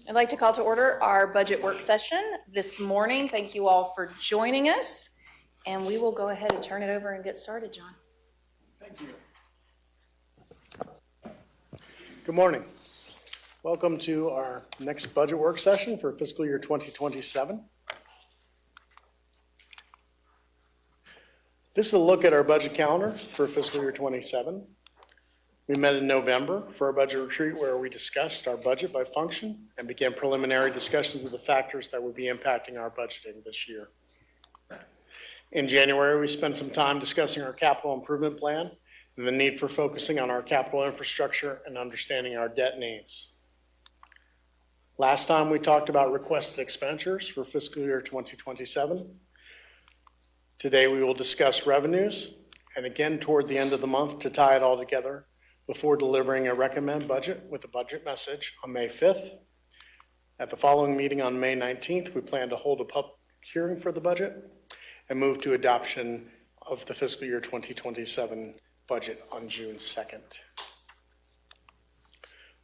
I'd like to call to order our budget work session this morning. Thank you all for joining us. And we will go ahead and turn it over and get started, John. Thank you. Good morning. Welcome to our next budget work session for fiscal year 2027. This is a look at our budget calendar for fiscal year 27. We met in November for our budget retreat where we discussed our budget by function and began preliminary discussions of the factors that would be impacting our budgeting this year. In January, we spent some time discussing our capital improvement plan and the need for focusing on our capital infrastructure and understanding our debt needs. Last time we talked about requested expenditures for fiscal year 2027. Today we will discuss revenues, and again toward the end of the month to tie it all together before delivering a recommend budget with a budget message on May 5th. At the following meeting on May 19th, we plan to hold a public hearing for the budget and move to adoption of the fiscal year 2027 budget on June 2nd.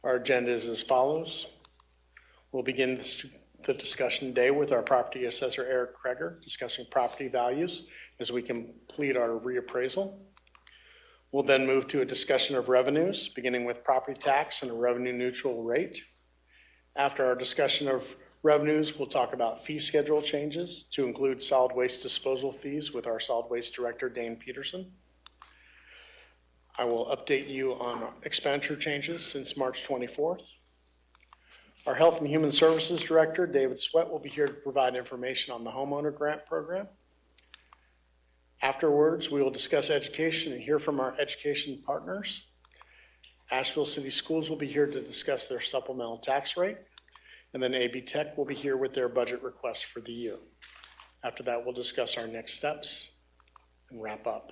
Our agenda is as follows. We'll begin the discussion today with our property assessor, Eric Kreger, discussing property values as we complete our reappraisal. We'll then move to a discussion of revenues, beginning with property tax and a revenue neutral rate. After our discussion of revenues, we'll talk about fee schedule changes to include solid waste disposal fees with our solid waste director, Dane Peterson. I will update you on expenditure changes since March 24th. Our Health and Human Services Director, David Sweat, will be here to provide information on the homeowner grant program. Afterwards, we will discuss education and hear from our education partners. Asheville City Schools will be here to discuss their supplemental tax rate. And then AB Tech will be here with their budget request for the year. After that, we'll discuss our next steps and wrap up.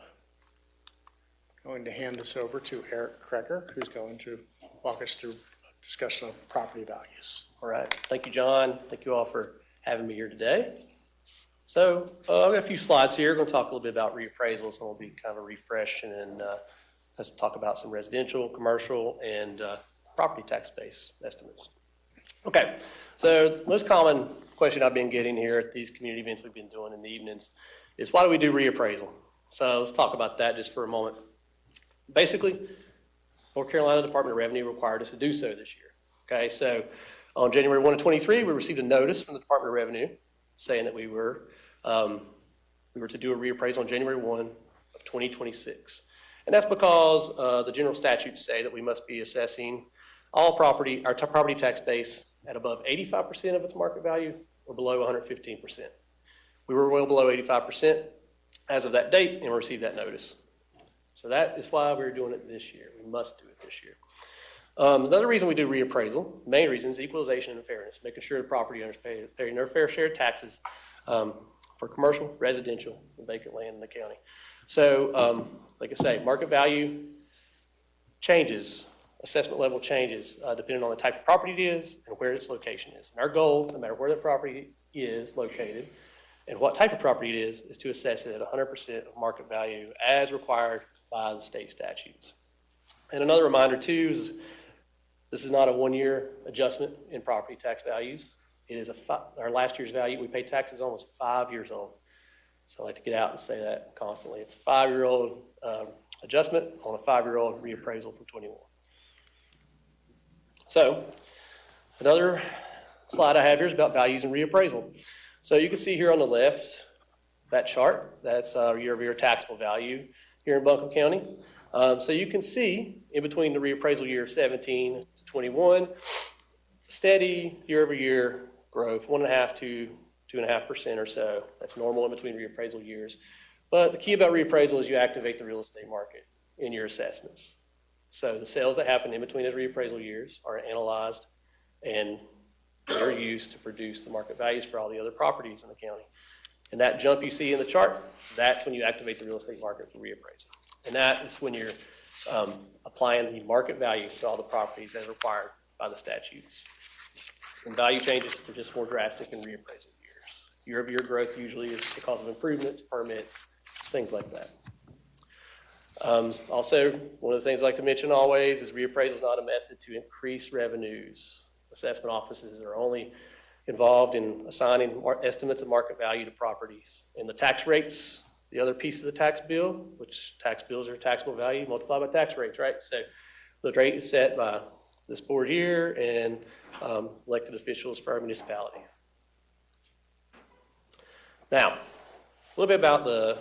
I'm going to hand this over to Eric Kreger, who's going to walk us through a discussion of property values. All right. Thank you, John. Thank you all for having me here today. So I've got a few slides here. We're going to talk a little bit about reappraisals, and we'll be kind of a refresh, and then let's talk about some residential, commercial, and property tax base estimates. Okay, so the most common question I've been getting here at these community events we've been doing in the evenings is why do we do reappraisal? So let's talk about that just for a moment. Basically, North Carolina Department of Revenue required us to do so this year. Okay, so on January 1 of 23, we received a notice from the Department of Revenue saying that we were to do a reappraisal on January 1 of 2026. And that's because the general statutes say that we must be assessing all property, our property tax base at above 85% of its market value or below 115%. We were well below 85% as of that date and received that notice. So that is why we're doing it this year. We must do it this year. Another reason we do reappraisal, main reason, is equalization and fairness, making sure the property owners pay their fair share of taxes for commercial, residential, and vacant land in the county. So, like I say, market value changes, assessment level changes, depending on the type of property it is and where its location is. And our goal, no matter where the property is located and what type of property it is to assess it at 100% of market value as required by the state statutes. And another reminder too is this is not a one-year adjustment in property tax values. It is our last year's value. We pay taxes almost 5 years old. So I like to get out and say that constantly. It's a 5-year-old adjustment on a 5-year-old reappraisal from 21. So another slide I have here is about values and reappraisal. So you can see here on the left, that chart, that's year-over-year taxable value here in Buncombe County. So you can see in between the reappraisal year 17 to 21, steady year-over-year growth, 1.5 to 2.5% or so. That's normal in between reappraisal years. But the key about reappraisal is you activate the real estate market in your assessments. So the sales that happen in between those reappraisal years are analyzed and they're used to produce the market values for all the other properties in the county. And that jump you see in the chart, that's when you activate the real estate market for reappraisal. And that is when you're applying the market value to all the properties as required by the statutes. And value changes are just more drastic in reappraisal years. Year-over-year growth usually is because of improvements, permits, things like that. Also, one of the things I like to mention always is reappraisal is not a method to increase revenues. assessment offices are only involved in assigning estimates of market value to properties. And the tax rates, the other piece of the tax bill, which tax bills are taxable value multiplied by tax rates, right? So the rate is set by this board here and elected officials for our municipalities. Now, a little bit about the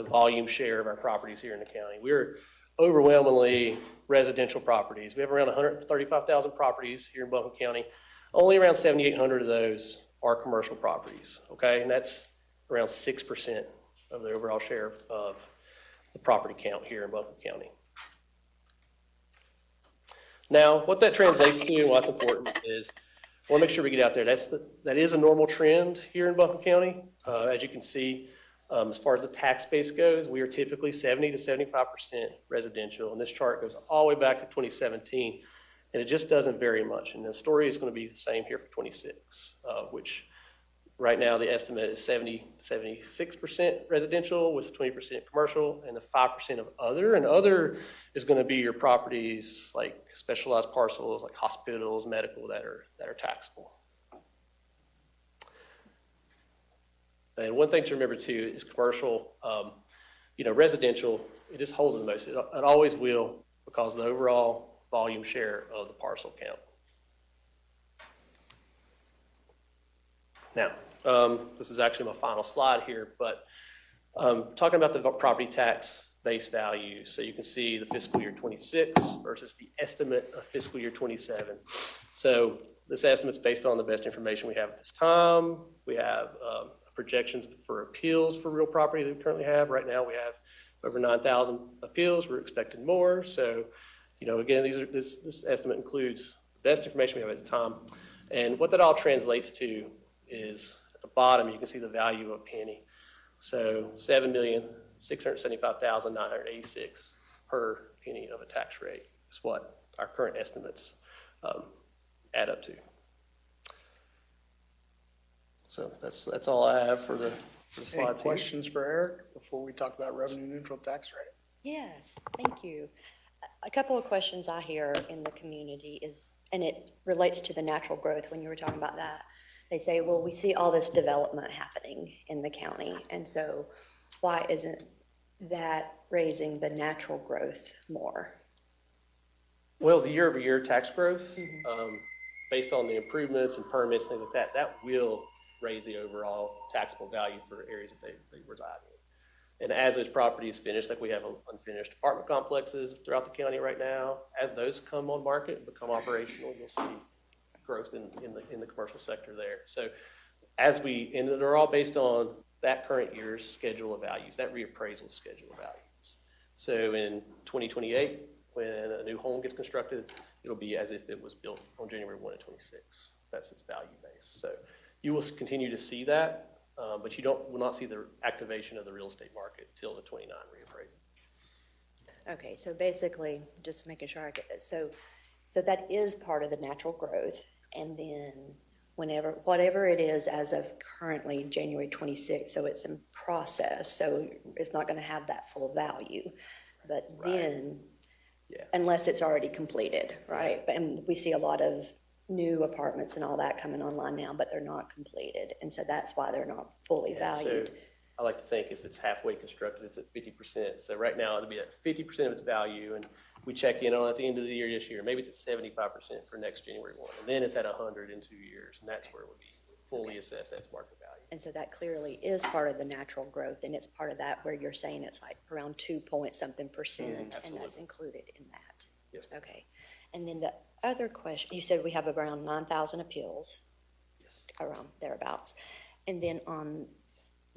volume share of our properties here in the county. We're overwhelmingly residential properties. We have around 135,000 properties here in Buncombe County. Only around 7,800 of those are commercial properties, okay? And that's around 6% of the overall share of the property count here in Buncombe County. Now, what that translates to and what's important is, I want to make sure we get out there. That is a normal trend here in Buncombe County. As you can see, as far as the tax base goes, we are typically 70 to 75% residential. And this chart goes all the way back to 2017. And it just doesn't vary much. And the story is going to be the same here for 26, which right now the estimate is 70 to 76% residential with 20% commercial and the 5% of other. And other is going to be your properties like specialized parcels, like hospitals, medical that are taxable. And one thing to remember too is commercial, residential, it just holds the most. It always will because of the overall volume share of the parcel count. Now, this is actually my final slide here, but talking about the property tax base value. So you can see the fiscal year 26 versus the estimate of fiscal year 27. So this estimate's based on the best information we have at this time. We have projections for appeals for real property that we currently have. Right now we have over 9,000 appeals. We're expecting more. So, again, this estimate includes the best information we have at the time. And what that all translates to is at the bottom, you can see the value of a penny. So 7,675,986 per penny of a tax rate is what our current estimates add up to. So that's all I have for the slides. Any questions for Eric before we talk about revenue neutral tax rate? Yes, thank you. A couple of questions I hear in the community is, and it relates to the natural growth when you were talking about that. They say, well, we see all this development happening in the county, and so why isn't that raising the natural growth more? Well, the year-over-year tax growth, based on the improvements and permits, things like that, that will raise the overall taxable value for areas that they reside in. And as those properties finish, like we have unfinished apartment complexes throughout the county right now, as those come on market and become operational, you'll see growth in the commercial sector there. So and they're all based on that current year's schedule of values, that reappraisal schedule of values. So in 2028, when a new home gets constructed, it'll be as if it was built on January 1 of 26. That's its value base. So you will continue to see that, but you will not see the activation of the real estate market till the 29 reappraisal. Okay, so basically, just making sure I get this. So that is part of the natural growth, and then whatever it is as of currently January 26th, so it's in process, so it's not going to have that full value. But then, unless it's already completed, right? And we see a lot of new apartments and all that coming online now, but they're not completed, and so that's why they're not fully valued. So I like to think if it's halfway constructed, it's at 50%. So right now it'll be at 50% of its value, and we check in on it at the end of the year this year. Maybe it's at 75% for next January 1, and then it's at 100 in 2 years, and that's where it would be fully assessed as market value. And so that clearly is part of the natural growth, and it's part of that where you're saying it's like around 2-point-something%, and that's included in that. Yes. Okay. And then the other question, you said we have around 9,000 appeals. Yes. Around thereabouts. And then on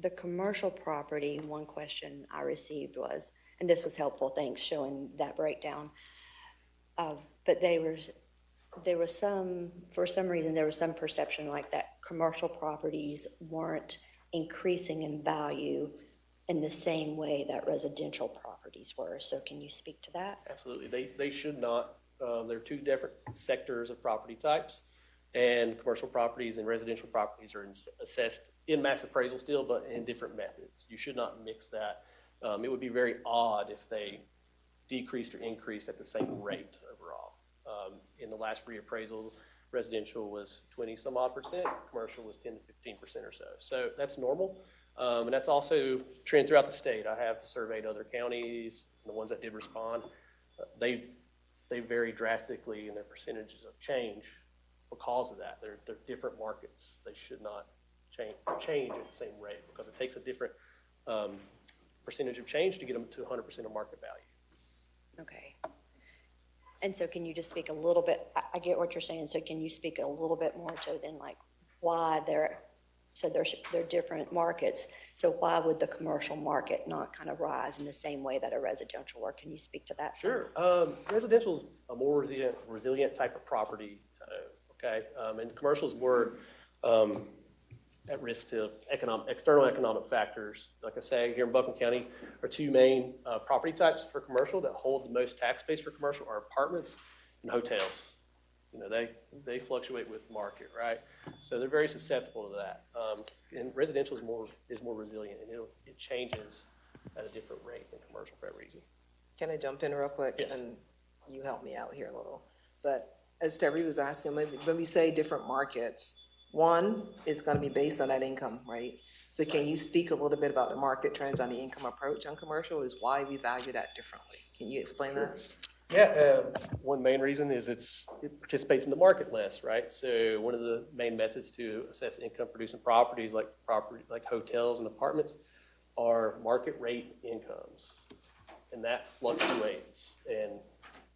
the commercial property, one question I received was, and this was helpful, thanks, showing that breakdown. But for some reason, there was some perception like that commercial properties weren't increasing in value in the same way that residential properties were. So can you speak to that? Absolutely. They should not. There are two different sectors of property types, and commercial properties and residential properties are assessed in mass appraisal still, but in different methods. You should not mix that. It would be very odd if they decreased or increased at the same rate overall. In the last reappraisal, residential was 20 some odd percent, commercial was 10 to 15% or so. So that's normal. And that's also trend throughout the state. I have surveyed other counties, the ones that did respond. They vary drastically in their percentages of change because of that. They're different markets. They should not change at the same rate because it takes a different percentage of change to get them to 100% of market value. Okay. And so can you just speak a little bit, I get what you're saying, so can you speak a little bit more to then like why they're different markets, so why would the commercial market not kind of rise in the same way that a residential, or can you speak to that? Sure. Residential is a more resilient type of property, okay? And commercial is more at risk to external economic factors. Like I say, here in Buncombe County are two main property types for commercial that hold the most tax base for commercial are apartments and hotels. You know, they fluctuate with the market, right? So they're very susceptible to that. And residential is more resilient, and it changes at a different rate than commercial for that reason. Can I jump in real quick? Yes. And you help me out here a little. But as Terry was asking, when we say different markets, one is going to be based on that income, right? So can you speak a little bit about the market trends on the income approach on commercial, is why we value that differently? Can you explain that? Yeah, one main reason is it participates in the market less, right? So one of the main methods to assess income producing properties like hotels and apartments are market rate incomes. And that fluctuates and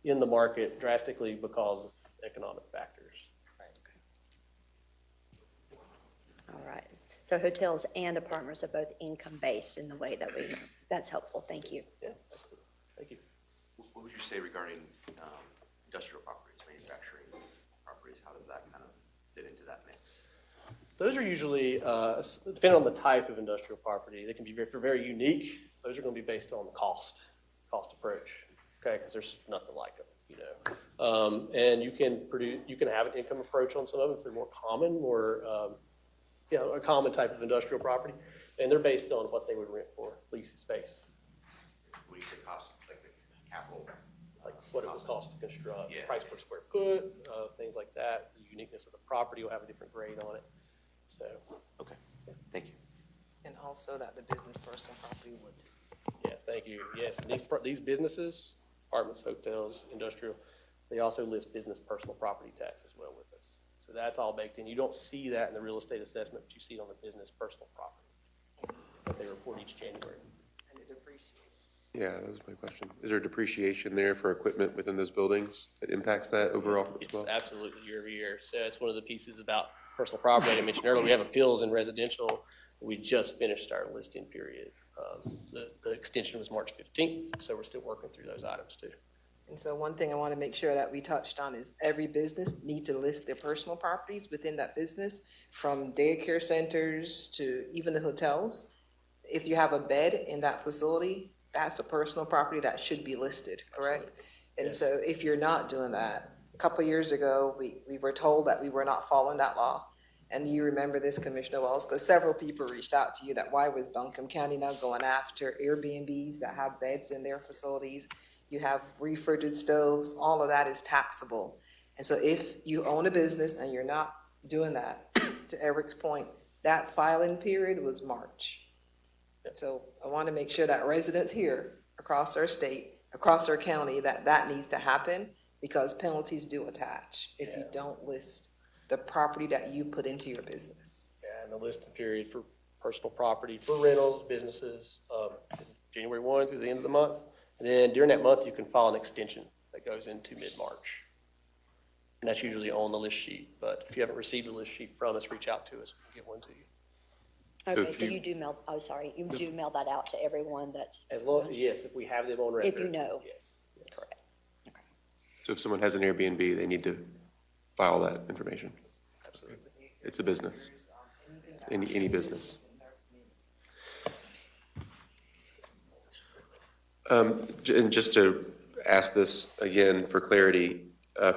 in the market drastically because of economic factors. All right, so hotels and apartments are both income-based in the way that that's helpful, thank you. Yeah, absolutely. Thank you. What would you say regarding industrial properties, manufacturing properties? How does that kind of fit into that mix? Those are usually, depending on the type of industrial property, they can be very unique. Those are going to be based on the cost approach, okay? Because there's nothing like them, you know. And you can have an income approach on some of them if they're more common, a common type of industrial property, and they're based on what they would rent for, lease space. When you say cost, like the capital? Like what it would cost to construct, Yeah. price per square foot, things like that. The uniqueness of the property will have a different grade on it. So, Okay, thank you. And also that the business personal property would. yeah, thank you. Yes, and these businesses, apartments, hotels, industrial, they also list business personal property tax as well with us. So that's all baked in. You don't see that in the real estate assessment, but you see it on the business personal property that they report each January. And it depreciates. Yeah, that was my question. Is there depreciation there for equipment within those buildings that impacts that overall as It's well? absolutely year over year. So it's one of the pieces about personal property. Like I mentioned earlier, we have appeals in residential. We just finished our listing period. The extension was March 15th, so we're still working through those items too. And so one thing I want to make sure that we touched on is every business need to list their personal properties within that business, from daycare centers to even the hotels. If you have a bed in that facility, that's a personal property that should be listed, correct? Absolutely. And Yes. so if you're not doing that, a couple of years ago, we were told that we were not following that law. And you remember this, Commissioner Wells, because several people reached out to you that why was Buncombe County now going after Airbnbs that have beds in their facilities? You have refrigerated stoves, all of that is taxable. And so if you own a business and you're not doing that, to Eric's point, that filing period was March. So I want to make sure that residents here across our state, across our county, that needs to happen, because penalties do attach if you don't list the property that you put into your business. Yeah, and the listing period for personal property for rentals, businesses, is January 1 through the end of the month. And then during that month, you can file an extension that goes into mid-March. And that's usually on the list sheet. But if you haven't received a list sheet from us, reach out to us. We'll get one to you. Okay, if so you- you do mail, oh, sorry, you do mail that out to everyone that's As long, yes, if we have them on record. If you know. Yes. correct. Okay. So if someone has an Airbnb, they need to file that information. Absolutely. It's a business, any business. And just to ask this again for clarity,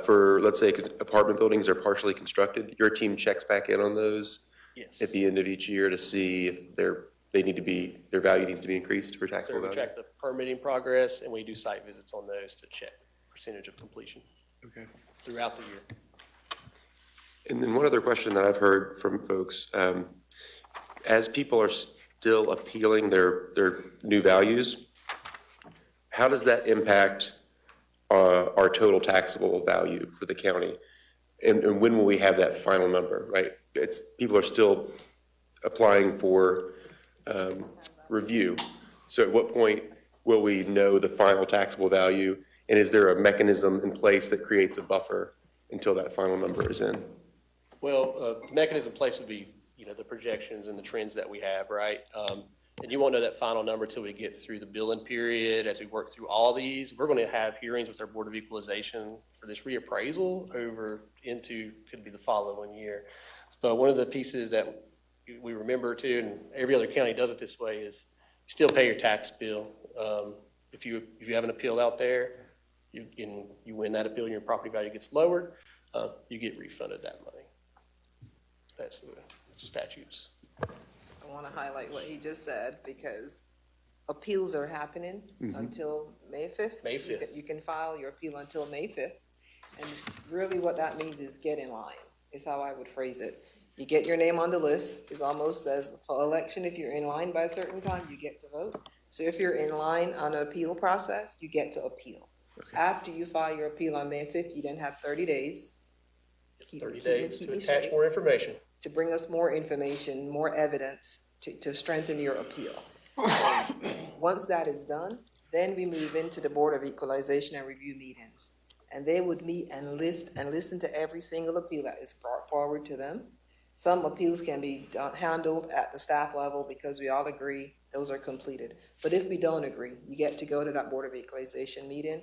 for, let's say, apartment buildings are partially constructed, your team checks back in on those Yes. at the end of each year to see if their value needs to be increased for So taxable we value? track the permitting progress, and we do site visits on those to check percentage of completion Okay. throughout the year. And then one other question that I've heard from folks, as people are still appealing their new values, how does that impact our total taxable value for the county? And when will we have that final number, right? People are still applying for review. So at what point will we know the final taxable value? And is there a mechanism in place that creates a buffer until that final number is in? Well, the mechanism in place would be, the projections and the trends that we have, right? And you won't know that final number until we get through the billing period. As we work through all these, we're going to have hearings with our Board of Equalization for this reappraisal over into, could be the following year. But one of the pieces that we remember too, and every other county does it this way, is you still pay your tax bill. If you have an appeal out there, you win that appeal and your property value gets lowered, you get refunded that money. That's the statutes. I want to highlight what he just said, because appeals are happening until May 5th. May 5th. You can file your appeal until May 5th. And really what that means is get in line, is how I would phrase it. You get your name on the list, is almost as for election, if you're in line by a certain time, you get to vote. So if you're in line on an appeal process, you get to appeal. Okay. After you file your appeal on May 5th, you then have 30 days. It's 30 days to attach more information. To bring us more information, more evidence to strengthen your appeal. Once that is done, then we move into the Board of Equalization and Review meetings. And they would meet and listen to every single appeal that is brought forward to them. Some appeals can be handled at the staff level because we all agree those are completed. But if we don't agree, you get to go to that Board of Equalization meeting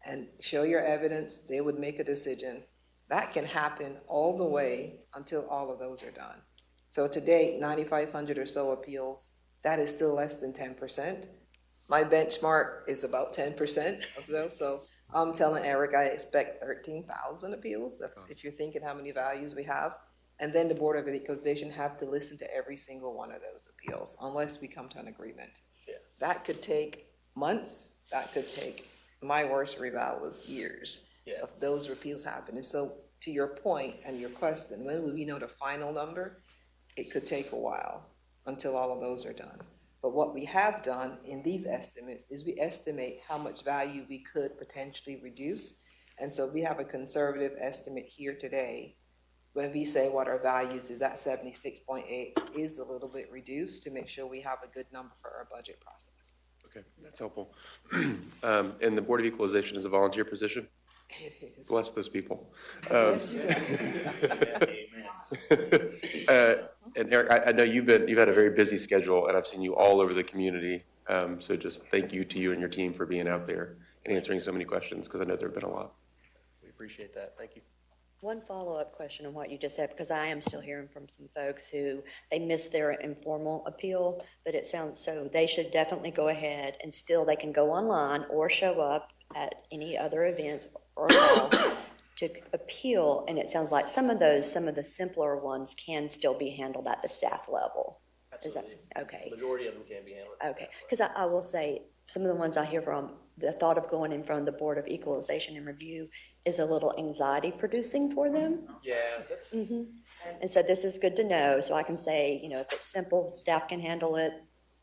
and show your evidence. They would make a decision. That can happen all the way until all of those are done. So to date, 9,500 or so appeals, that is still less than 10%. My benchmark is about 10% of those. So I'm telling Eric, I expect 13,000 appeals, if you're thinking how many values we have. And then the Board of Equalization have to listen to every single one of those appeals unless we come to an agreement. Yeah. That could take months. That could take, my worst reval was years. Yeah. Of those appeals happening. So to your point and your question, when will we know the final number? It could take a while until all of those are done. But what we have done in these estimates is we estimate how much value we could potentially reduce. And so we have a conservative estimate here today. When we say what our values is, that 76.8 is a little bit reduced to make sure we have a good number for our budget process. Okay, that's helpful. And the Board of Equalization is a volunteer position? It is. Bless those people. Bless you guys. And Eric, I know you've had a very busy schedule, and I've seen you all over the community. So just thank you to you and your team for being out there and answering so many questions, because I know there have been a lot. We appreciate that. Thank you. One follow-up question on what you just said, because I am still hearing from some folks who they missed their informal appeal, but it sounds so they should definitely go ahead and still they can go online or show up at any other events or call to appeal. And it sounds like some of the simpler ones can still be handled at the staff level. Absolutely. Is that okay? The majority of them can be handled. Okay, because I will say, some of the ones I hear from, the thought of going in front of the Board of Equalization and Review is a little anxiety producing for them. Yeah, that's. And so this is good to know, so I can say, if it's simple, staff can handle it,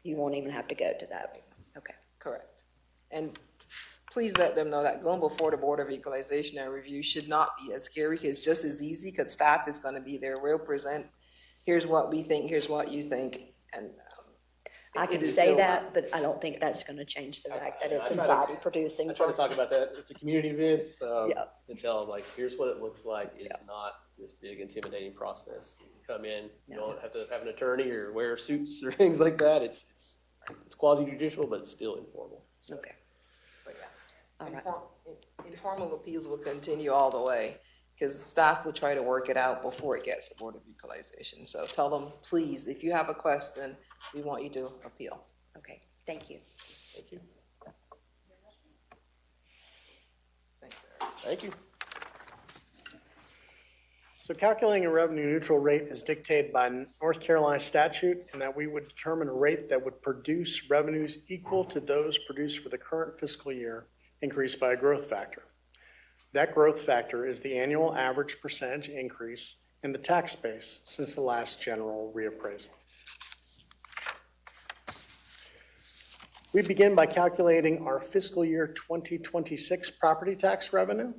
you won't even have to go to that. Okay. Correct. And please let them know that going before the Board of Equalization and Review should not be as scary. It's just as easy because staff is going to be there. We'll present, here's what we think, here's what you think. And I can say that, but I don't think that's going to change the fact that it's anxiety producing. I try to talk about that at the community events, Yeah. and tell them, here's what it looks like. It's not this big intimidating process. You can come in, you don't have to have an attorney or wear suits or things like that. It's quasi judicial, but it's still informal. So. Okay. But yeah. All right. Informal appeals will continue all the way because staff will try to work it out before it gets to the Board of Equalization. So tell them, please, if you have a question, we want you to appeal. Okay, thank you. Thank you. Thanks, Eric. Thank you. So calculating a revenue neutral rate is dictated by North Carolina statute, and that we would determine a rate that would produce revenues equal to those produced for the current fiscal year, increased by a growth factor. That growth factor is the annual average percentage increase in the tax base since the last general reappraisal. We begin by calculating our fiscal year 2026 property tax revenue.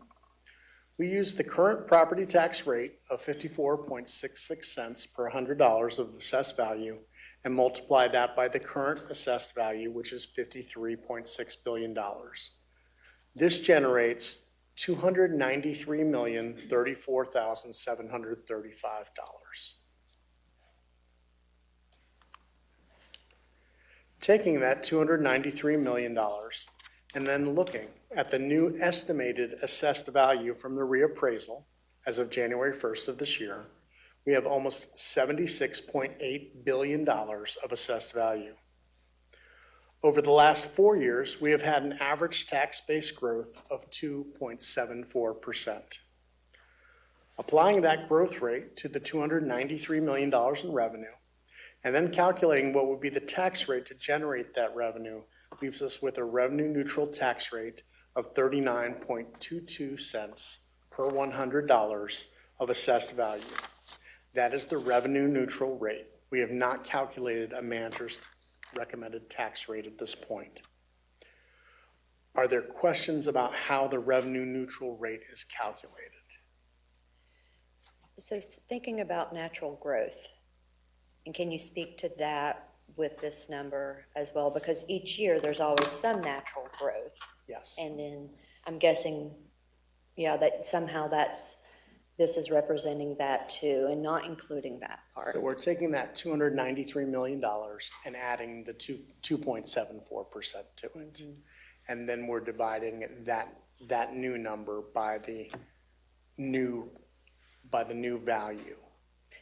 We use the current property tax rate of 54.66 cents per $100 of assessed value and multiply that by the current assessed value, which is $53.6 billion. This generates $293,034,735. Taking that $293 million and then looking at the new estimated assessed value from the reappraisal as of January 1st of this year, we have almost $76.8 billion of assessed value. Over the last 4 years, we have had an average tax base growth of 2.74%. Applying that growth rate to the $293 million in revenue, and then calculating what would be the tax rate to generate that revenue, leaves us with a revenue-neutral tax rate of 39.22 cents per $100 of assessed value. That is the revenue-neutral rate. We have not calculated a manager's recommended tax rate at this point. Are there questions about how the revenue-neutral rate is calculated? So thinking about natural growth, and can you speak to that with this number as well? Because each year, there's always some natural growth. Yes. And then I'm guessing, yeah, that somehow this is representing that too, and not including that part. So we're taking that $293 million and adding the 2.74% to it. Mm-hmm. And then we're dividing that new number by the new value.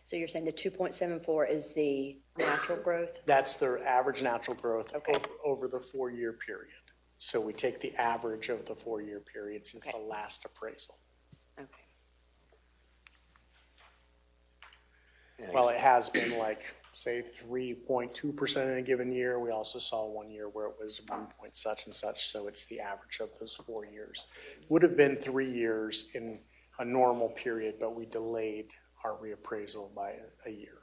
So you're saying the 2.74 is the natural growth? That's the average natural growth Okay. over the 4-year period. So we take the average of the 4-year period since Okay. the last appraisal. Okay. Well, it has been like, say, 3.2% in a given year. We also saw 1 year where it was 1 point such and such, so it's the average of those 4 years. Would have been 3 years in a normal period, but we delayed our reappraisal by a year.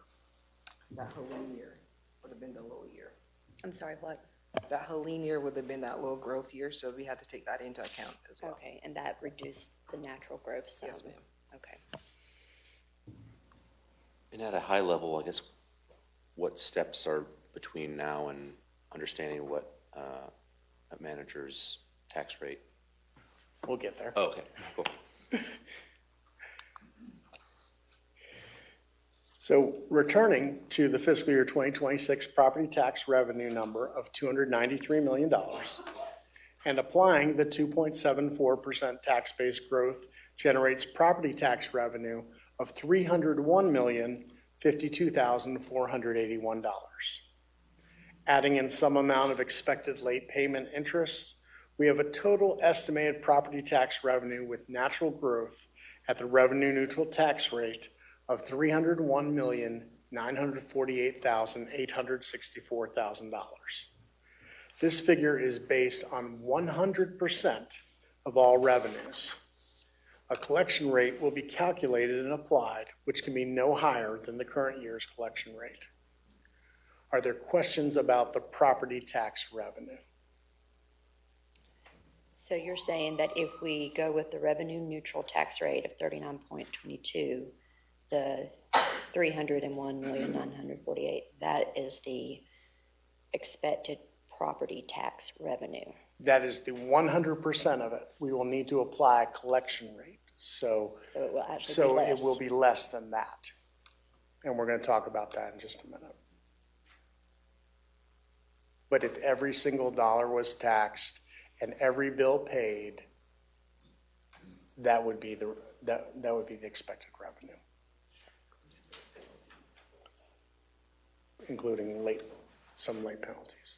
That Helene year would have been the low year. I'm sorry, what? That Helene year would have been that low growth year, so we had to take that into account as well. Okay, and that reduced the natural growth some? Yes, ma'am. Okay. And at a high level, I guess, what steps are between now and understanding what a manager's tax rate? We'll get there. Oh, okay, cool. So returning to the fiscal year 2026 property tax revenue number of $293 million and applying the 2.74% tax base growth generates property tax revenue of $301,052,481. Adding in some amount of expected late payment interest, we have a total estimated property tax revenue with natural growth at the revenue neutral tax rate of $301,948,864,000. This figure is based on 100% of all revenues. A collection rate will be calculated and applied, which can be no higher than the current year's collection rate. Are there questions about the property tax revenue? So you're saying that if we go with the revenue neutral tax rate of 39.22, the 301,948, that is the expected property tax revenue. That is the 100% of it. We will need to apply a collection rate. So it will actually be So less. it will be less than that. And we're going to talk about that in just a minute. But if every single dollar was taxed and every bill paid, that would be the expected revenue, including some late penalties.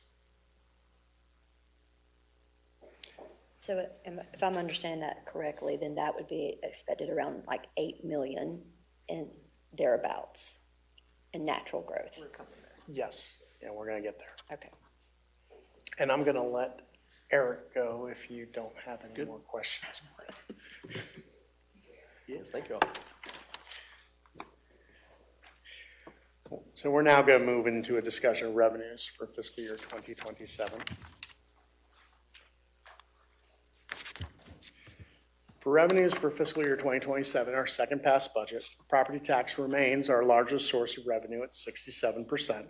So if I'm understanding that correctly, then that would be expected around like 8 million and thereabouts in natural growth. Yes, yeah, we're going to get there. Okay. And I'm going to let Eric go if you don't have any more questions. Yes, thank you all. So we're now going to move into a discussion of revenues for fiscal year 2027. For revenues for fiscal year 2027, our second pass budget, property tax remains our largest source of revenue at 67%.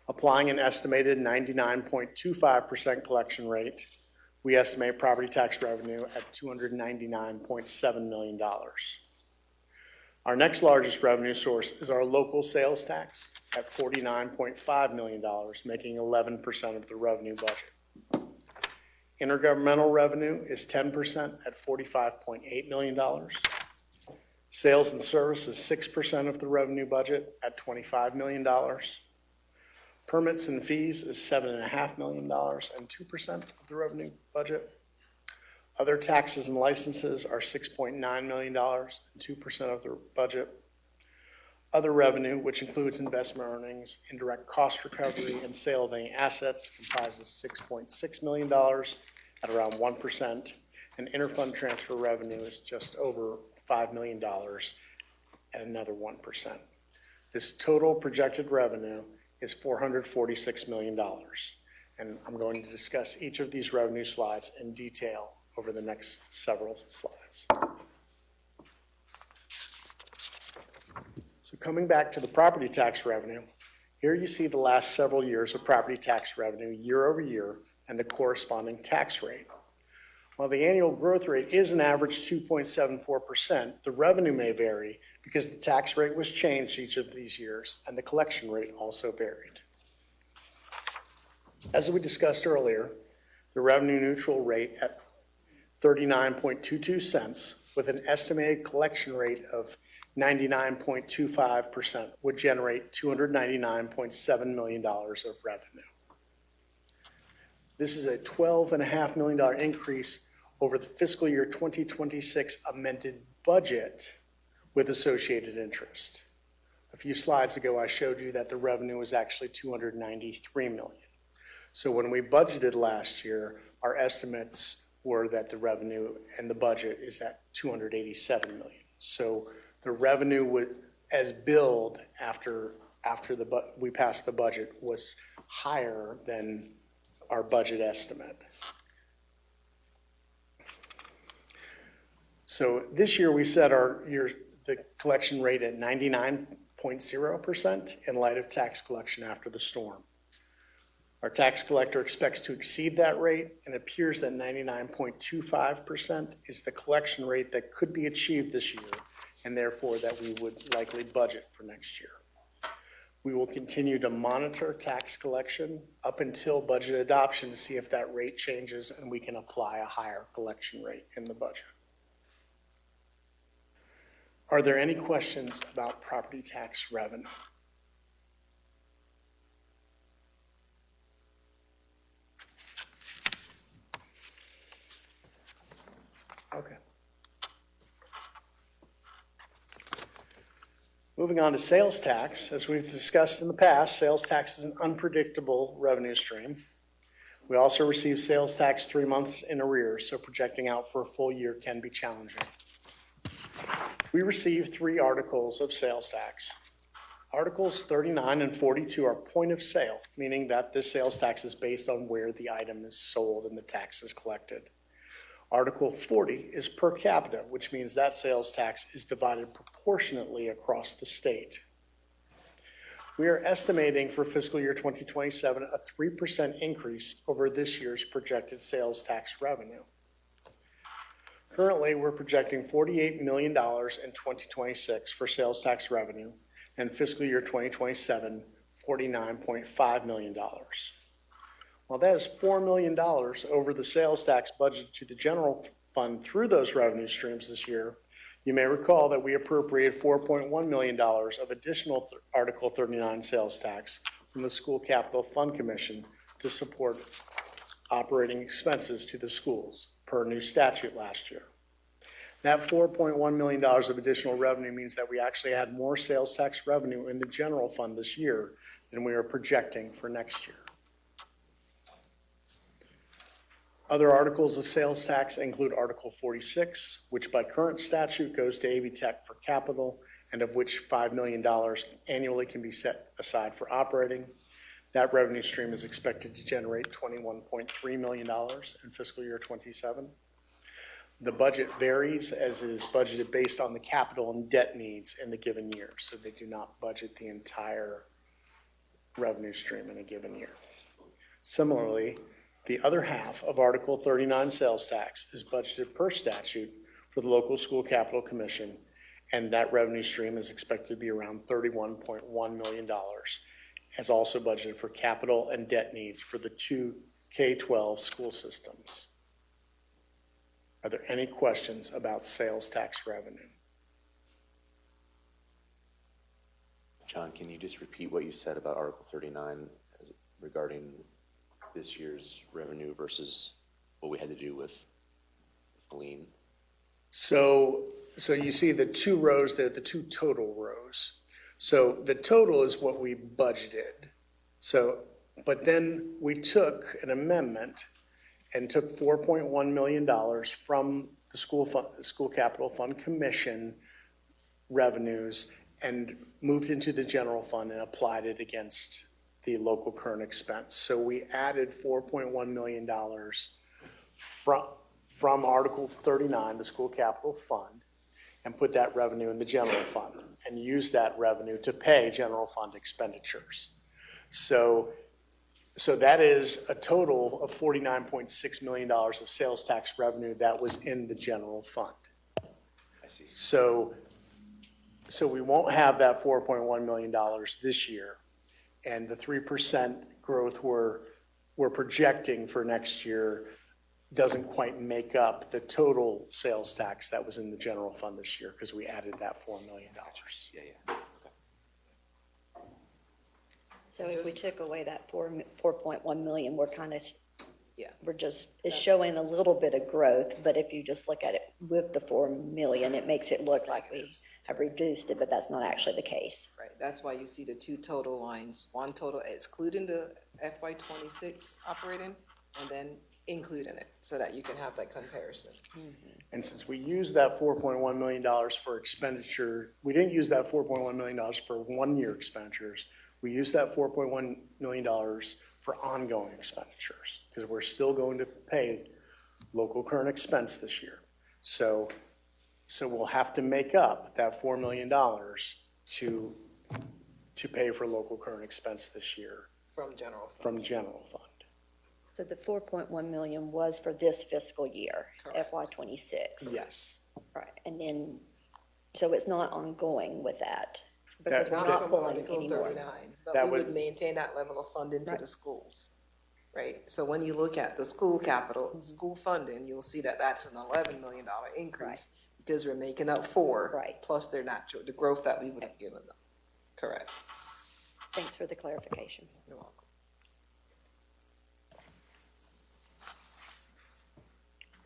Applying an estimated 99.25% collection rate, we estimate property tax revenue at $299.7 million. Our next largest revenue source is our local sales tax at $49.5 million, making 11% of the revenue budget. Intergovernmental revenue is 10% at $45.8 million. Sales and service is 6% of the revenue budget at $25 million. Permits and fees is $7.5 million and 2% of the revenue budget. Other taxes and licenses are $6.9 million and 2% of the budget. Other revenue, which includes investment earnings, indirect cost recovery, and sale of any assets, comprises $6.6 million at around 1%, and interfund transfer revenue is just over $5 million at another 1%. This total projected revenue is $446 million, and I'm going to discuss each of these revenue slides in detail over the next several slides. So coming back to the property tax revenue, here you see the last several years of property tax revenue year over year and the corresponding tax rate. While the annual growth rate is an average 2.74%, the revenue may vary because the tax rate was changed each of these years and the collection rate also varied. As we discussed earlier, the revenue neutral rate at 39.22 cents with an estimated collection rate of 99.25% would generate $299.7 million of revenue. This is a $12.5 million increase over the fiscal year 2026 amended budget with associated interest. A few slides ago, I showed you that the revenue was actually $293 million. So when we budgeted last year, our estimates were that the revenue and the budget is at $287 million. So the revenue as billed after we passed the budget was higher than our budget estimate. So this year we set the collection rate at 99.0% in light of tax collection after the storm. Our tax collector expects to exceed that rate, and it appears that 99.25% is the collection rate that could be achieved this year, and therefore that we would likely budget for next year. We will continue to monitor tax collection up until budget adoption to see if that rate changes and we can apply a higher collection rate in the budget. Are there any questions about property tax revenue? Okay. Moving on to sales tax. As we've discussed in the past, sales tax is an unpredictable revenue stream. We also receive sales tax 3 months in arrears, so projecting out for a full year can be challenging. We receive 3 articles of sales tax. Articles 39 and 42 are point of sale, meaning that this sales tax is based on where the item is sold and the tax is collected. Article 40 is per capita, which means that sales tax is divided proportionately across the state. We are estimating for fiscal year 2027 a 3% increase over this year's projected sales tax revenue. Currently, we're projecting $48 million in 2026 for sales tax revenue, and fiscal year 2027, $49.5 million. While that is $4 million over the sales tax budget to the general fund through those revenue streams this year, you may recall that we appropriated $4.1 million of additional Article 39 sales tax from the School Capital Fund Commission to support operating expenses to the schools per new statute last year. That $4.1 million of additional revenue means that we actually had more sales tax revenue in the general fund this year than we are projecting for next year. Other articles of sales tax include Article 46, which by current statute goes to AV Tech for capital, and of which $5 million annually can be set aside for operating. That revenue stream is expected to generate $21.3 million in fiscal year '27. The budget varies as is budgeted based on the capital and debt needs in the given year, so they do not budget the entire revenue stream in a given year. Similarly, the other half of Article 39 sales tax is budgeted per statute for the local school capital commission, and that revenue stream is expected to be around $31.1 million, as also budgeted for capital and debt needs for the two K-12 school systems. Are there any questions about sales tax revenue? John, can you just repeat what you said about Article 39 regarding this year's revenue versus what we had to do with lien? So you see the two rows there, the two total rows. So the total is what we budgeted. But then we took an amendment and took $4.1 million from the school capital fund commission revenues and moved into the general fund and applied it against the local current expense. So we added $4.1 million from Article 39, the school capital fund, and put that revenue in the general fund and used that revenue to pay general fund expenditures. So that is a total of $49.6 million of sales tax revenue that was in the general fund. I see. So we won't have that $4.1 million this year. And the 3% growth we're projecting for next year doesn't quite make up the total sales tax that was in the general fund this year because we added that $4 million. Yeah. So if we took away that 4.1 million, we're kind of, Yeah. it's showing a little bit of growth, but if you just look at it with the 4 million, it makes it look like we have reduced it, but that's not actually the case. Right, that's why you see the two total lines, one total excluding the FY26 operating, and then including it, so that you can have that comparison. And since we used that $4.1 million for expenditure, we didn't use that $4.1 million for one-year expenditures. We used that $4.1 million for ongoing expenditures because we're still going to pay local current expense this year. So we'll have to make up that $4 million to pay for local current expense this year From general fund. from general fund. So the 4.1 million was for this fiscal year, Correct. FY26. Yes. Right, and then, so it's not ongoing with that, because we're Not not from pulling Article anymore. 39, but That we would would- maintain that level of funding to Right. the schools, right? So when you look at the school capital, school funding, you'll see that that's an $11 million increase because we're making up for Right. plus their natural, the growth that we would have given them. Correct. Thanks for the clarification. You're welcome.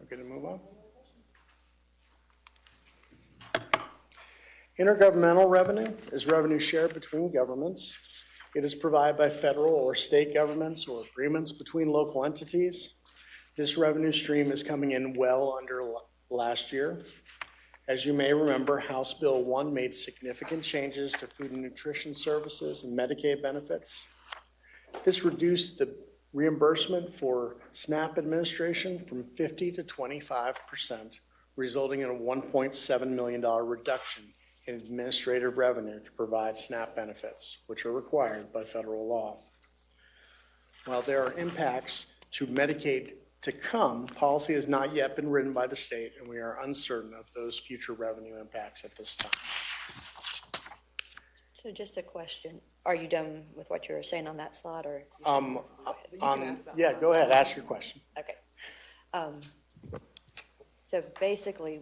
Okay to move on? Intergovernmental revenue is revenue shared between governments. It is provided by federal or state governments or agreements between local entities. This revenue stream is coming in well under last year. As you may remember, House Bill 1 made significant changes to food and nutrition services and Medicaid benefits. This reduced the reimbursement for SNAP administration from 50 to 25%, resulting in a $1.7 million reduction in administrative revenue to provide SNAP benefits, which are required by federal law. While there are impacts to Medicaid to come, policy has not yet been written by the state, and we are uncertain of those future revenue impacts at this time. So just a question, are you done with what you were saying on that slide, or? Yeah, go ahead, ask your question. Okay. So basically,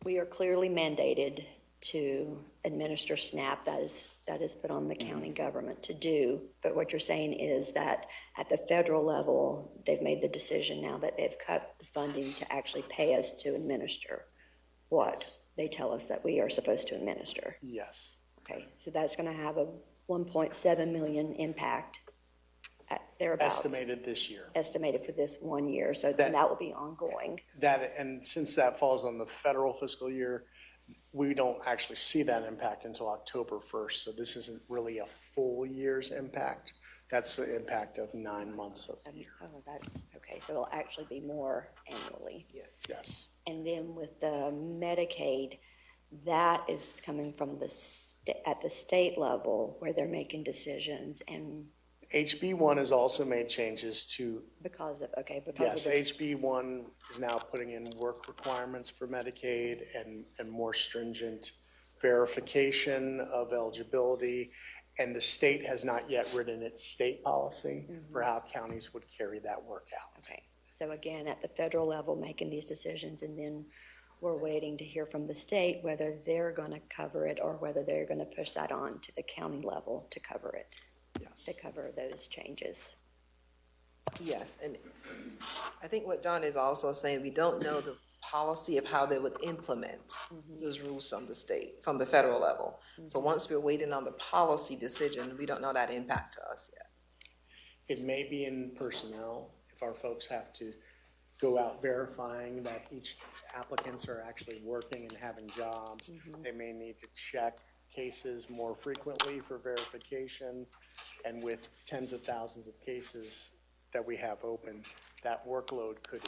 we are clearly mandated to administer SNAP, that is put on the county government to do. But what you're saying is that at the federal level, they've made the decision now that they've cut the funding to actually pay us to administer what they tell us that we are supposed to administer. Yes. Okay, so that's gonna have a 1.7 million impact at thereabouts. Estimated this year. Estimated for this 1 year, so then that will be ongoing. And since that falls on the federal fiscal year, we don't actually see that impact until October 1st. So this isn't really a full year's impact. That's the impact of 9 months of the year. Oh, that's, okay, so it'll actually be more annually. Yes. And then with the Medicaid, that is coming from at the state level where they're making decisions and HB1 has also made changes to, because of yes, this. HB1 is now putting in work requirements for Medicaid and more stringent verification of eligibility. And the state has not yet written its state policy for how counties would carry that work out. Okay, so again, at the federal level, making these decisions, and then we're waiting to hear from the state whether they're gonna cover it or whether they're gonna push that on to the county level to cover it, to cover those changes. Yes, and I think what John is also saying, we don't know the policy of how they would implement those rules from the state, from the federal level. So once we're waiting on the policy decision, we don't know that impact to us yet. It may be in personnel, if our folks have to go out verifying that each applicants are actually working and having jobs. They may need to check cases more frequently for verification. And with tens of thousands of cases that we have open, that workload could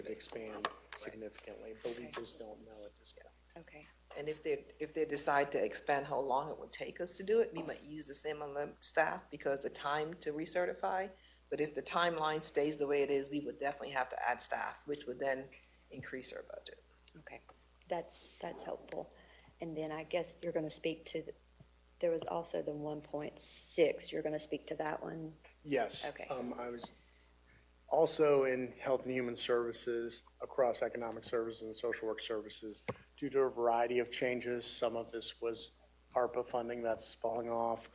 expand significantly, but we just don't know at this point. Okay. And if they decide to expand how long it would take us to do it, we might use the same amount of staff because the time to recertify. But if the timeline stays the way it is, we would definitely have to add staff, which would then increase our budget. Okay, that's helpful. And then I guess you're gonna speak to, there was also the 1.6, you're gonna speak to that one? Yes. Okay. I was also in Health and Human Services, across Economic Services and Social Work Services, due to a variety of changes. Some of this was ARPA funding that's falling off.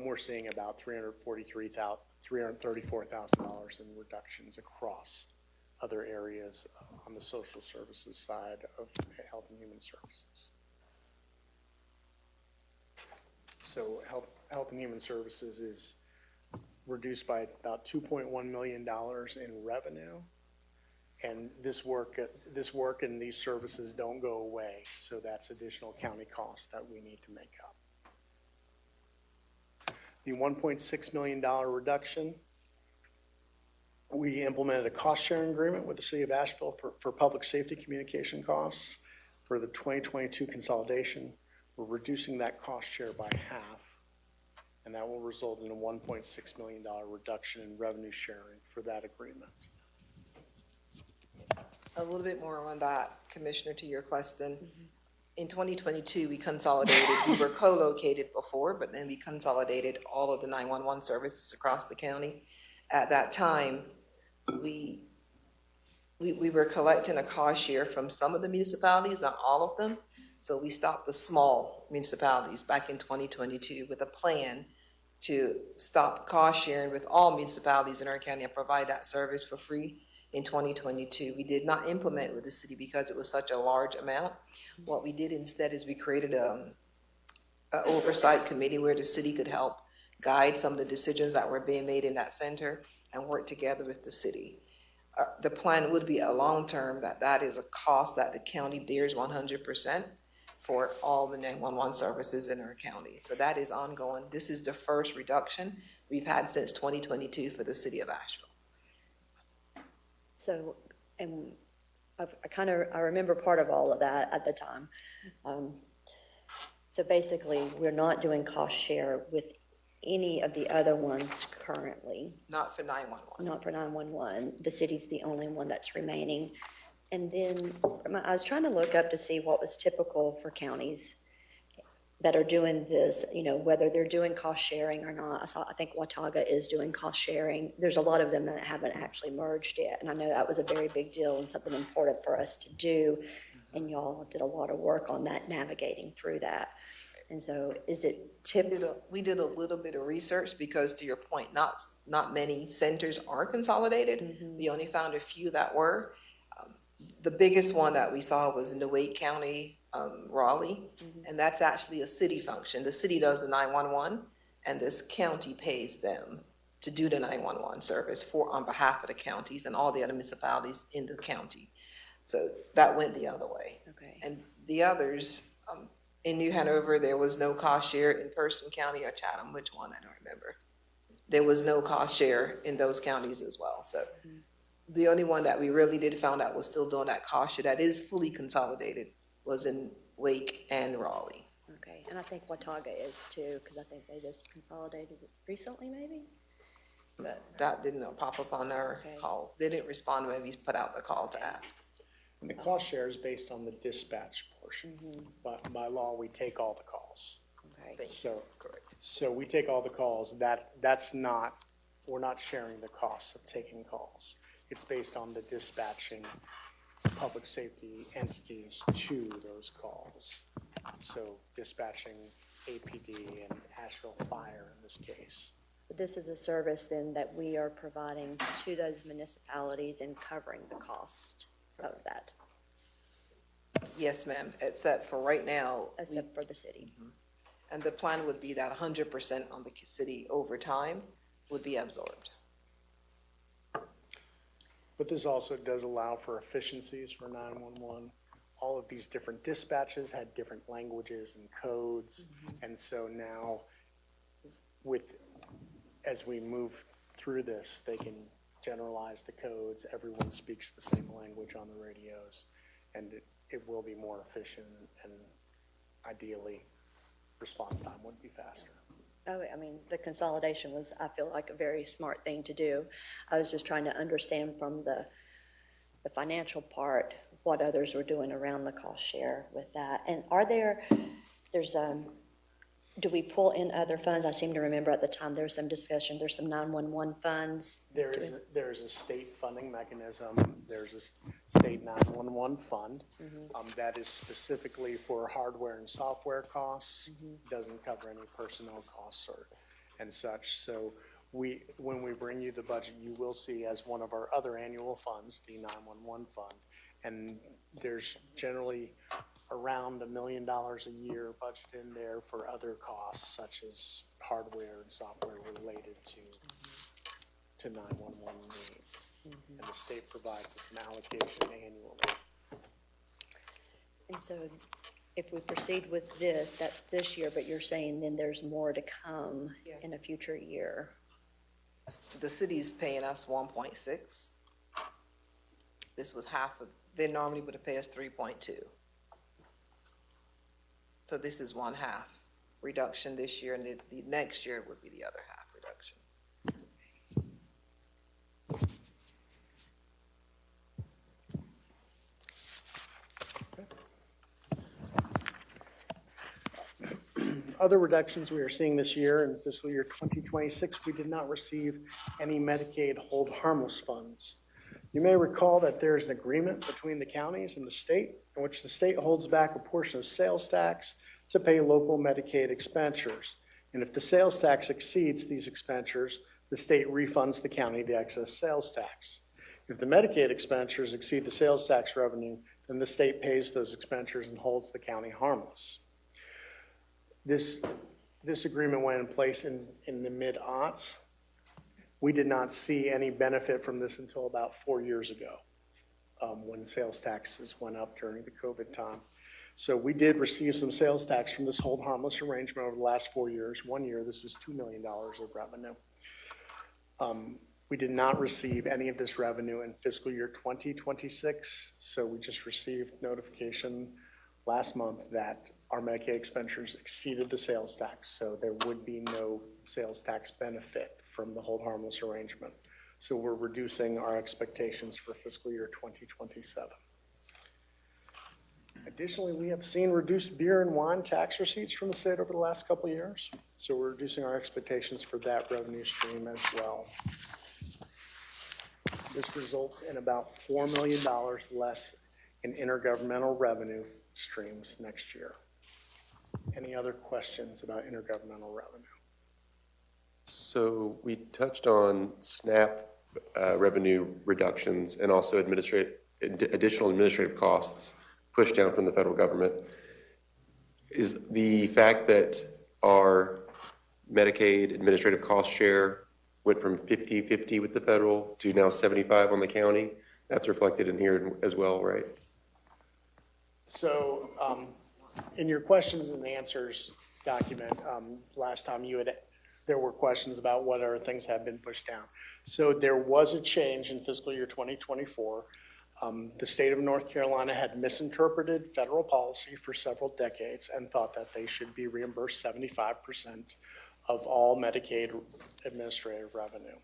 We're seeing about $334,000 in reductions across other areas on the social services side of Health and Human Services. So Health and Human Services is reduced by about $2.1 million in revenue. And this work and these services don't go away. So that's additional county costs that we need to make up. The $1.6 million reduction, we implemented a cost-sharing agreement with the city of Asheville for public safety communication costs for the 2022 consolidation. We're reducing that cost share by half, and that will result in a $1.6 million reduction in revenue sharing for that agreement. A little bit more on that, Commissioner, to your question. In 2022, we consolidated, we were co-located before, but then we consolidated all of the 911 services across the county. At that time, we were collecting a cost share from some of the municipalities, not all of them. So we stopped the small municipalities back in 2022 with a plan to stop cost sharing with all municipalities in our county and provide that service for free in 2022. We did not implement with the city because it was such a large amount. What we did instead is we created an oversight committee where the city could help guide some of the decisions that were being made in that center and work together with the city. The plan would be a long-term, that is a cost that the county bears 100% for all the 911 services in our county. So that is ongoing. This is the first reduction we've had since 2022 for the city of Asheville. So, and I remember part of all of that at the time. So basically, we're not doing cost share with any of the other ones currently. Not for 911. Not for 911. The city's the only one that's remaining. And then I was trying to look up to see what was typical for counties that are doing this, whether they're doing cost sharing or not. I think Watauga is doing cost sharing. There's a lot of them that haven't actually merged yet. And I know that was a very big deal and something important for us to do. And y'all did a lot of work on that, navigating through that. And so is it typical? We did a little bit of research because, to your point, not many centers are consolidated. We only found a few that were. The biggest one that we saw was in the Wake County, Raleigh, and that's actually a city function. The city does the 911, and this county pays them to do the 911 service on behalf of the counties and all the other municipalities in the county. So that went the other way. Okay. And The others, in New Hanover, there was no cost share. In Person County or Chatham, which one, I don't remember. There was no cost share in those counties as well, so. The only one that we really did found out was still doing that cost share that is fully consolidated was in Wake and Raleigh. Okay, and I think Watauga is too, because I think they just consolidated it recently, maybe? But that didn't pop up on our Okay. calls. They didn't respond when we put out the call to ask. And the cost share is based on the dispatch portion. But by law, we take all the calls. Okay, So, Correct. so we take all the calls. We're not sharing the costs of taking calls. It's based on the dispatching public safety entities to those calls. So dispatching APD and Asheville Fire in this case. but this is a service then that we are providing to those municipalities and covering the cost of that, Yes, ma'am, except for right now, except for the city. and the plan would be that 100% on the city over time would be absorbed. But this also does allow for efficiencies for 911. All of these different dispatches had different languages and codes. And so now as we move through this, they can generalize the codes. Everyone speaks the same language on the radios. And it will be more efficient, and ideally, response time would be faster. Oh, I mean, the consolidation was, I feel like, a very smart thing to do. I was just trying to understand from the financial part, what others were doing around the cost share with that. And do we pull in other funds? I seem to remember at the time there was some discussion, there's some 911 funds. There is a state funding mechanism. There's a state 911 fund that is specifically for hardware and software costs. Doesn't cover any personnel costs and such. So when we bring you the budget, you will see as one of our other annual funds, the 911 fund. And there's generally around $1 million a year budgeted in there for other costs such as hardware and software related to 911 needs. And the state provides us an allocation annually. And so if we proceed with this, that's this year, but you're saying then there's more to come in a future year. The city's paying us 1.6. This was half of, they normally would have paid us 3.2. So this is one half reduction this year, and the next year would be the other half reduction. Other reductions we are seeing this year in fiscal year 2026, we did not receive any Medicaid hold harmless funds. You may recall that there is an agreement between the counties and the state in which the state holds back a portion of sales tax to pay local Medicaid expenditures. And if the sales tax exceeds these expenditures, the state refunds the county the excess sales tax. If the Medicaid expenditures exceed the sales tax revenue, then the state pays those expenditures and holds the county harmless. This agreement went in place in the mid-aughts. We did not see any benefit from this until about 4 years ago, when sales taxes went up during the COVID time. So we did receive some sales tax from this hold harmless arrangement over the last 4 years. 1 year, this was $2 million of revenue. We did not receive any of this revenue in fiscal year 2026, so we just received notification last month that our Medicaid expenditures exceeded the sales tax, so there would be no sales tax benefit from the hold harmless arrangement. So we're reducing our expectations for fiscal year 2027. Additionally, we have seen reduced beer and wine tax receipts from the state over the last couple of years, so we're reducing our expectations for that revenue stream as well. This results in about $4 million less in intergovernmental revenue streams next year. Any other questions about intergovernmental revenue? So we touched on SNAP revenue reductions and also additional administrative costs pushed down from the federal government. Is the fact that our Medicaid administrative cost share went from 50-50 with the federal to now 75 on the county, that's reflected in here as well, right? So, in your questions and answers document, last time there were questions about what other things have been pushed down. So there was a change in fiscal year 2024. The state of North Carolina had misinterpreted federal policy for several decades and thought that they should be reimbursed 75% of all Medicaid administrative revenue.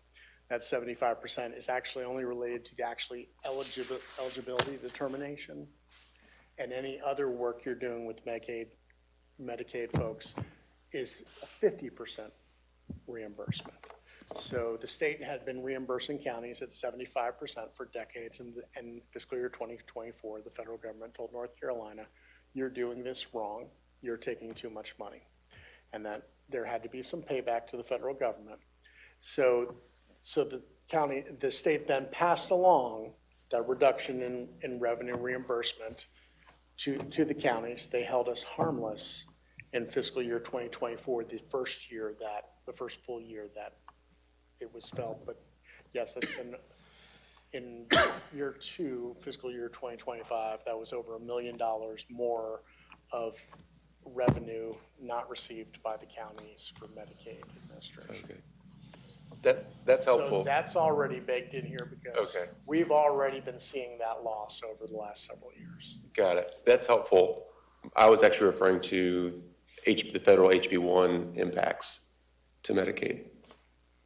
That 75% is actually only related to the eligibility determination. And any other work you're doing with Medicaid folks is a 50% reimbursement. So the state had been reimbursing counties at 75% for decades, and fiscal year 2024, the federal government told North Carolina, you're doing this wrong, you're taking too much money. And that there had to be some payback to the federal government. So the state then passed along that reduction in revenue reimbursement to the counties. They held us harmless in fiscal year 2024, the first full year that it was felt. But yes, that's been in year two, fiscal year 2025, that was over $1 million more of revenue not received by the counties for Medicaid administration. Okay. That's So helpful. that's already baked in here because Okay. we've already been seeing that loss over the last several years. Got it. That's helpful. I was actually referring to the federal HB1 impacts to Medicaid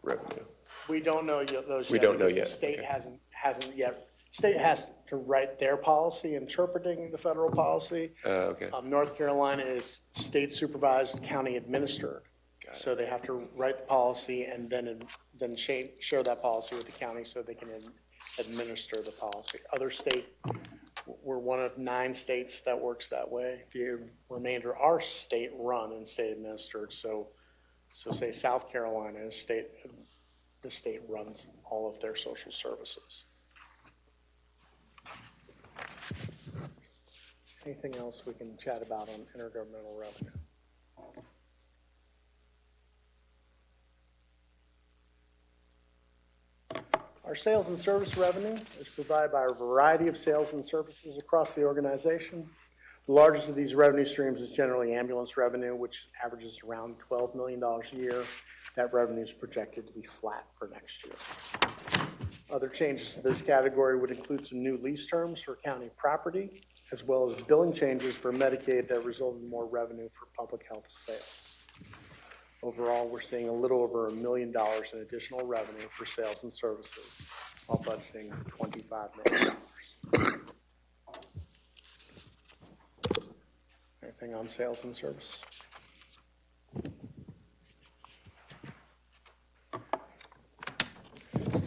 revenue. We don't know those yet. We don't know because yet, The state okay. hasn't yet. State has to write their policy interpreting the federal policy. Okay. North Carolina is state supervised, county administered. So they have to write the policy and then share that policy with the county so they can administer the policy. Other state, we're one of 9 states that works that way. The remainder are state run and state administered. So say South Carolina is the state runs all of their social services. Anything else we can chat about on intergovernmental revenue? Our sales and service revenue is provided by a variety of sales and services across the organization. The largest of these revenue streams is generally ambulance revenue, which averages around $12 million a year. That revenue is projected to be flat for next year. Other changes to this category would include some new lease terms for county property, as well as billing changes for Medicaid that result in more revenue for public health sales. Overall, we're seeing a little over $1 million in additional revenue for sales and services while budgeting $25 million. Anything on sales and service?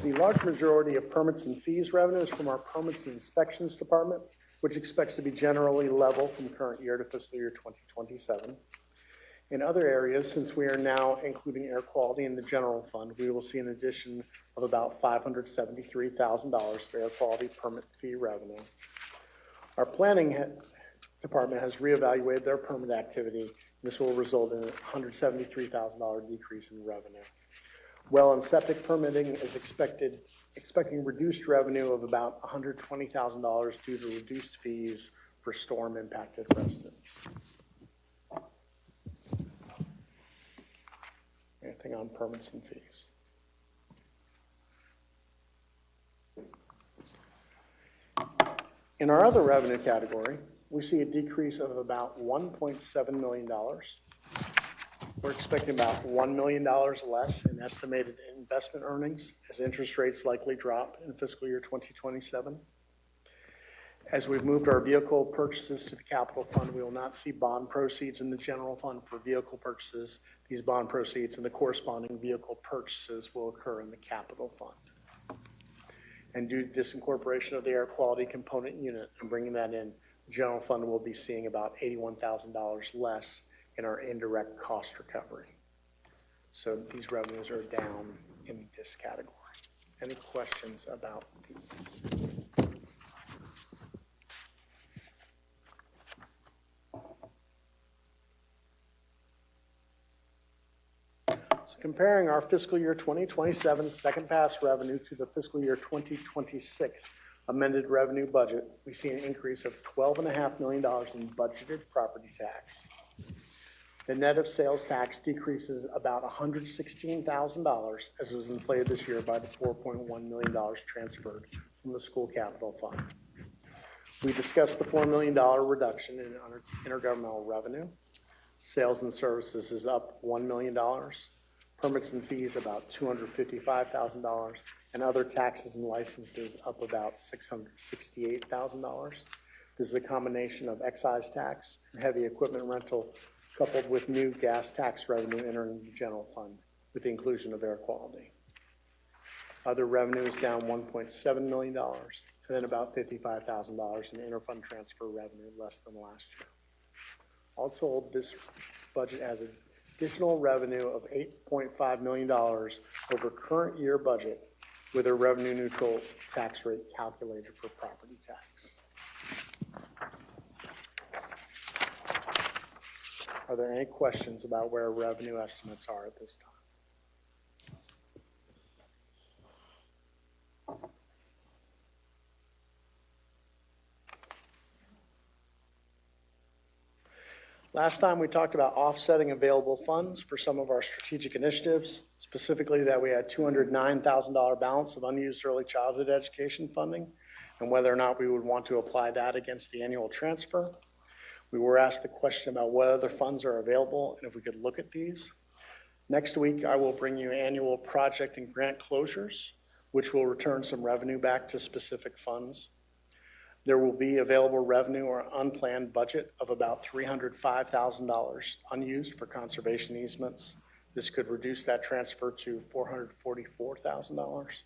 The large majority of permits and fees revenue is from our permits and inspections department, which expects to be generally level from current year to fiscal year 2027. In other areas, since we are now including air quality in the general fund, we will see an addition of about $573,000 for air quality permit fee revenue. Our planning department has reevaluated their permit activity. This will result in a $173,000 decrease in revenue. Well and septic permitting is expecting reduced revenue of about $120,000 due to reduced fees for storm impacted residents. Anything on permits and fees? In our other revenue category, we see a decrease of about $1.7 million. We're expecting about $1 million less in estimated investment earnings as interest rates likely drop in fiscal year 2027. As we've moved our vehicle purchases to the capital fund, we will not see bond proceeds in the general fund for vehicle purchases. These bond proceeds and the corresponding vehicle purchases will occur in the capital fund. And due to disincorporation of the air quality component unit and bringing that in, the general fund will be seeing about $81,000 less in our indirect cost recovery. So these revenues are down in this category. Any questions about these? So comparing our fiscal year 2027 second pass revenue to the fiscal year 2026 amended revenue budget, we see an increase of $12.5 million in budgeted property tax. The net of sales tax decreases about $116,000 as it was inflated this year by the $4.1 million transferred from the school capital fund. We discussed the $4 million reduction in intergovernmental revenue. Sales and services is up $1 million. Permits and fees about $255,000, and other taxes and licenses up about $668,000. This is a combination of excise tax and heavy equipment rental coupled with new gas tax revenue entering the general fund with the inclusion of air quality. Other revenue is down $1.7 million, and then about $55,000 in interfund transfer revenue, less than last year. All told, this budget has additional revenue of $8.5 million over current year budget with a revenue neutral tax rate calculated for property tax. Are there any questions about where revenue estimates are at this time? Last time we talked about offsetting available funds for some of our strategic initiatives, specifically that we had $209,000 balance of unused early childhood education funding and whether or not we would want to apply that against the annual transfer. We were asked the question about what other funds are available and if we could look at these. Next week, I will bring you annual project and grant closures, which will return some revenue back to specific funds. There will be available revenue or unplanned budget of about $305,000 unused for conservation easements. This could reduce that transfer to $444,000.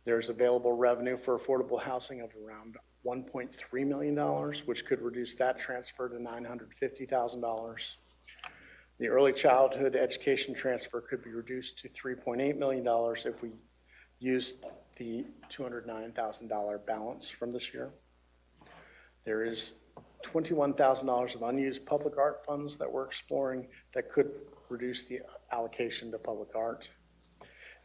There's available revenue for affordable housing of around $1.3 million, which could reduce that transfer to $950,000. The early childhood education transfer could be reduced to $3.8 million if we use the $209,000 balance from this year. There is $21,000 of unused public art funds that we're exploring that could reduce the allocation to public art.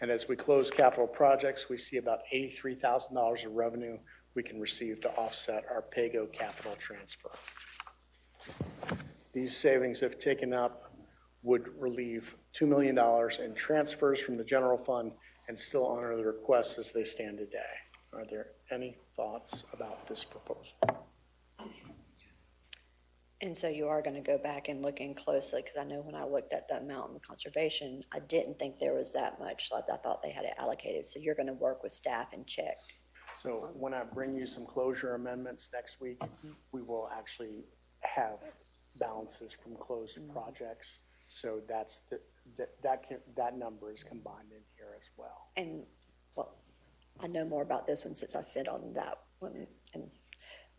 And as we close capital projects, we see about $83,000 of revenue we can receive to offset our PAYGO capital transfer. These savings, if taken up, would relieve $2 million in transfers from the general fund and still honor the requests as they stand today. Are there any thoughts about this proposal? And so you are going to go back and look in closely, because I know when I looked at the amount in the conservation, I didn't think there was that much. I thought they had it allocated. So you're going to work with staff and check. So when I bring you some closure amendments next week, we will actually have balances from closed projects. So that's that number is combined in here as well. And, well, I know more about this one since I sit on that one.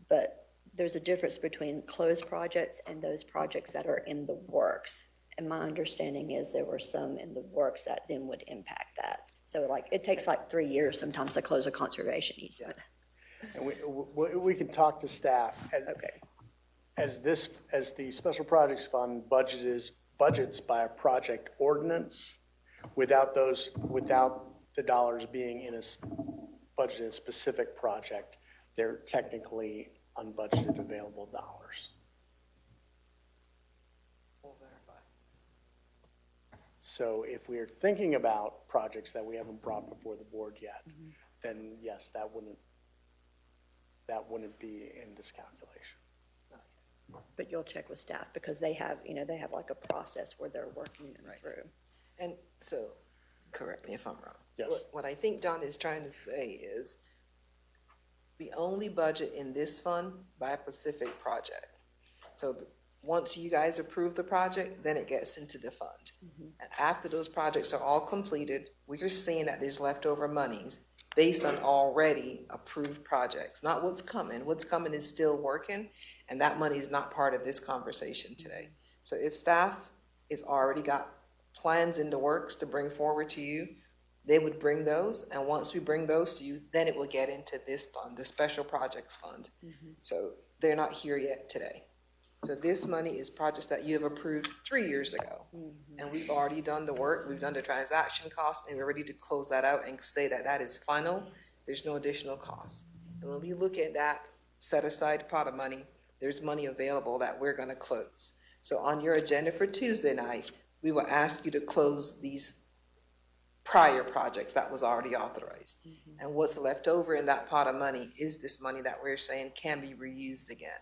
But there's a difference between closed projects and those projects that are in the works. And my understanding is there were some in the works that then would impact that. So like, it takes like 3 years sometimes to close a conservation easement. And we can talk to staff. Okay. As the Special Projects Fund budgets by a project ordinance, without the dollars being in a budgeted specific project, they're technically unbudgeted available dollars. So if we're thinking about projects that we haven't brought before the board yet, then yes, that wouldn't be in this calculation. But you'll check with staff because they have like a process where they're working them through. And so, correct me if I'm wrong. Yes. What I think Don is trying to say is, we only budget in this fund by a specific project. So once you guys approve the project, then it gets into the fund. And after those projects are all completed, we are seeing that there's leftover monies based on already approved projects, not what's coming. What's coming is still working, and that money is not part of this conversation today. So if staff is already got plans in the works to bring forward to you, they would bring those, and once we bring those to you, then it will get into this fund, the Special Projects Fund. So they're not here yet today. So this money is projects that you have approved 3 years ago. And we've already done the work, we've done the transaction costs, and we're ready to close that out and say that that is final. There's no additional costs. And when we look at that set aside pot of money, there's money available that we're gonna close. So on your agenda for Tuesday night, we will ask you to close these prior projects that was already authorized. And what's left over in that pot of money is this money that we're saying can be reused again.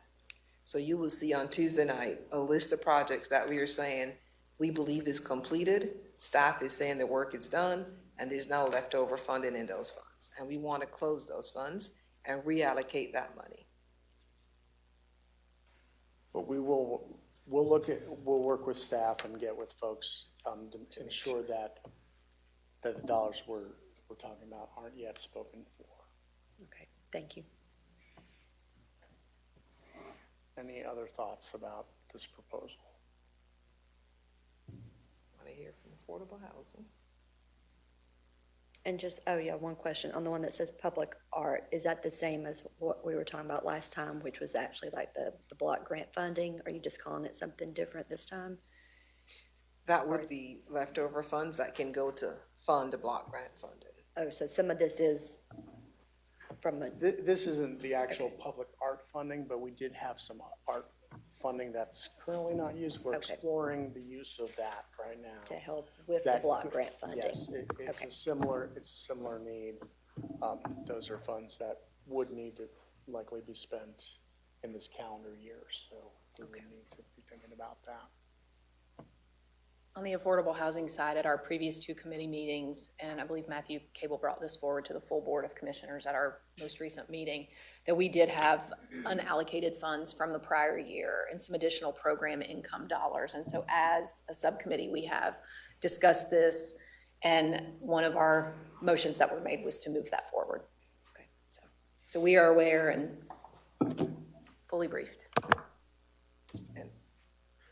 So you will see on Tuesday night, a list of projects that we are saying we believe is completed, staff is saying the work is done, and there's no leftover funding in those funds. And we want to close those funds and reallocate that money. But we'll work with staff and get with folks to ensure that the dollars we're talking about aren't yet spoken for. Okay, thank you. Any other thoughts about this proposal? Want to hear from affordable housing? And just, oh yeah, one question. On the one that says public art, is that the same as what we were talking about last time, which was actually like the block grant funding? Are you just calling it something different this time? That would be leftover funds that can go to fund the block grant funding. Oh, so some of this is from a, This isn't the actual public art funding, but we did have some art funding that's currently not used. We're Okay. exploring the use of that right now. to help with the That block could- grant funding? Yes, it's Okay. a similar need. Those are funds that would need to likely be spent in this calendar year, so we would need to be thinking about that. On the affordable housing side, at our previous two committee meetings, and I believe Matthew Cable brought this forward to the full Board of Commissioners at our most recent meeting, that we did have unallocated funds from the prior year and some additional program income dollars. And so as a subcommittee, we have discussed this, and one of our motions that were made was to move that forward. Okay. So we are aware and fully briefed.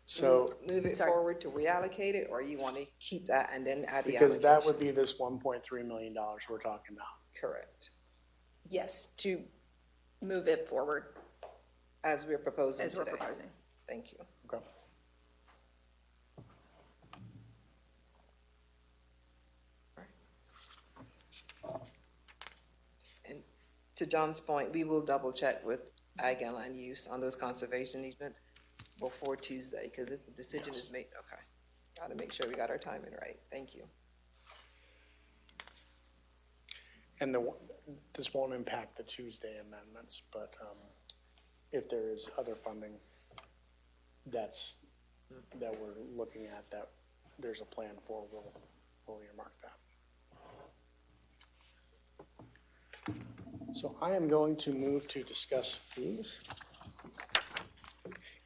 So, Move it Sorry. forward to reallocate it, or you want to keep that and then add the because that allocation? would be this $1.3 million we're talking about. Correct, Yes, to move it forward as we're proposing as we're today. proposing. Thank you. Okay. And to John's point, we will double check with Ag and Land Use on those conservation easements before Tuesday, because if the decision is made, okay. Got to make sure we got our timing right. Thank you. And this won't impact the Tuesday amendments, but if there is other funding that we're looking at, that there's a plan for, we'll earmark that. So I am going to move to discuss fees.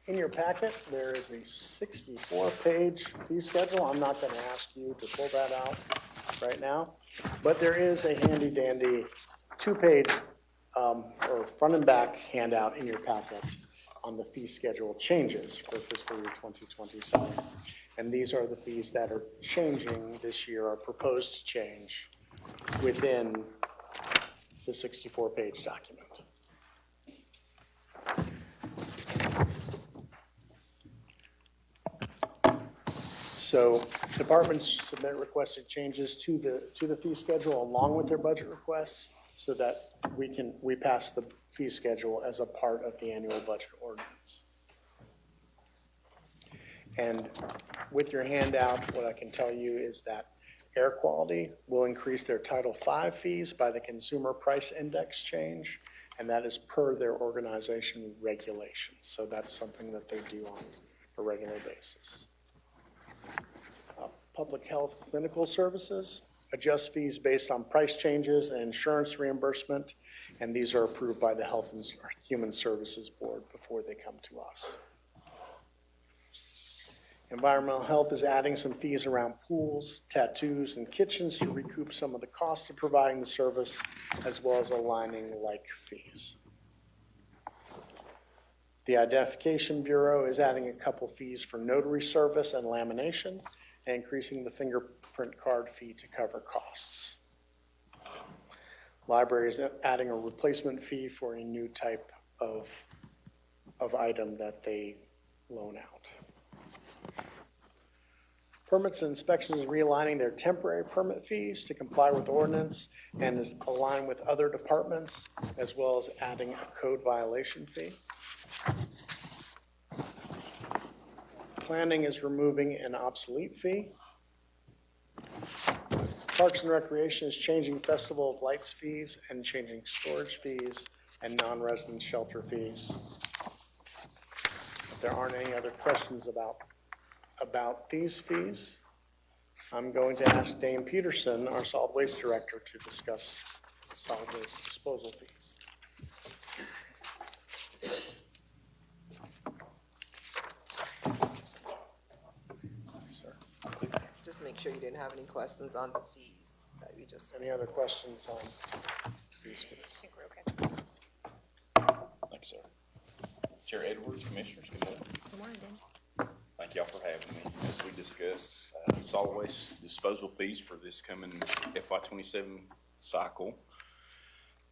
In your packet, there is a 64-page fee schedule. I'm not going to ask you to pull that out right now, but there is a handy-dandy 2-page or front and back handout in your packet on the fee schedule changes for fiscal year 2027. And these are the fees that are changing this year, are proposed to change within the 64-page document. So departments submit requested changes to the fee schedule along with their budget requests so that we pass the fee schedule as a part of the annual budget ordinance. And with your handout, what I can tell you is that air quality will increase their Title V fees by the Consumer Price Index change, and that is per their organization regulations. So that's something that they do on a regular basis. Public health clinical services adjust fees based on price changes and insurance reimbursement, and these are approved by the Health and Human Services Board before they come to us. Environmental health is adding some fees around pools, tattoos, and kitchens to recoup some of the costs of providing the service, as well as aligning like fees. The Identification Bureau is adding a couple fees for notary service and lamination, and increasing the fingerprint card fee to cover costs. Library is adding a replacement fee for a new type of item that they loan out. Permits and inspections is realigning their temporary permit fees to comply with ordinance and is aligned with other departments, as well as adding a code violation fee. Planning is removing an obsolete fee. Parks and Recreation is changing Festival of Lights fees and changing storage fees and non-resident shelter fees. If there aren't any other questions about these fees, I'm going to ask Dane Peterson, our solid waste director, to discuss solid waste disposal fees. Just make sure you didn't have any questions on the fees that we just. Any other questions on these fees? Thanks, sir. Chair Edwards, Commissioners, good morning. Good morning, Dan. Thank y'all for having me as we discuss solid waste disposal fees for this coming FY27 cycle.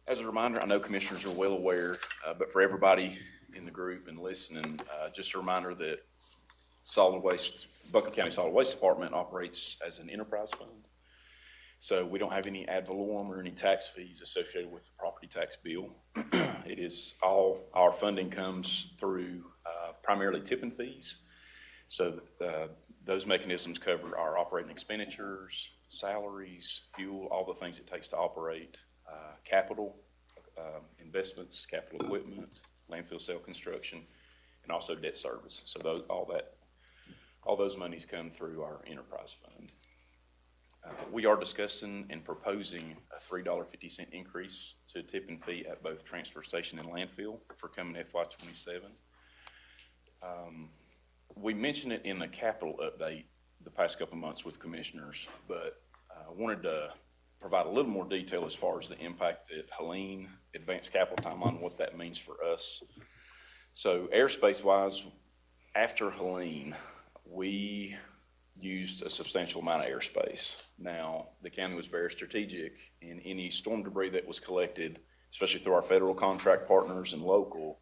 As a reminder, I know Commissioners are well aware, but for everybody in the group and listening, just a reminder that Buncombe County Solid Waste Department operates as an enterprise fund. So we don't have any ad valorem or any tax fees associated with the property tax bill. It is all, our funding comes through primarily tipping fees. So those mechanisms cover our operating expenditures, salaries, fuel, all the things it takes to operate, capital investments, capital equipment, landfill cell construction, and also debt service. So all those monies come through our enterprise fund. We are discussing and proposing a $3.50 increase to tipping fee at both transfer station and landfill for coming FY27. We mentioned it in the capital update the past couple of months with commissioners, but I wanted to provide a little more detail as far as the impact that Helene, advanced capital timeline, what that means for us. So airspace-wise, after Helene, we used a substantial amount of airspace. Now, the county was very strategic in any storm debris that was collected, especially through our federal contract partners and local,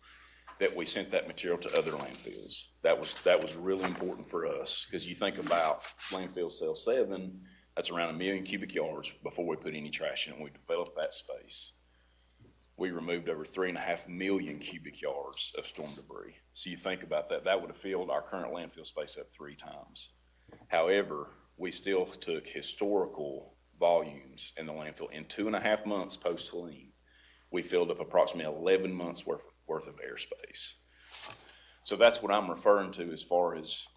that we sent that material to other landfills. That was really important for us, because you think about landfill cell 7, that's around 1 million cubic yards before we put any trash in it. We developed that space. We removed over 3.5 million cubic yards of storm debris. So you think about that, that would have filled our current landfill space up 3 times. However, we still took historical volumes in the landfill. In 2.5 months post-Helene, we filled up approximately 11 months worth of airspace. So that's what I'm referring to as far as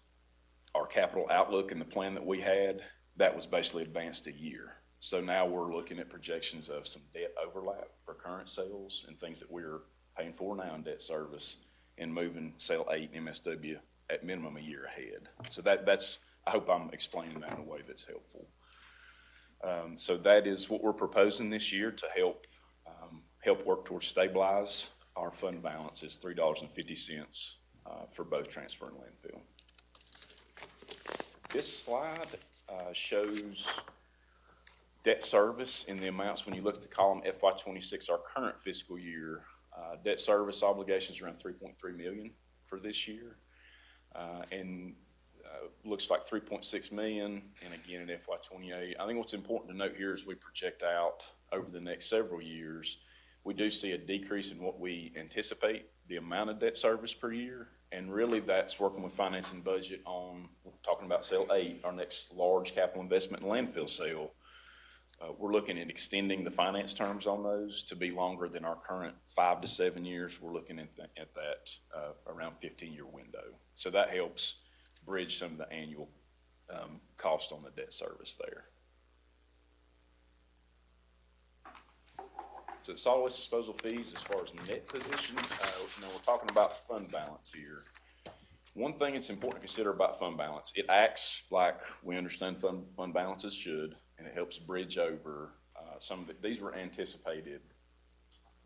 our capital outlook and the plan that we had. That was basically advanced a year. So now we're looking at projections of some debt overlap for current sales and things that we're paying for now in debt service, and moving sale 8 MSW at minimum a year ahead. So that's, I hope I'm explaining that in a way that's helpful. So that is what we're proposing this year to help work towards stabilize our fund balance is $3.50 for both transfer and landfill. This slide shows debt service in the amounts. When you look at the column FY26, our current fiscal year, debt service obligations around $3.3 million for this year. And looks like $3.6 million, and again in FY28. I think what's important to note here as we project out over the next several years, we do see a decrease in what we anticipate the amount of debt service per year, and really that's working with finance and budget on, we're talking about sale 8, our next large capital investment and landfill sale. We're looking at extending the finance terms on those to be longer than our current 5 to 7 years. We're looking at that around 15-year window. So that helps bridge some of the annual cost on the debt service there. So solid waste disposal fees, as far as net position, we're talking about fund balance here. One thing it's important to consider about fund balance, it acts like we understand fund balances should, and it helps bridge over some of these were anticipated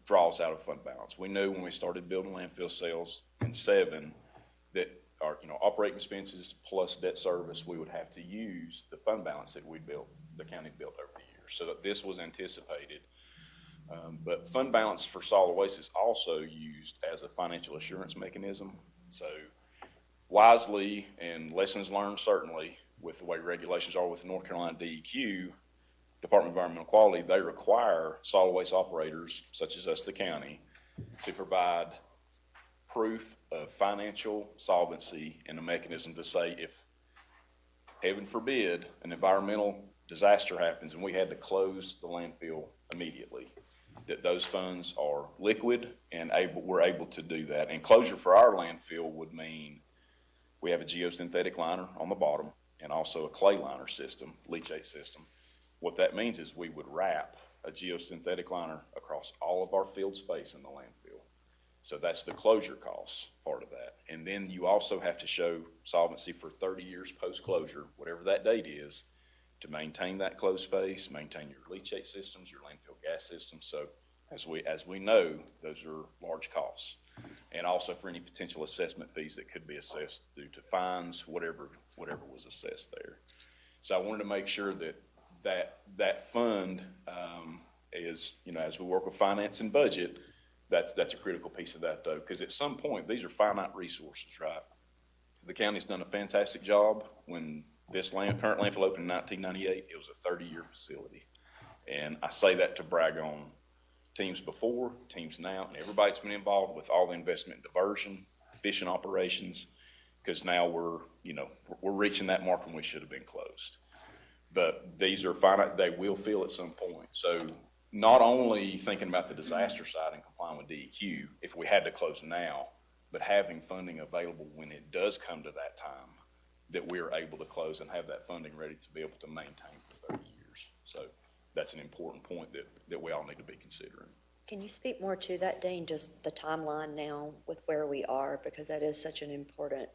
draws out of fund balance. We knew when we started building landfill sales in 7 that our operating expenses plus debt service, we would have to use the fund balance that the county built over the years. So that this was anticipated. But fund balance for solid waste is also used as a financial assurance mechanism. So wisely, and lessons learned certainly, with the way regulations are with the North Carolina DEQ, Department of Environmental Quality, they require solid waste operators, such as us, the county, to provide proof of financial solvency and a mechanism to say if, heaven forbid, an environmental disaster happens and we had to close the landfill immediately, that those funds are liquid and we're able to do that. And closure for our landfill would mean we have a geosynthetic liner on the bottom and also a clay liner system, leachate system. What that means is we would wrap a geosynthetic liner across all of our field space in the landfill. So that's the closure cost part of that. And then you also have to show solvency for 30 years post-closure, whatever that date is, to maintain that closed space, maintain your leachate systems, your landfill gas systems. So as we know, those are large costs. And also for any potential assessment fees that could be assessed due to fines, whatever was assessed there. So I wanted to make sure that fund is, as we work with finance and budget, that's a critical piece of that though, because at some point, these are finite resources, right? The county's done a fantastic job. When this current landfill opened in 1998, it was a 30-year facility. And I say that to brag on teams before, teams now, and everybody that's been involved with all the investment in diversion, efficient operations, because now we're reaching that mark when we should have been closed. But these are finite, they will fill at some point. So not only thinking about the disaster side and complying with DEQ, if we had to close now, but having funding available when it does come to that time, that we're able to close and have that funding ready to be able to maintain for 30 years. So that's an important point that we all need to be considering. Can you speak more to that, Dane, just the timeline now with where we are, because that is such an important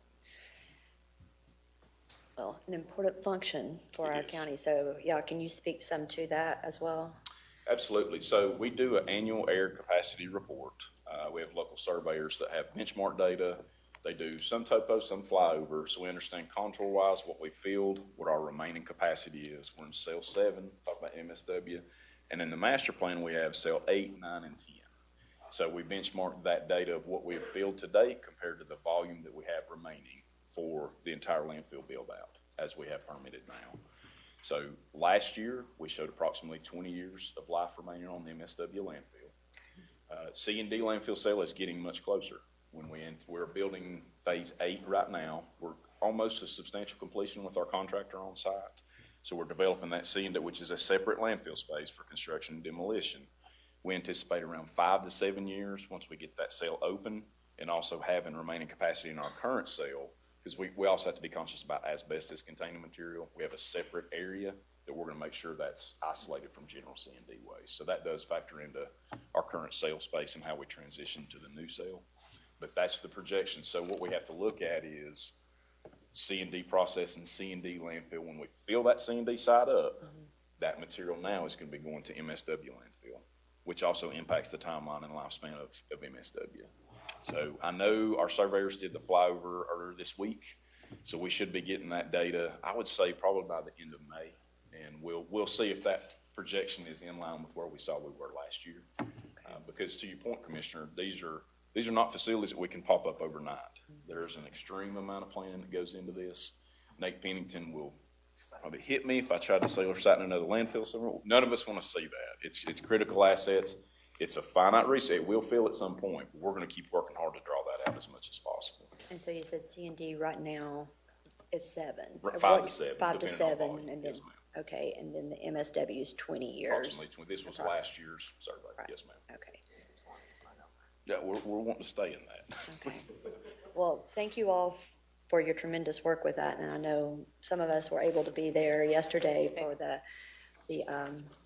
function for our county. So yeah, can you speak some to that as well? Absolutely. So we do an annual air capacity report. We have local surveyors that have benchmark data. They do some topo, some flyover, so we understand contour-wise what we filled, what our remaining capacity is. We're in cell 7, talk about MSW, and in the master plan we have cell 8, 9, and 10. So we benchmark that data of what we have filled to date compared to the volume that we have remaining for the entire landfill build-out as we have permitted now. So last year, we showed approximately 20 years of life remaining on the MSW landfill. C&D landfill sale is getting much closer. We're building phase 8 right now. We're almost to substantial completion with our contractor on site. So we're developing that C&D, which is a separate landfill space for construction and demolition. We anticipate around 5 to 7 years once we get that sale open and also having remaining capacity in our current sale, because we also have to be conscious about asbestos containing material. We have a separate area that we're going to make sure that's isolated from general C&D waste. So that does factor into our current sale space and how we transition to the new sale. But that's the projection. So what we have to look at is C&D process and C&D landfill. When we fill that C&D side up, that material now is going to be going to MSW landfill, which also impacts the timeline and lifespan of MSW. So I know our surveyors did the flyover earlier this week, so we should be getting that data, I would say probably by the end of May. And we'll see if that projection is in line with where we saw we were last year. Because to your point, Commissioner, these are not facilities that we can pop up overnight. There's an extreme amount of planning that goes into this. Nate Pennington will probably hit me if I try to say we're sitting in another landfill somewhere. None of us want to see that. It's critical assets. It's a finite resource. It will fill at some point. But we're going to keep working hard to draw that out as much as possible. And so you said C&D right now is 7. 5 to 7. 5 to depending on 7, volume. and then, Yes, ma'am. okay, and then the MSW is 20 years. Approximately 20. This was last year's survey. Right. Yes, ma'am. Okay, Yeah, we're wanting to stay in that. okay. Well, thank you all for your tremendous work with that, and I know some of us were able to be there yesterday for the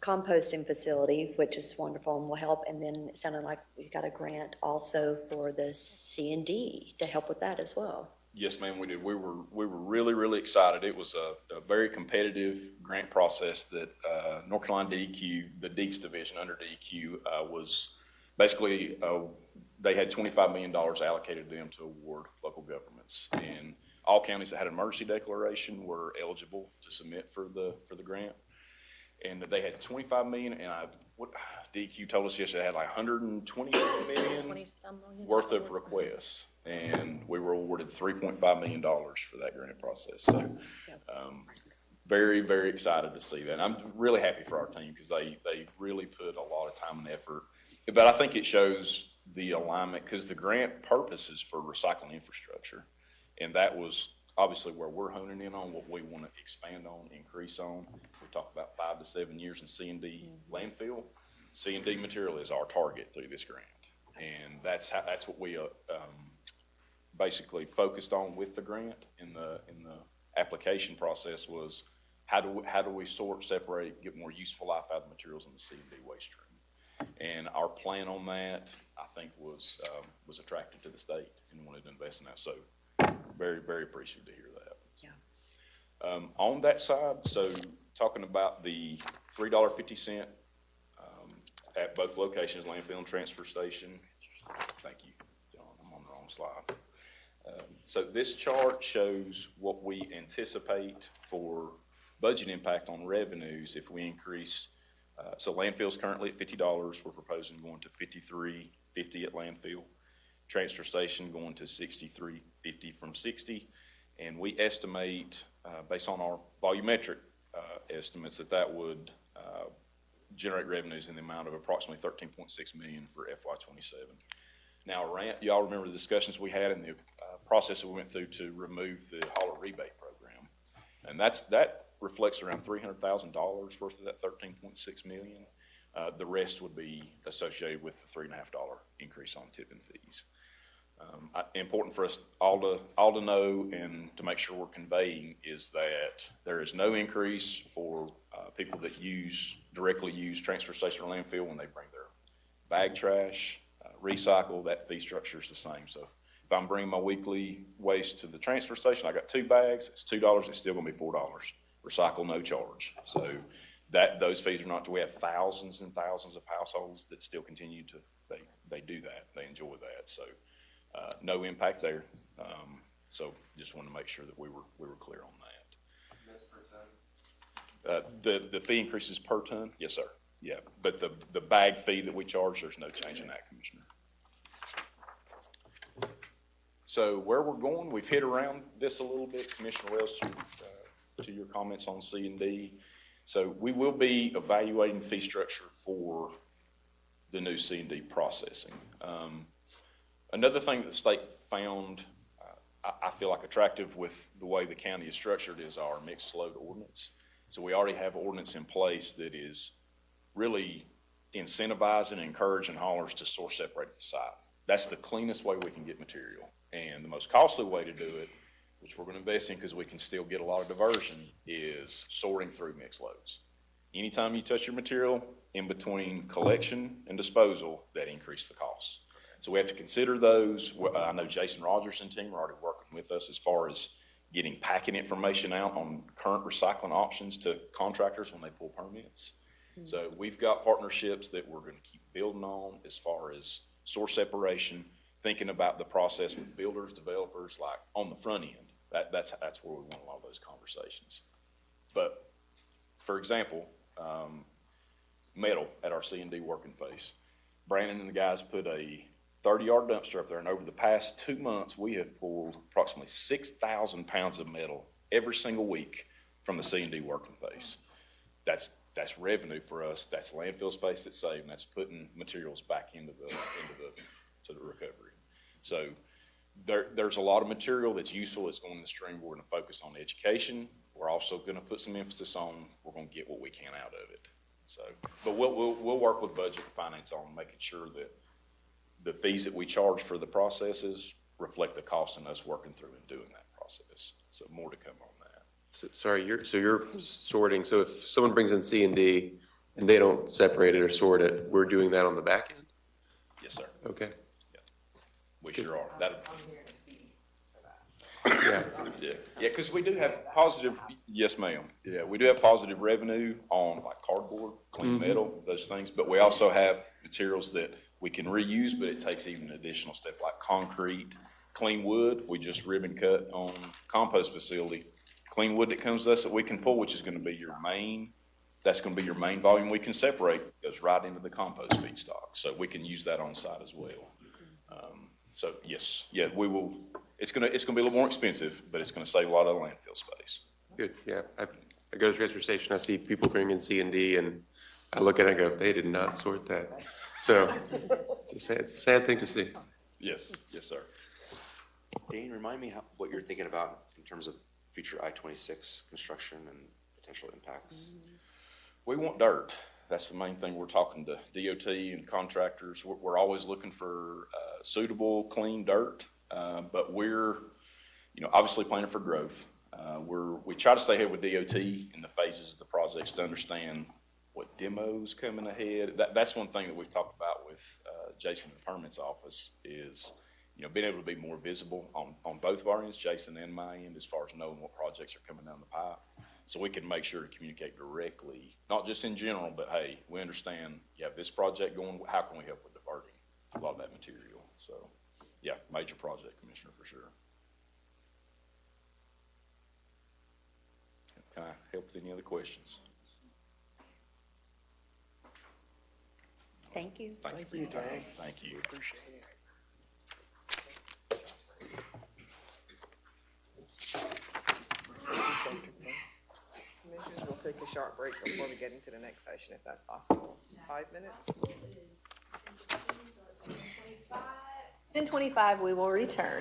composting facility, which is wonderful and will help, and then it sounded like we got a grant also for the C&D to help with that as well. Yes, ma'am, we did. We were really, really excited. It was a very competitive grant process that North Carolina DEQ, the Deeps division under DEQ, was basically, they had $25 million allocated to them to award local governments. And all counties that had an emergency declaration were eligible to submit for the grant. And they had 25 million, and what DEQ told us yesterday, they had like 120 million 20-some million. worth of requests. And we were awarded $3.5 million for that grant process. So, very, very excited to see that. And I'm really happy for our team because they really put a lot of time and effort. But I think it shows the alignment because the grant purpose is for recycling infrastructure. And that was obviously where we're honing in on what we want to expand on, increase on. We talked about 5 to 7 years in C&D landfill. C&D material is our target through this grant. And that's what we basically focused on with the grant in the application process was how do we sort, separate, get more useful life out of the materials in the C&D waste stream. And our plan on that, I think, was attractive to the state and wanted to invest in that. So very, very appreciative to hear that. Yeah. On that side, so talking about the $3.50 at both locations, landfill and transfer station. Thank you, John. I'm on the wrong slide. So this chart shows what we anticipate for budget impact on revenues if we increase. So landfill's currently at $50. We're proposing going to $53.50 at landfill. Transfer station going to $63.50 from $60. And we estimate, based on our volumetric estimates, that would generate revenues in the amount of approximately $13.6 million for FY2027. Now, y'all remember the discussions we had in the process that we went through to remove the hauler rebate program. And that reflects around $300,000 worth of that $13.6 million. The rest would be associated with the $3.50 increase on tipping fees. Important for us all to know and to make sure we're conveying is that there is no increase for people that directly use transfer station or landfill when they bring their bag trash, recycle. That fee structure is the same. So if I'm bringing my weekly waste to the transfer station, I got 2 bags, it's $2, it's still gonna be $4. Recycle, no charge. So those fees are not, we have thousands and thousands of households that still continue to, they do that, they enjoy that. So no impact there. So just wanted to make sure that we were clear on that. The fee increases per ton? Yes, sir. Yeah, but the bag fee that we charge, there's no change in that, Commissioner. So where we're going, we've hit around this a little bit, Commissioner Wells, to your comments on C&D. So we will be evaluating fee structure for the new C&D processing. Another thing that the state found, I feel like attractive with the way the county is structured is our mixed load ordinance. So we already have ordinance in place that is really incentivizing and encouraging haulers to source separate at the site. That's the cleanest way we can get material. And the most costly way to do it, which we're going to invest in because we can still get a lot of diversion, is sorting through mixed loads. Anytime you touch your material in between collection and disposal, that increases the cost. So we have to consider those. I know Jason Rogers and team are already working with us as far as getting packing information out on current recycling options to contractors when they pull permits. Mm-hmm. So we've got partnerships that we're going to keep building on as far as source separation, thinking about the process with builders, developers, like on the front end. That's where we want a lot of those conversations. But for example, metal at our C&D working face. Brandon and the guys put a 30-yard dumpster up there, and over the past 2 months, we have pulled approximately 6,000 pounds of metal every single week from the C&D working face. That's revenue for us. That's landfill space that's saved, and that's putting materials back into the recovery. So there's a lot of material that's useful that's going in the stream. We're going to focus on education. We're also going to put some emphasis on we're going to get what we can out of it. So, but we'll work with budget and finance on making sure that the fees that we charge for the processes reflect the cost in us working through and doing that process. So more to come on that. So, sorry, you're sorting. So if someone brings in C&D and they don't separate it or sort it, we're doing that on the back end? Yes, sir. Okay. Yeah. We sure are. That'll. Yeah. Yeah, because we do have positive, yes, ma'am. Yeah, we do have positive revenue on like cardboard, clean metal, those things. But we also have materials that we can reuse, but it takes even an additional step like concrete, clean wood. We just ribbon cut on compost facility. Clean wood that comes to us that we can pull, which is going to be your main that's gonna be your main volume we can separate, goes right into the compost feedstock, so we can use that on site as well. So yes, yeah, we will, it's gonna be a little more expensive, but it's gonna save a lot of landfill space. Good, yeah. I go to the transfer station, I see people bringing C&D, and I look at it and go, they did not sort that. So it's a sad thing to see. Yes, yes, sir. Dane, remind me what you're thinking about in terms of future I-26 construction and potential impacts? We want dirt. That's the main thing. We're talking to DOT and contractors. We're always looking for suitable, clean dirt, but we're, obviously planning for growth. We try to stay ahead with DOT in the phases of the projects to understand what demos coming ahead. That's one thing that we've talked about with Jason in the permits office is, being able to be more visible on both of our ends, Jason and my end, as far as knowing what projects are coming down the pipe. So we can make sure to communicate directly, not just in general, but hey, we understand you have this project going, how can we help with diverting a lot of that material? So, yeah, major project, Commissioner, for sure. Can I help with any other questions? Thank you. Thank you, Dave. Thank you. Appreciate it. Commissioners, we'll take a short break before we get into the next session, if that's possible. 5 minutes? 10:25, we will return.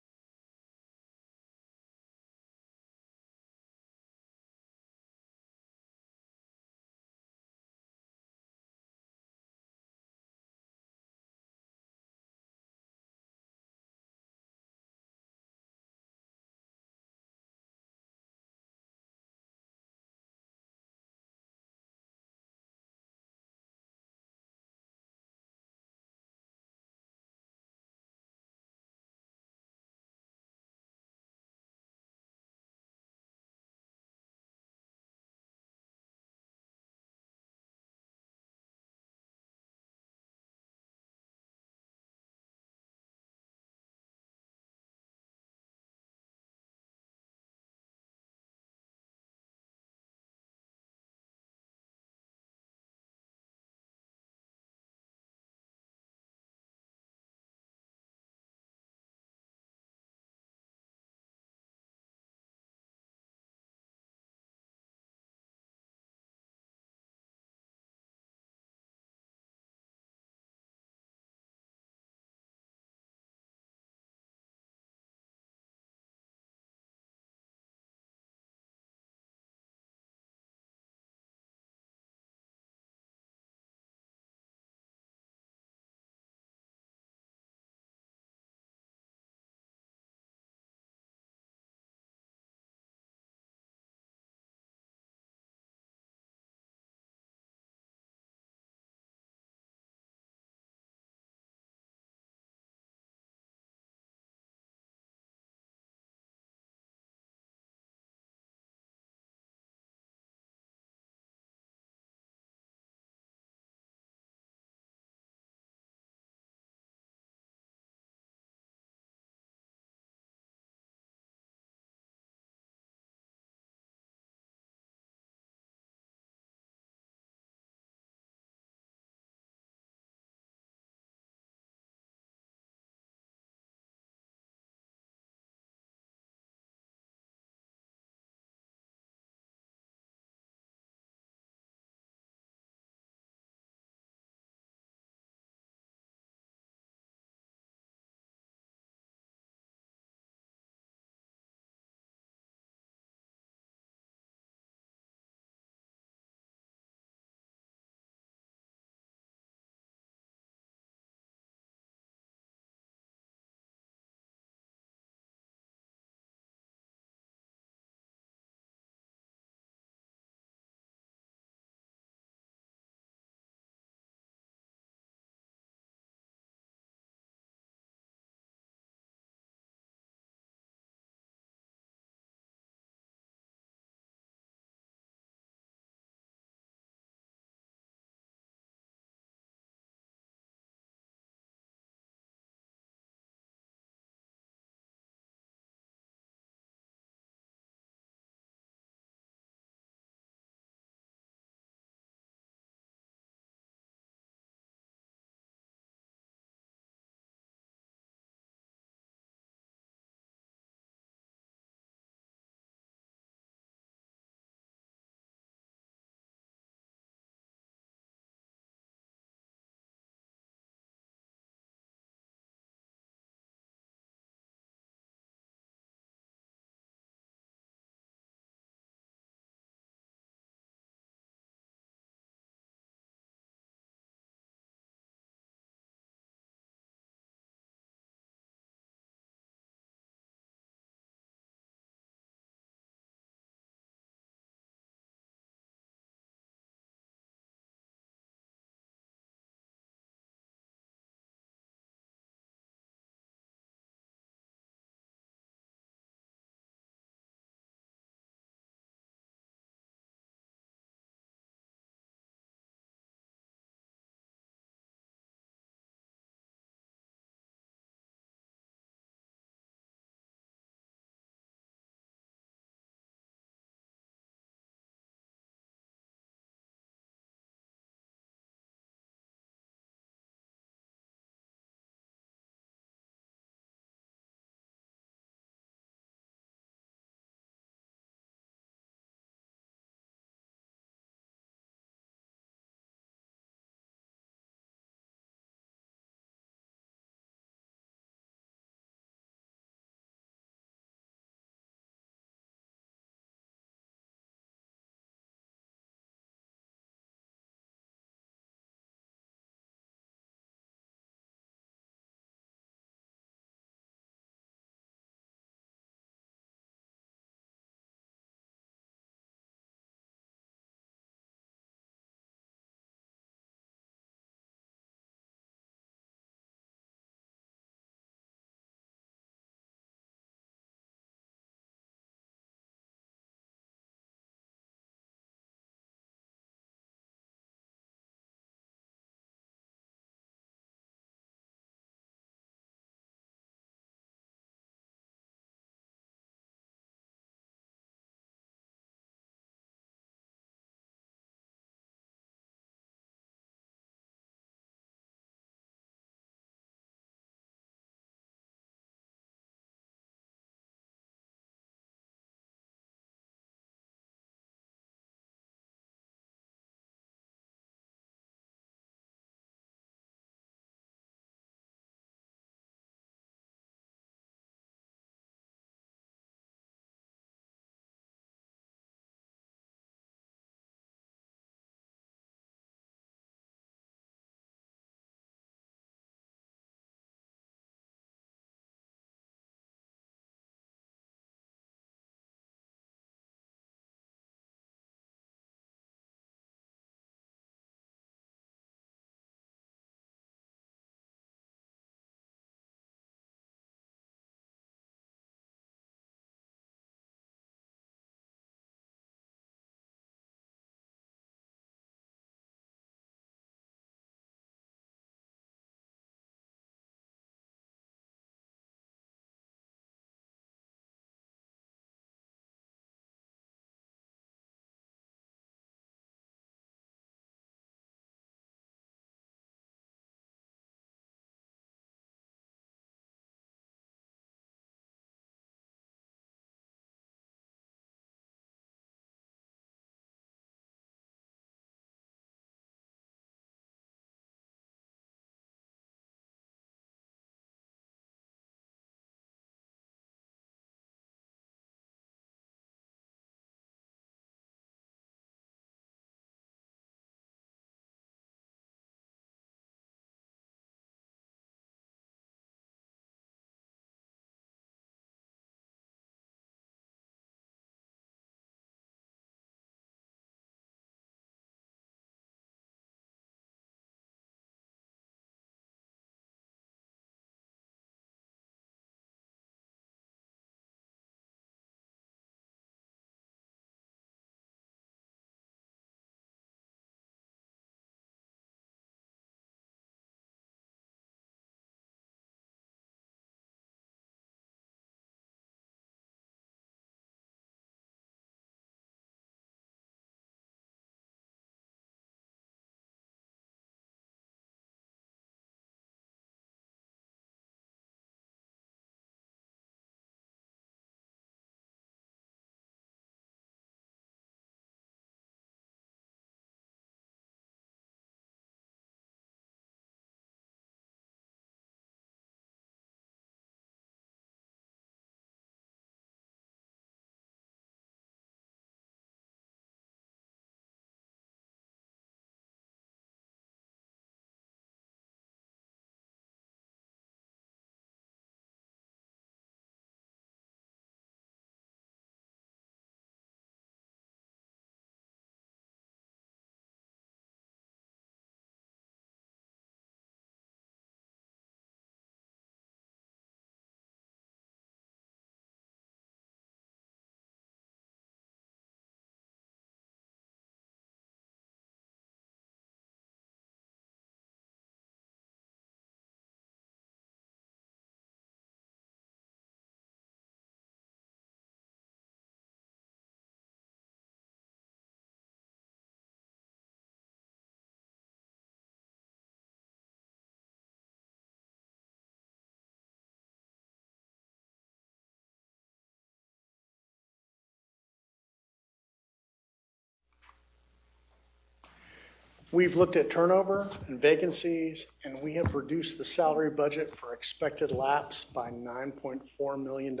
We've looked at turnover and vacancies, and we have reduced the salary budget for expected lapse by $9.4 million.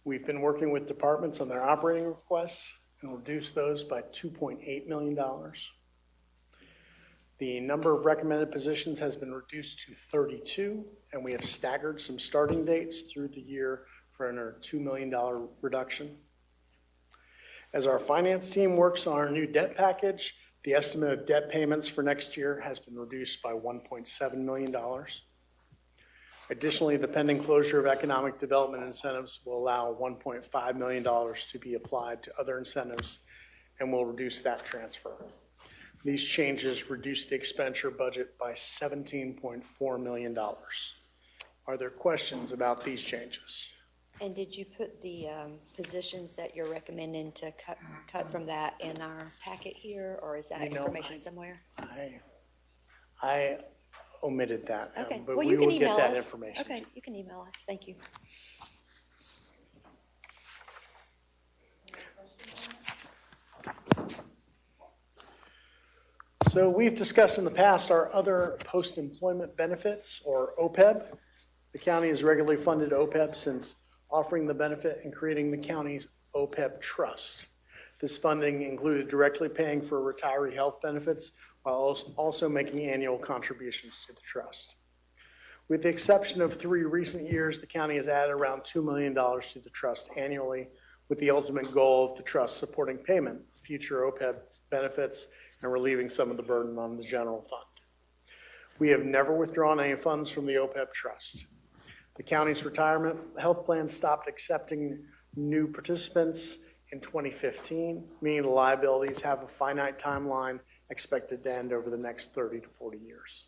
We've been working with departments on their operating requests and reduced those by $2.8 million. The number of recommended positions has been reduced to 32, and we have staggered some starting dates through the year for another $2 million reduction. As our finance team works on our new debt package, the estimate of debt payments for next year has been reduced by $1.7 million. Additionally, the pending closure of economic development incentives will allow $1.5 million to be applied to other incentives and will reduce that transfer. These changes reduce the expenditure budget by $17.4 million. Are there questions about these changes? And did you put the positions that you're recommending to cut from that in our packet here, or is that You know, information somewhere? I omitted that, Okay, but well, we you can will get email that us. information. Okay, you can email us, thank you. So we've discussed in the past our other post-employment benefits, or OPEB. The county has regularly funded OPEB since offering the benefit and creating the county's OPEB trust. This funding included directly paying for retiree health benefits while also making annual contributions to the trust. With the exception of 3 recent years, the county has added around $2 million to the trust annually, with the ultimate goal of the trust supporting payment of future OPEB benefits and relieving some of the burden on the general fund. We have never withdrawn any funds from the OPEB trust. The county's retirement health plan stopped accepting new participants in 2015, meaning the liabilities have a finite timeline expected to end over the next 30 to 40 years.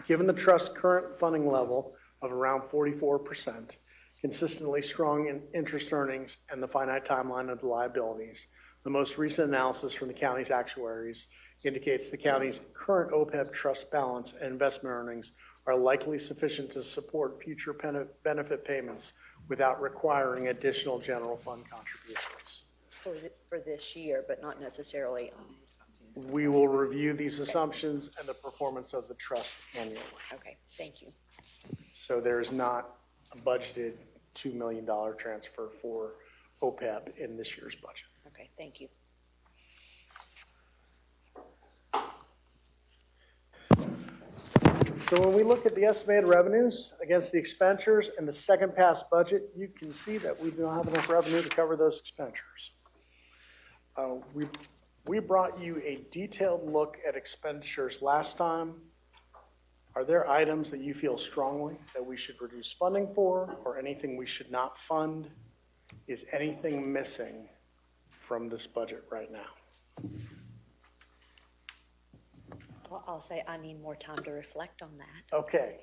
Given the trust's current funding level of around 44%, consistently strong interest earnings, and the finite timeline of the liabilities, the most recent analysis from the county's actuaries indicates the county's current OPEB trust balance and investment earnings are likely sufficient to support future benefit payments without requiring additional general fund contributions. For this year, but not necessarily. We will review these assumptions and the performance of the trust annually. Okay, thank you. So there is not a budgeted $2 million transfer for OPEB in this year's budget. Okay, thank you. So when we look at the estimated revenues against the expenditures in the second pass budget, you can see that we do not have enough revenue to cover those expenditures. We brought you a detailed look at expenditures last time. Are there items that you feel strongly that we should reduce funding for, or anything we should not fund? Is anything missing from this budget right now? Well, I'll say I need more time to reflect on that. Okay,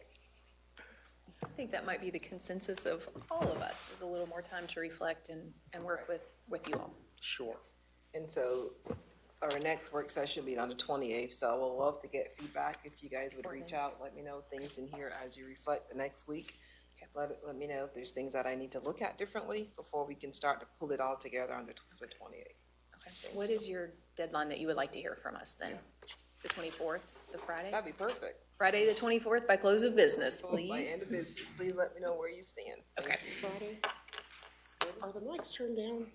I think that might be the consensus of all of us, is a little more time to reflect and work with you all. sure. And so our next work session will be on the 28th, so we'll love to get feedback if you guys would reach out, let me know things in here as you reflect the next week. Let me know if there's things that I need to look at differently before we can start to pull it all together on the 28th. Okay. What is your deadline that you would like to hear from us then? The 24th, the Friday? That'd be perfect. Friday, the 24th, by close of business, By end of please. business, please let me know where you stand. Okay. Friday? Are the lights turned down?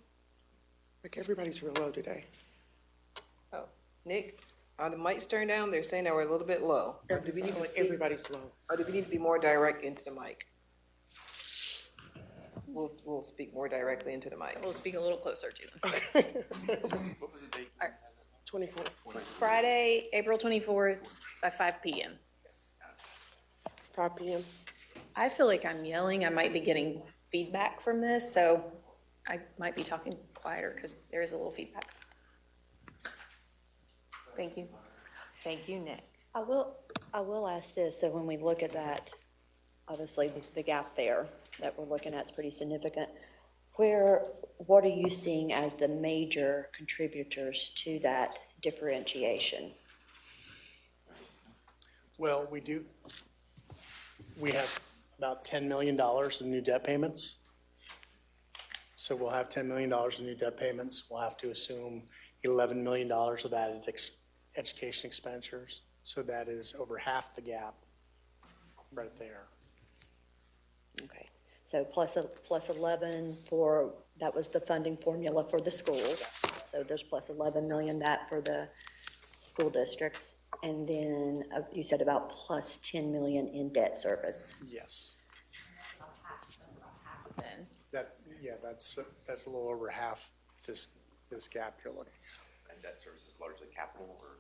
Like everybody's real low today. Oh, Nick, are the mics turned down? They're saying they were a little bit low. Or do we need to Like speak, everybody's low. or do we need to be more direct into the mic? We'll speak more directly into the mic. We'll speak a little closer to them. What was the date? 24th, Friday, April 24th, by 5 PM. 5 p.m. I feel like I'm yelling. I might be getting feedback from this, so I might be talking quieter because there is a little feedback. Thank you. Thank you, Nick. I will ask this, so when we look at that, obviously the gap there that we're looking at is pretty significant. What are you seeing as the major contributors to that differentiation? Well, we have about $10 million in new debt payments. So we'll have $10 million in new debt payments. We'll have to assume $11 million of added education expenditures. So that is over half the gap right there. Okay, so plus 11 for, that was the funding formula for the schools. So there's plus 11 million that for the school districts. And then you said about plus 10 million in debt service. Yes. Then, That's a little over half this gap you're looking at. And debt service is largely capital or?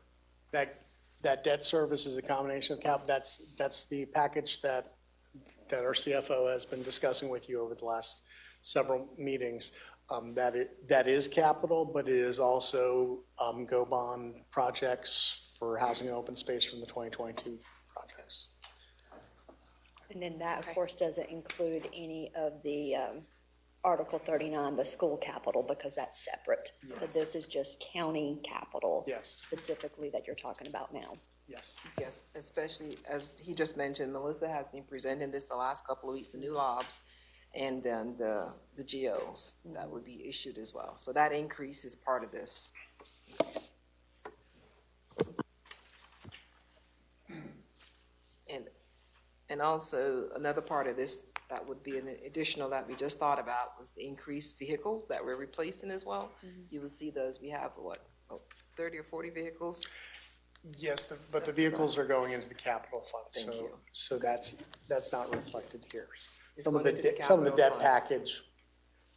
That debt service is a combination of that's the package that our CFO has been discussing with you over the last several meetings. That is capital, but it is also go bond projects for housing and open space from the 2022 projects. And then that, of course, doesn't include any of the Article 39, the school capital, because that's separate. So this is just county capital. Yes. Specifically that you're talking about now. Yes. Yes, especially as he just mentioned, Melissa has been presenting this the last couple of weeks, the new lobs, and then the GOs that would be issued as well. So that increase is part of this. And also, another part of this that would be an additional that we just thought about was the increased vehicles that we're replacing as well. You will see those, we have 30 or 40 vehicles? Yes, but the vehicles are going into the capital fund, Thank you. so that's not reflected here. It's Some of going the, into the some of the capital debt fund. package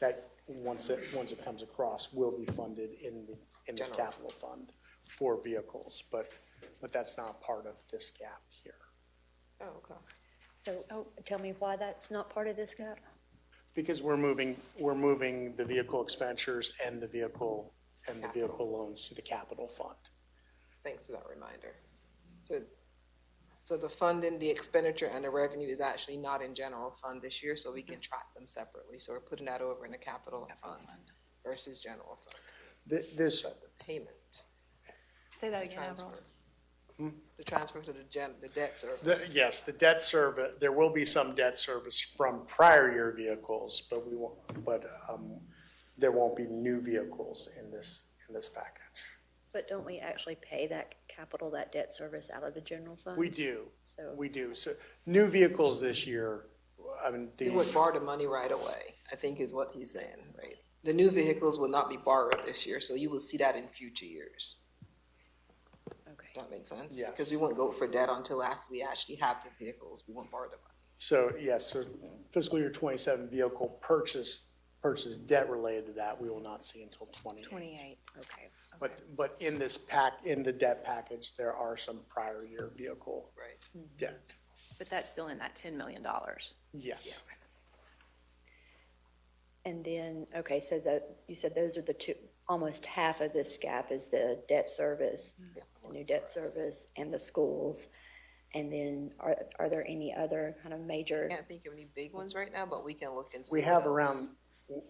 that, once it comes across, will be funded in the General capital fund for vehicles, but that's not part of this gap here. Oh, okay. So tell me why that's not part of this gap? Because we're moving the vehicle expenditures and the vehicle loans to the capital fund. Thanks for that reminder. So the funding, the expenditure, and the revenue is actually not in general fund this year, so we can track them separately. So we're putting that over in the capital fund versus general fund. This, But the payment, say that again, transfer, Avril. the transfer to the debt service. yes, the debt service, there will be some debt service from prior year vehicles, but there won't be new vehicles in this package. But don't we actually pay that capital, that debt service out of the general fund? We do. So- We do. So new vehicles this year, I mean, We would borrow the money right away, I think is what he's saying, right? The new vehicles will not be borrowed this year, so you will see that in future years. Okay. That makes sense? Yes. Because we won't go for debt until after we actually have the vehicles. We won't borrow the money. so yes, so fiscal year 27 vehicle purchase debt related to that, we will not see until 28. 28. Okay. But in the debt package, there are some prior year vehicle Right. debt. But that's still in that $10 million. Yes. And then, okay, so you said those are the two, almost half of this gap is the debt service, the new debt service, and the schools. And then are there any other kind of major? Can't think of any big ones right now, but we can look and see. We what have else. around,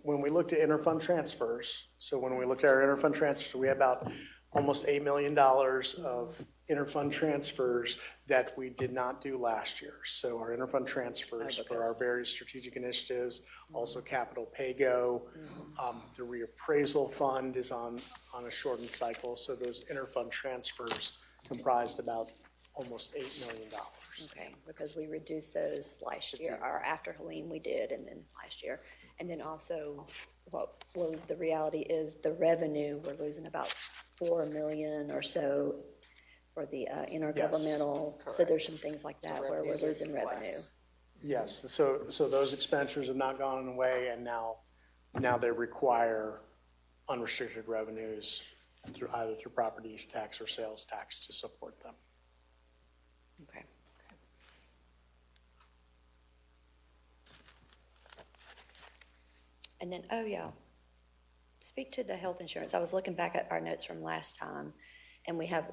when we looked at interfund transfers, so when we looked at our interfund transfers, we have about almost $8 million of interfund transfers that we did not do last year. So our interfund transfers for our various strategic initiatives, also capital pay-go, the reappraisal fund is on a shortened cycle. So those interfund transfers comprised about almost $8 million. Okay, because we reduced those last year, or after Helene we did, and then last year. And then also, the reality is the revenue, we're losing about 4 million or so for the intergovernmental. So there's some things like that where we're Revenues are losing revenue. less. Yes, so those expenditures have not gone away, and now they require unrestricted revenues either through property tax or sales tax to support them. Okay. And then, speak to the health insurance. I was looking back at our notes from last time, and we have,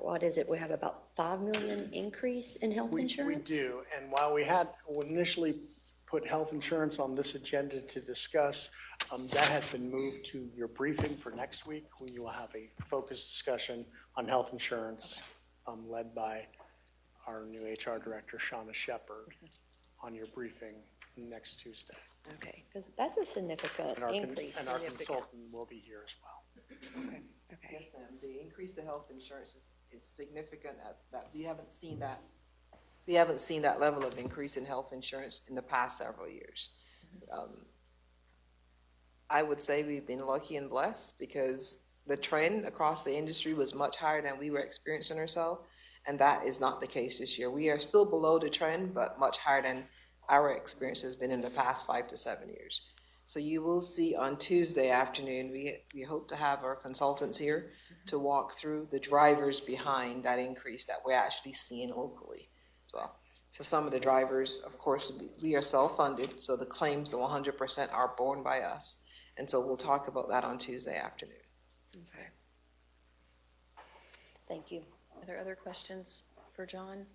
we have about 5 million increase in health insurance? We do, and while we initially put health insurance on this agenda to discuss, that has been moved to your briefing for next week, when you will have a focused discussion on health insurance, led by our new HR director, Shauna Shepard, on your briefing next Tuesday. Okay, because that's a significant And our increase. and our consultant will be here as well. Okay. Yes, ma'am. The increase to health insurance is significant that we haven't seen that. We haven't seen that level of increase in health insurance in the past several years. I would say we've been lucky and blessed because the trend across the industry was much higher than we were experiencing ourselves. And that is not the case this year. We are still below the trend, but much higher than our experience has been in the past 5 to 7 years. So you will see on Tuesday afternoon, we hope to have our consultants here to walk through the drivers behind that increase that we're actually seeing locally as well. So some of the drivers, of course, we are self-funded, so the claims 100% are borne by us. And so we'll talk about that on Tuesday afternoon. Okay. Thank you. Are there other questions for John?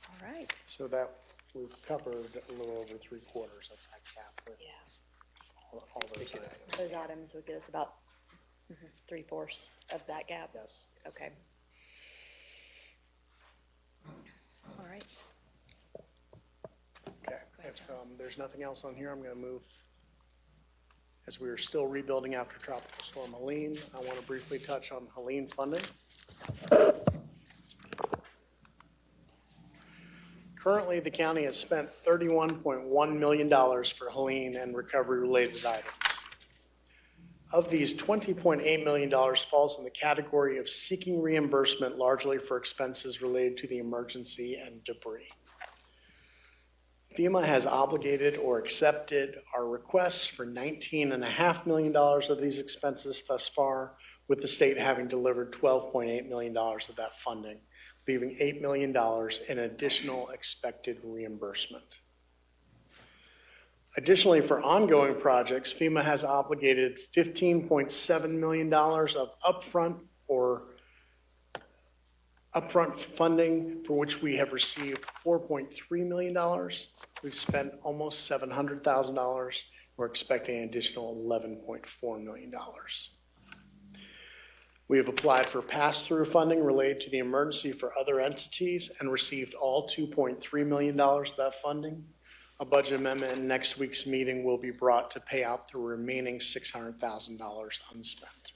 All right. So that, we've covered a little over 3/4 of that gap with all those items. Those items would get us about 3/4 of that gap. Yes. Okay. All right. Okay, if there's nothing else on here, I'm going to move. As we are still rebuilding after Tropical Storm Helene, I want to briefly touch on Helene funding. Currently, the county has spent $31.1 million for Helene and recovery-related items. Of these, $20.8 million falls in the category of seeking reimbursement largely for expenses related to the emergency and debris. FEMA has obligated or accepted our requests for $19.5 million of these expenses thus far, with the state having delivered $12.8 million of that funding, leaving $8 million in additional expected reimbursement. Additionally, for ongoing projects, FEMA has obligated $15.7 million of upfront funding, for which we have received $4.3 million. We've spent almost $700,000. We're expecting an additional $11.4 million. We have applied for pass-through funding related to the emergency for other entities and received all $2.3 million of that funding. A budget amendment in next week's meeting will be brought to pay out the remaining $600,000 unspent.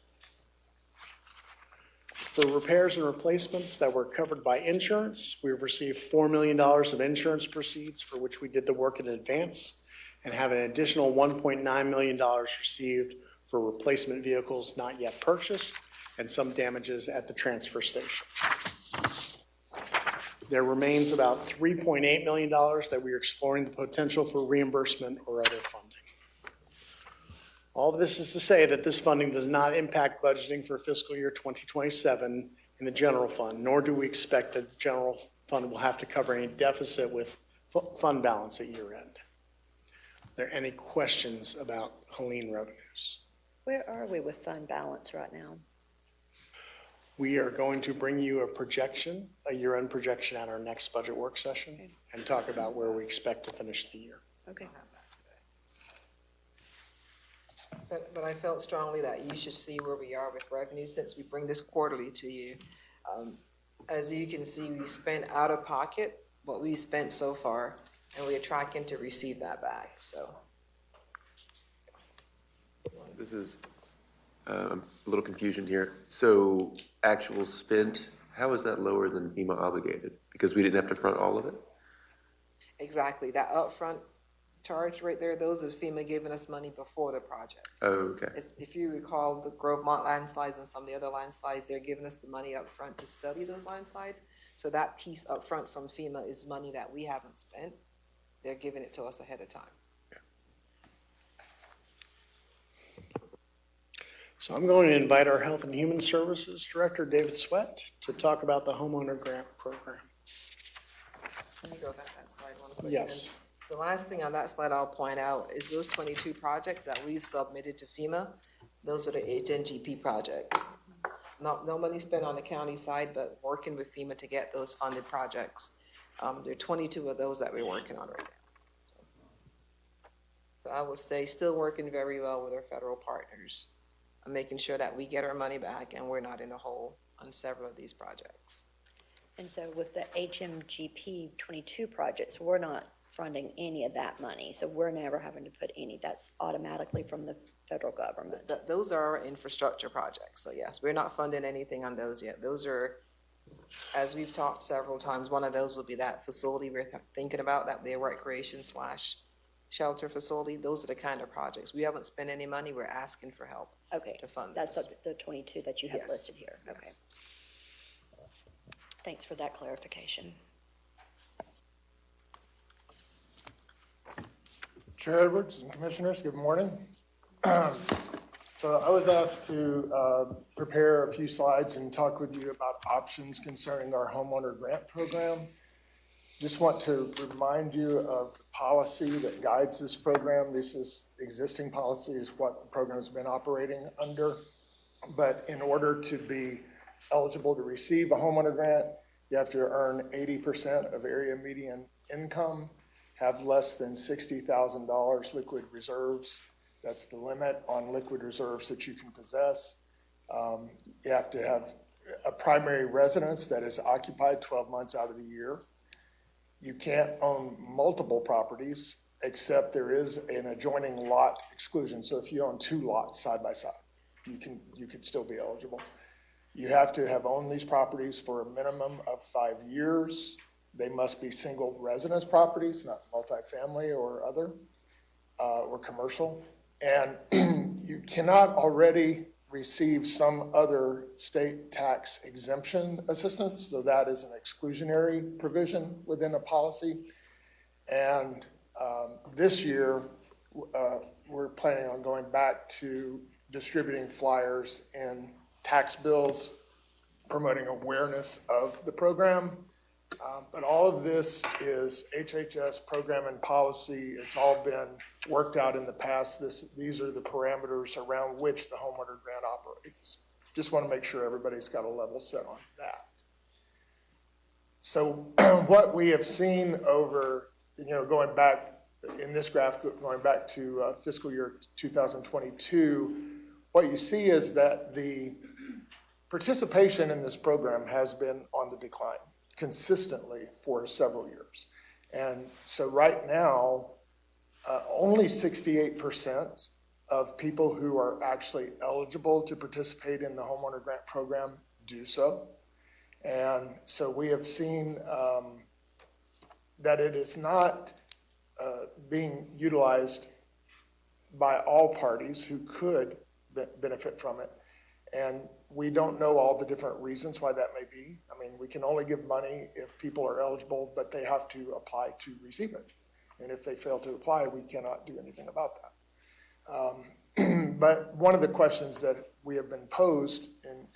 For repairs and replacements that were covered by insurance, we've received $4 million of insurance proceeds for which we did the work in advance and have an additional $1.9 million received for replacement vehicles not yet purchased and some damages at the transfer station. There remains about $3.8 million that we are exploring the potential for reimbursement or other funding. All of this is to say that this funding does not impact budgeting for fiscal year 2027 in the general fund, nor do we expect that the general fund will have to cover any deficit with fund balance at year end. Are there any questions about Helene revenues? Where are we with fund balance right now? We are going to bring you a projection, a year-end projection at our next budget work session and talk about where we expect to finish the year. Okay. But I felt strongly that you should see where we are with revenue since we bring this quarterly to you. As you can see, we spent out of pocket what we spent so far, and we are tracking to receive that back, so. This is a little confusion here. So actual spent, how is that lower than FEMA obligated? Because we didn't have to front all of it? Exactly, that upfront charge right there, those is FEMA giving us money before the project. Oh, okay. If you recall the Grovemont landslides and some of the other landslides, they're giving us the money up front to study those landslides. So that piece up front from FEMA is money that we haven't spent. They're giving it to us ahead of time. So I'm going to invite our Health and Human Services Director, David Sweat, to talk about the homeowner grant program. Let me go back that slide one quick. Yes. The last thing on that slide I'll point out is those 22 projects that we've submitted to FEMA. Those are the HNGP projects. No money spent on the county side, but working with FEMA to get those funded projects. There are 22 of those that we're working on right now. So I will stay still working very well with our federal partners, making sure that we get our money back and we're not in a hole on several of these projects. And so with the HMGP 22 projects, we're not funding any of that money, so we're never having to put any, that's automatically from the federal government. Those are our infrastructure projects, so yes, we're not funding anything on those yet. Those are, as we've talked several times, one of those will be that facility we're thinking about, that the recreation / shelter facility. Those are the kind of projects. We haven't spent any money, we're asking for help Okay, to fund that's those. the 22 that you have Yes. listed here, okay. Yes. Thanks for that clarification. Chair Edwards and Commissioners, good morning. So I was asked to prepare a few slides and talk with you about options concerning our homeowner grant program. Just want to remind you of the policy that guides this program. This is existing policy, is what the program has been operating under. But in order to be eligible to receive a homeowner grant, you have to earn 80% of area median income, have less than $60,000 liquid reserves. That's the limit on liquid reserves that you can possess. You have to have a primary residence that is occupied 12 months out of the year. You can't own multiple properties, except there is an adjoining lot exclusion. So if you own 2 lots side by side, you can still be eligible. You have to have owned these properties for a minimum of 5 years. They must be single residence properties, not multifamily or other, or commercial. And you cannot already receive some other state tax exemption assistance, so that is an exclusionary provision within a policy. And this year, we're planning on going back to distributing flyers and tax bills promoting awareness of the program. But all of this is HHS program and policy. It's all been worked out in the past. These are the parameters around which the homeowner grant operates. Just want to make sure everybody's got a level set on that. So what we have seen over, going back in this graph, going back to fiscal year 2022, what you see is that the participation in this program has been on the decline consistently for several years. And so right now, only 68% of people who are actually eligible to participate in the homeowner grant program do so. And so we have seen that it is not being utilized by all parties who could benefit from it. And we don't know all the different reasons why that may be. I mean, we can only give money if people are eligible, but they have to apply to receive it. And if they fail to apply, we cannot do anything about that. But one of the questions that we have been posed in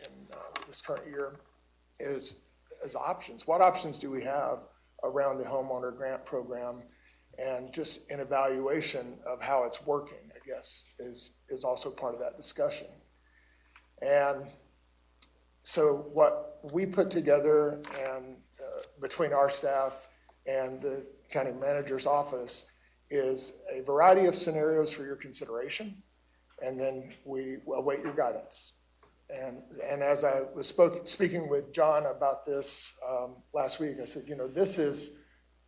this current year is options. What options do we have around the homeowner grant program? And just an evaluation of how it's working, I guess, is also part of that discussion. And so what we put together and between our staff and the county manager's office is a variety of scenarios for your consideration, and then we await your guidance. And as I was speaking with John about this last week, I said, this is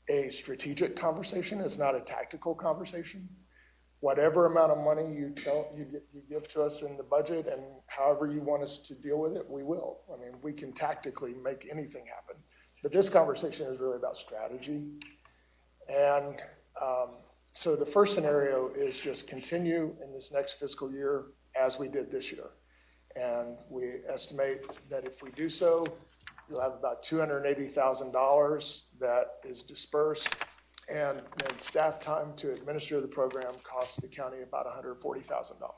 a strategic conversation. It's not a tactical conversation. Whatever amount of money you give to us in the budget and however you want us to deal with it, we will. I mean, we can tactically make anything happen. But this conversation is really about strategy. And so the first scenario is just continue in this next fiscal year as we did this year. And we estimate that if we do so, you'll have about $280,000 that is dispersed. And then staff time to administer the program costs the county about $140,000.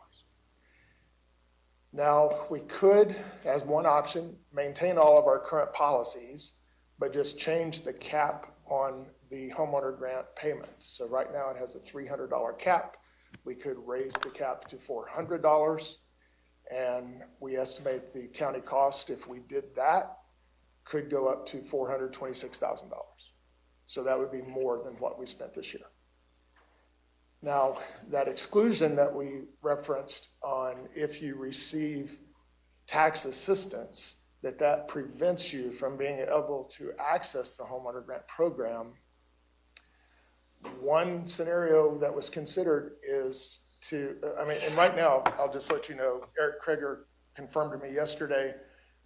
Now, we could, as one option, maintain all of our current policies, but just change the cap on the homeowner grant payments. So right now it has a $300 cap. We could raise the cap to $400. And we estimate the county cost, if we did that, could go up to $426,000. So that would be more than what we spent this year. Now, that exclusion that we referenced on if you receive tax assistance that prevents you from being able to access the homeowner grant program. One scenario that was considered is and right now, I'll just let you know, Eric Kreger confirmed to me yesterday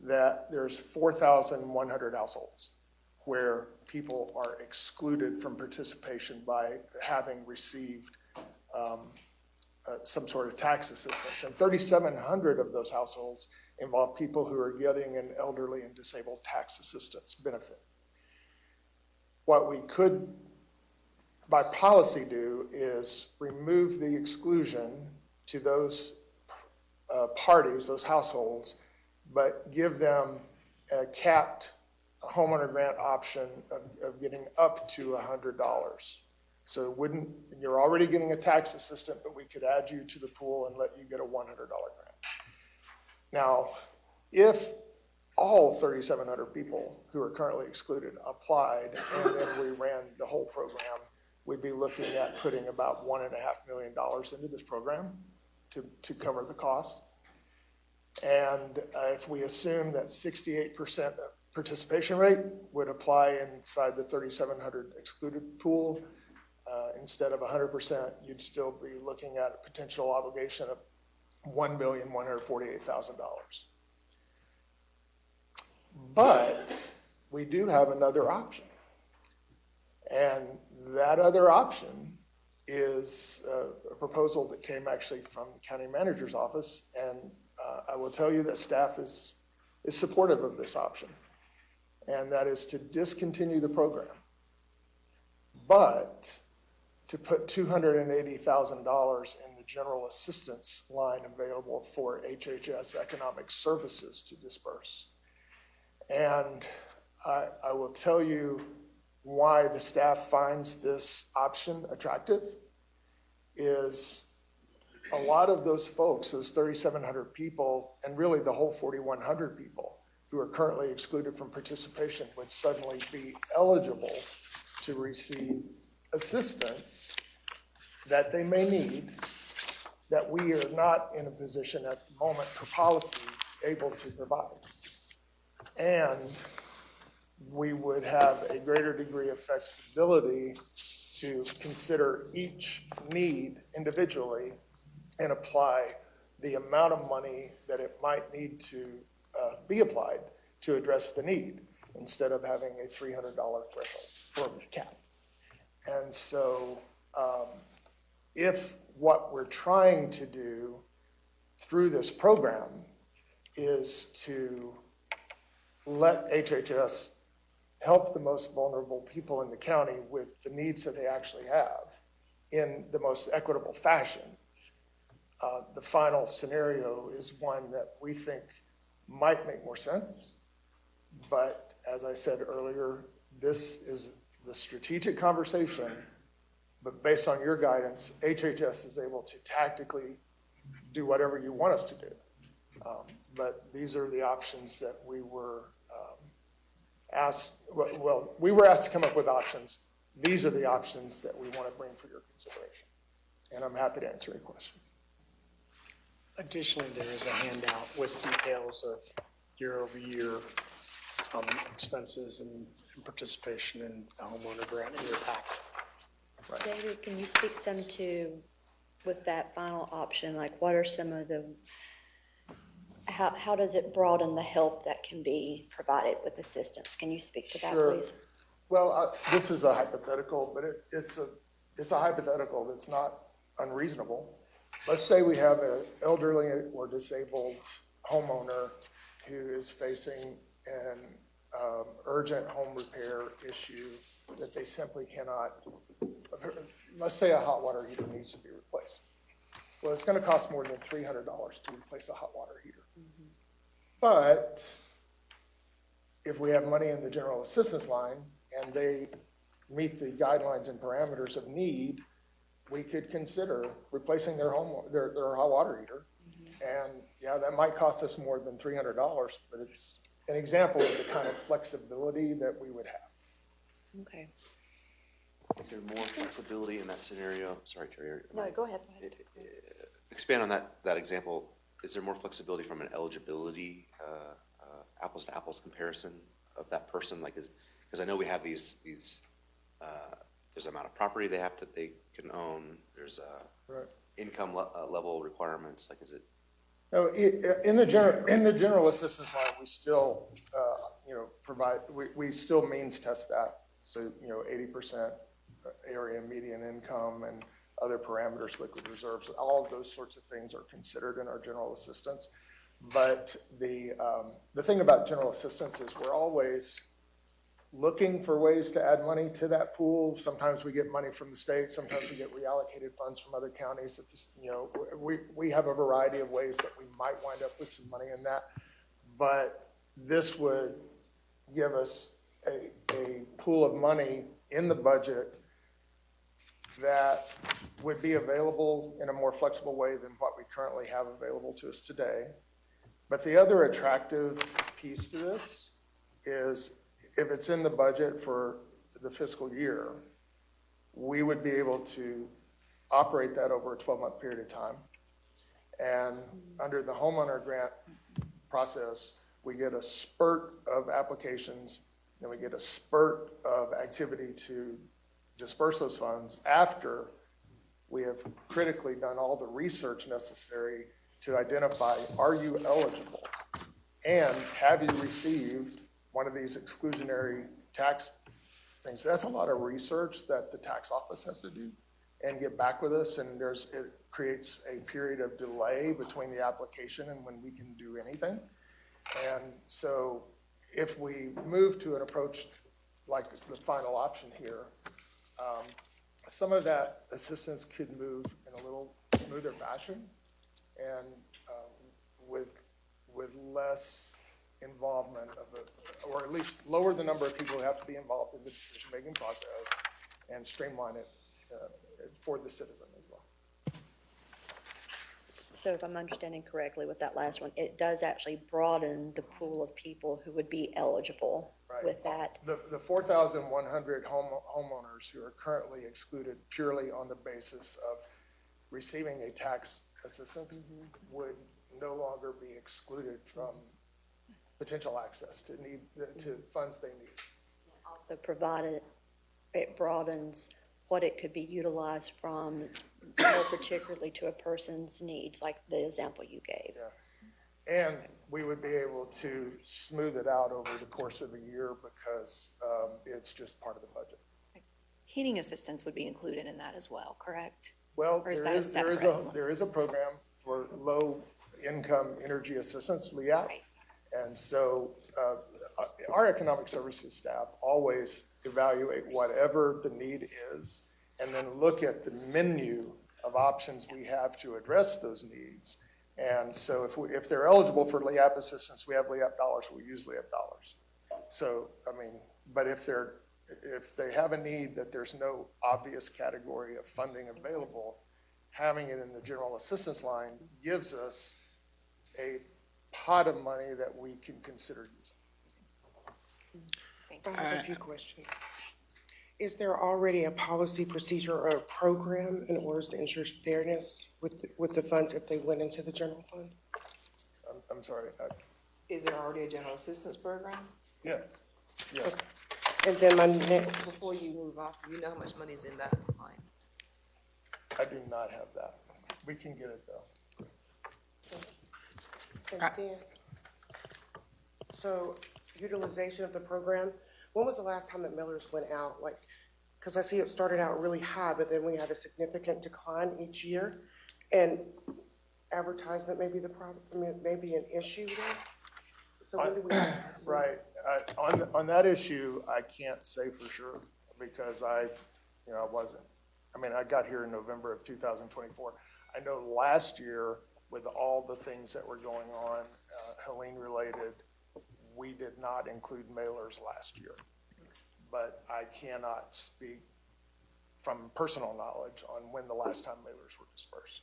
that there's 4,100 households where people are excluded from participation by having received some sort of tax assistance. And 3,700 of those households involve people who are getting an elderly and disabled tax assistance benefit. What we could, by policy, do is remove the exclusion to those parties, those households, but give them a capped homeowner grant option of getting up to $100. So it wouldn't, you're already getting a tax assistant, but we could add you to the pool and let you get a $100 grant. Now, if all 3,700 people who are currently excluded applied and then we ran the whole program, we'd be looking at putting about $1.5 million into this program to cover the cost. And if we assume that 68% participation rate would apply inside the 3,700 excluded pool, instead of 100%, you'd still be looking at a potential obligation of $1,148,000. But we do have another option. And that other option is a proposal that came actually from the county manager's office. And I will tell you that staff is supportive of this option. And that is to discontinue the program, but to put $280,000 in the general assistance line available for HHS Economic Services to disperse. And I will tell you why the staff finds this option attractive is a lot of those folks, those 3,700 people, and really the whole 4,100 people who are currently excluded from participation would suddenly be eligible to receive assistance that they may need that we are not in a position at the moment for policy able to provide. And we would have a greater degree of flexibility to consider each need individually and apply the amount of money that it might need to be applied to address the need instead of having a $300 threshold or cap. And so if what we're trying to do through this program is to let HHS help the most vulnerable people in the county with the needs that they actually have in the most equitable fashion, the final scenario is one that we think might make more sense. But as I said earlier, this is the strategic conversation, but based on your guidance, HHS is able to tactically do whatever you want us to do. But these are the options that we were asked, we were asked to come up with options. These are the options that we want to bring for your consideration. And I'm happy to answer any questions. Additionally, there is a handout with details of year-over-year expenses and participation in the homeowner grant in your packet. David, can you speak some to, with that final option, like what are some of the, how does it broaden the help that can be provided with assistance? Can you speak to that, Sure. please? Well, this is a hypothetical, but it's a hypothetical that's not unreasonable. Let's say we have an elderly or disabled homeowner who is facing an urgent home repair issue that they simply cannot, let's say a hot water heater needs to be replaced. Well, it's going to cost more than $300 to replace a hot water heater. Mm-hmm. But if we have money in the general assistance line and they meet the guidelines and parameters of need, we could consider replacing their hot water heater. Mm-hmm. And yeah, that might cost us more than $300, but it's an example of the kind of flexibility that we would have. Okay. Is there more flexibility in that scenario? Sorry, Terry. No, go ahead. Expand on that example. Is there more flexibility from an eligibility apples to apples comparison of that person? Like, because I know we have these, there's amount of property they can own, there's Right. income level requirements, like, is it? No, in the general assistance line, we still, provide, we still means test that. So, 80% area median income and other parameters, liquid reserves, all of those sorts of things are considered in our general assistance. But the thing about general assistance is we're always looking for ways to add money to that pool. Sometimes we get money from the state, sometimes we get reallocated funds from other counties. That this, we have a variety of ways that we might wind up with some money in that. But this would give us a pool of money in the budget that would be available in a more flexible way than what we currently have available to us today. But the other attractive piece to this is if it's in the budget for the fiscal year, we would be able to operate that over a 12-month period of time. And under the homeowner grant process, we get a spurt of applications, then we get a spurt of activity to disperse those funds after we have critically done all the research necessary to identify, are you eligible? And have you received one of these exclusionary tax things? That's a lot of research that the tax office has to do and get back with us. And it creates a period of delay between the application and when we can do anything. And so if we move to an approach like the final option here, some of that assistance could move in a little smoother fashion and with less involvement or at least lower the number of people who have to be involved in the decision-making process and streamline it for the citizen as well. So if I'm understanding correctly with that last one, it does actually broaden the pool of people who would be eligible with that. The 4,100 homeowners who are currently excluded purely on the basis of receiving a tax assistance would no longer be excluded from potential access to funds they need. Also provided, it broadens what it could be utilized from, more particularly to a person's needs, like the example you gave. Yeah. And we would be able to smooth it out over the course of a year because it's just part of the budget. Heating assistance would be included in that as well, correct? Well, Or is there that a is, there is separate? there is a program for low-income energy assistance, LEAP. Right. And so our economic services staff always evaluate whatever the need is and then look at the menu of options we have to address those needs. And so if they're eligible for LEAP assistance, we have LEAP dollars, we use LEAP dollars. So, I mean, but if they have a need that there's no obvious category of funding available, having it in the general assistance line gives us a pot of money that we can consider using. Thank you. I have a few questions. Is there already a policy, procedure, or a program in order to ensure fairness with the funds if they went into the general fund? I'm sorry. Is there already a general assistance program? Yes, yes. And then my next, Before you move off, do you know how much money is in that line? I do not have that. We can get it though. and then, so utilization of the program, when was the last time that millers went out? Like, because I see it started out really high, but then we had a significant decline each year. And advertisement may be the problem, I mean, maybe an issue there. So when do we? Right. On that issue, I can't say for sure because I wasn't. I mean, I got here in November of 2024. I know last year with all the things that were going on, Helene related, we did not include mailers last year. But I cannot speak from personal knowledge on when the last time mailers were dispersed.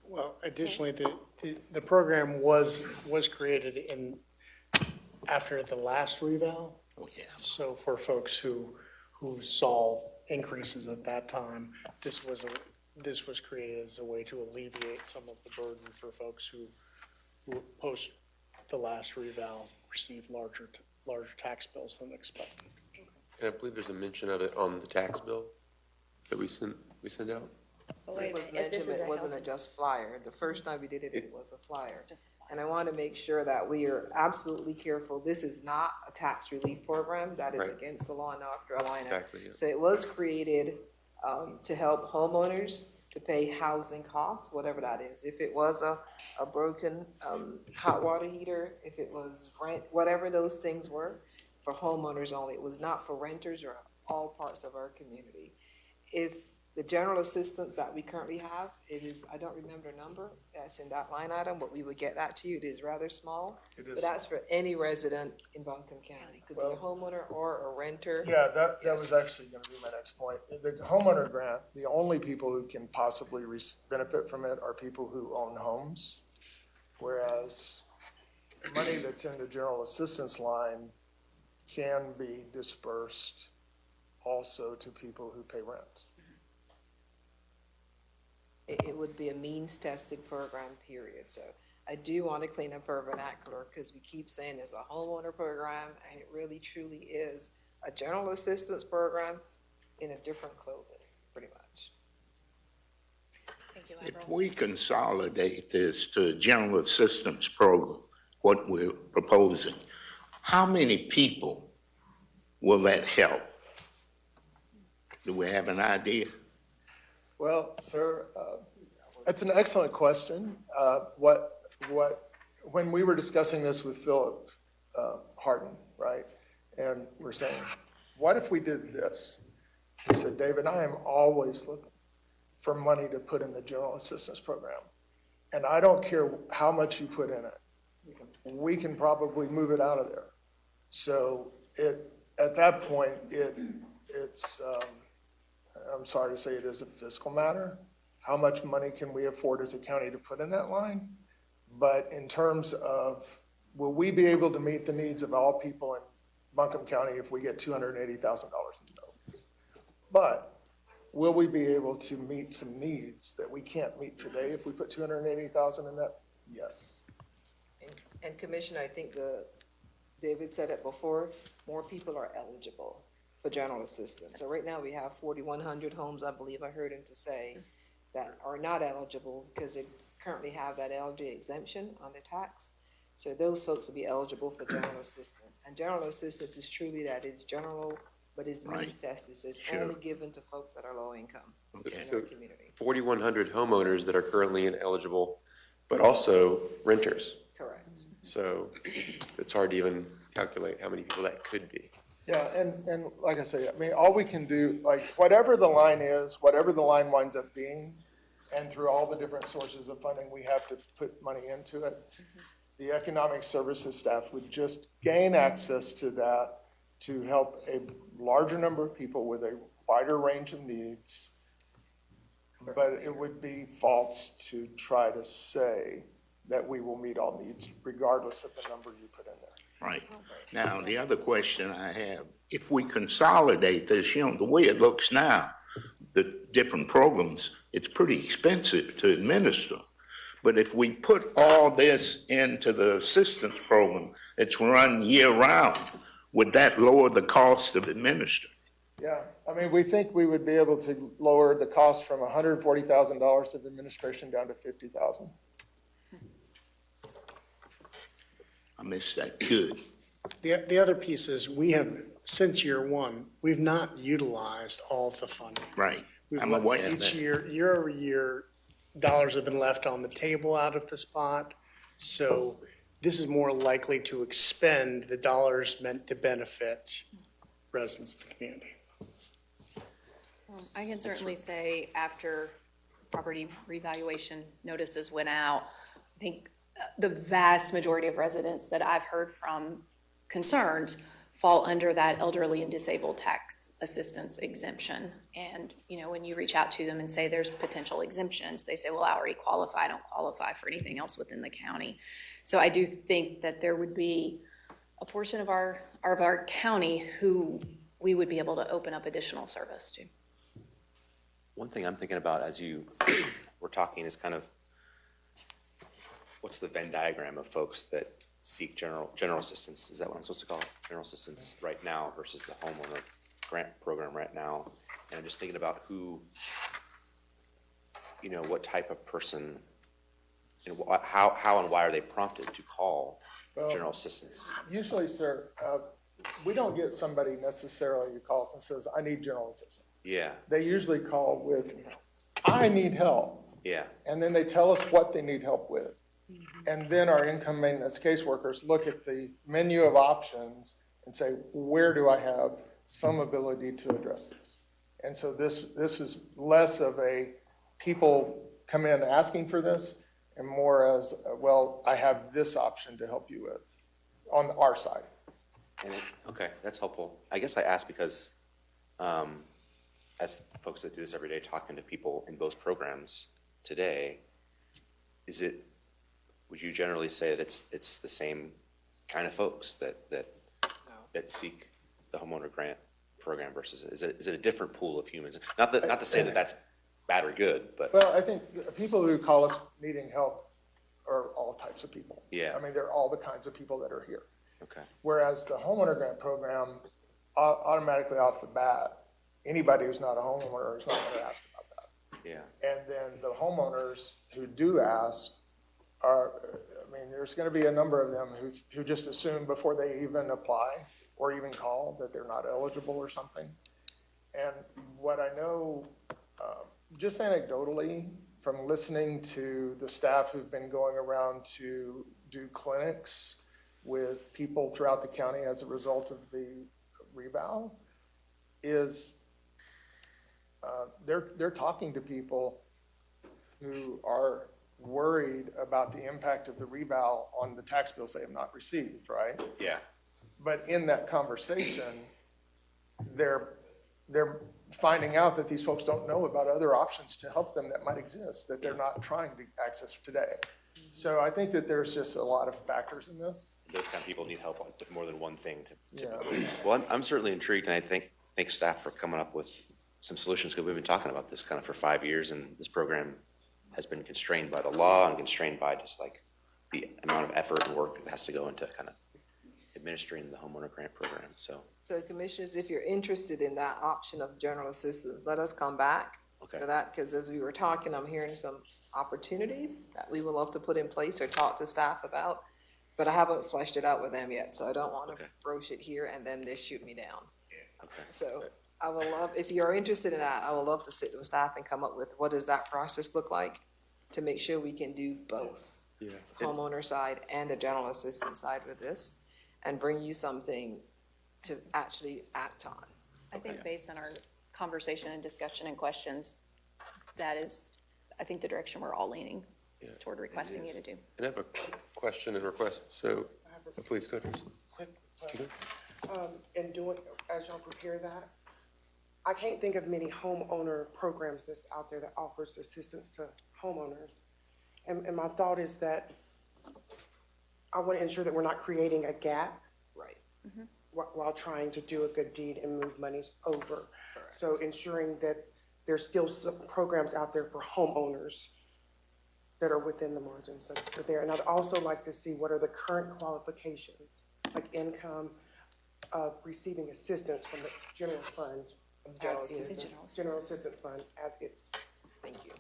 Well, additionally, the program was created after the last reval. Oh, yeah. So for folks who saw increases at that time, this was created as a way to alleviate some of the burden for folks who post the last reval, received larger tax bills than expected. And I believe there's a mention of it on the tax bill that we sent out. But wait It a was minute, if this mentioned, is it a wasn't a health, just flyer. The first time we did it, it was a flyer. And I want to make sure that we are absolutely careful. This is not a tax relief program. That is Right. against the law in North Carolina. Exactly, yeah. So it was created to help homeowners to pay housing costs, whatever that is. If it was a broken hot water heater, if it was rent, whatever those things were, for homeowners only. It was not for renters or all parts of our community. If the general assistance that we currently have, it is, I don't remember the number, that's in that line item, but we would get that to you. It is rather small. It But is. that's for any resident in Buncombe County. Could be a homeowner or a renter. Yeah, that was actually gonna be my next point. The homeowner grant, the only people who can possibly benefit from it are people who own homes. Whereas money that's in the general assistance line can be dispersed also to people who pay rent. It would be a means-tested program, period. So I do want to clean up our vernacular because we keep saying there's a homeowner program, and it really truly is a general assistance program in a different clothing, pretty much. Thank you, If Admiral. we consolidate this to a general assistance program, what we're proposing, how many people will that help? Do we have an idea? Well, sir, that's an excellent question. When we were discussing this with Philip Harden, right? And we're saying, what if we did this? He said, David, I am always looking for money to put in the general assistance program. And I don't care how much you put in it. We can probably move it out of there. So at that point, it's I'm sorry to say it is a fiscal matter. How much money can we afford as a county to put in that line? But in terms of, will we be able to meet the needs of all people in Buncombe County if we get $280,000? No. But will we be able to meet some needs that we can't meet today if we put $280,000 in that? Yes. And Commissioner, I think David said it before, more people are eligible for general assistance. So right now we have 4,100 homes, I believe I heard him to say, that are not eligible because they currently have that LG exemption on their tax. So those folks will be eligible for general assistance. And general assistance is truly that, it's general, but it's Right. needs tested. So it's Sure. only given to folks that are low income Okay. in So our community. 4,100 homeowners that are currently ineligible, but also renters. Correct. So it's hard to even calculate how many people that could be. Yeah, and like I say, I mean, all we can do, like, whatever the line is, whatever the line winds up being, and through all the different sources of funding, we have to put money into it. The economic services staff would just gain access to that to help a larger number of people with a wider range of needs. But it would be false to try to say that we will meet all needs regardless of the number you put in there. Right. Now, the other question I have, if we consolidate this, the way it looks now, the different programs, it's pretty expensive to administer. But if we put all this into the assistance program, it's run year-round, would that lower the cost of administering? Yeah, I mean, we think we would be able to lower the cost from $140,000 of administration down to $50,000. I missed that. Good. The other piece is, we have, since year one, we've not utilized all of the funding. Right. We've I'm let- aware of Each that. year over year, dollars have been left on the table out of this pot. So this is more likely to expend the dollars meant to benefit residents of the community. I can certainly say after property revaluation notices went out, I think the vast majority of residents that I've heard from concerned fall under that elderly and disabled tax assistance exemption. And, when you reach out to them and say there's potential exemptions, they say, well, I already qualify, I don't qualify for anything else within the county. So I do think that there would be a portion of our county who we would be able to open up additional service to. One thing I'm thinking about as you were talking is kind of what's the Venn diagram of folks that seek general assistance? Is that what I'm supposed to call it? General assistance right now versus the homeowner grant program right now? And I'm just thinking about who, what type of person, how and why are they prompted to call general assistance? Usually, sir, we don't get somebody necessarily who calls and says, I need general assistance. Yeah, They usually call with, I need help. yeah, And then they tell us what they need help with. And then our income maintenance caseworkers look at the menu of options and say, where do I have some ability to address this? And so this is less of a people come in asking for this and more as, well, I have this option to help you with on our side. okay, that's helpful. I guess I asked because, as folks that do this every day, talking to people in both programs today, would you generally say that it's the same kind of folks that seek the homeowner grant program versus, is it a different pool of humans? Not to say that that's bad or good, but. Well, I think the people who call us needing help are all types of people. Yeah. I mean, they're all the kinds of people that are here. Okay, Whereas the homeowner grant program, automatically off the bat, anybody who's not a homeowner is not going to ask about that. yeah, And then the homeowners who do ask are, I mean, there's going to be a number of them who just assume before they even apply or even call that they're not eligible or something. And what I know, just anecdotally, from listening to the staff who've been going around to do clinics with people throughout the county as a result of the revow, is they're talking to people who are worried about the impact of the revow on the tax bills they have not received, right? yeah, But in that conversation, they're finding out that these folks don't know about other options to help them that might exist, that they're not trying to access today. So I think that there's just a lot of factors in this. those kind of people need help with more than one thing to Yeah. Well, I'm certainly intrigued, and I thank staff for coming up with some solutions, because we've been talking about this kind of for 5 years, and this program has been constrained by the law and constrained by just like the amount of effort and work that has to go into kind of administering the homeowner grant program, so. So commissioners, if you're interested in that option of general assistance, let us come back Okay. to that, because as we were talking, I'm hearing some opportunities that we would love to put in place or talk to staff about, but I haven't fleshed it out with them yet, so I don't want to Okay. broach it here and then they shoot me down. Okay. So I would love, if you're interested in that, I would love to sit with staff and come up with what does that process look like to make sure we can do both. Yeah. Homeowner side and a general assistance side with this, and bring you something to actually act on. I think based on our conversation and discussion and questions, that is, I think, the direction we're all leaning toward requesting you to do. And I have a question and request, so, please go ahead. Quick question. And doing, as y'all prepare that, I can't think of many homeowner programs that's out there that offers assistance to homeowners. And my thought is that I want to ensure that we're not creating a gap Right. while trying to do a good deed and move monies over. So ensuring that there's still some programs out there for homeowners that are within the margins that are there. And I'd also like to see what are the current qualifications, like income of receiving assistance from the general fund. General as is. assistance. General assistance fund as it's. Thank you.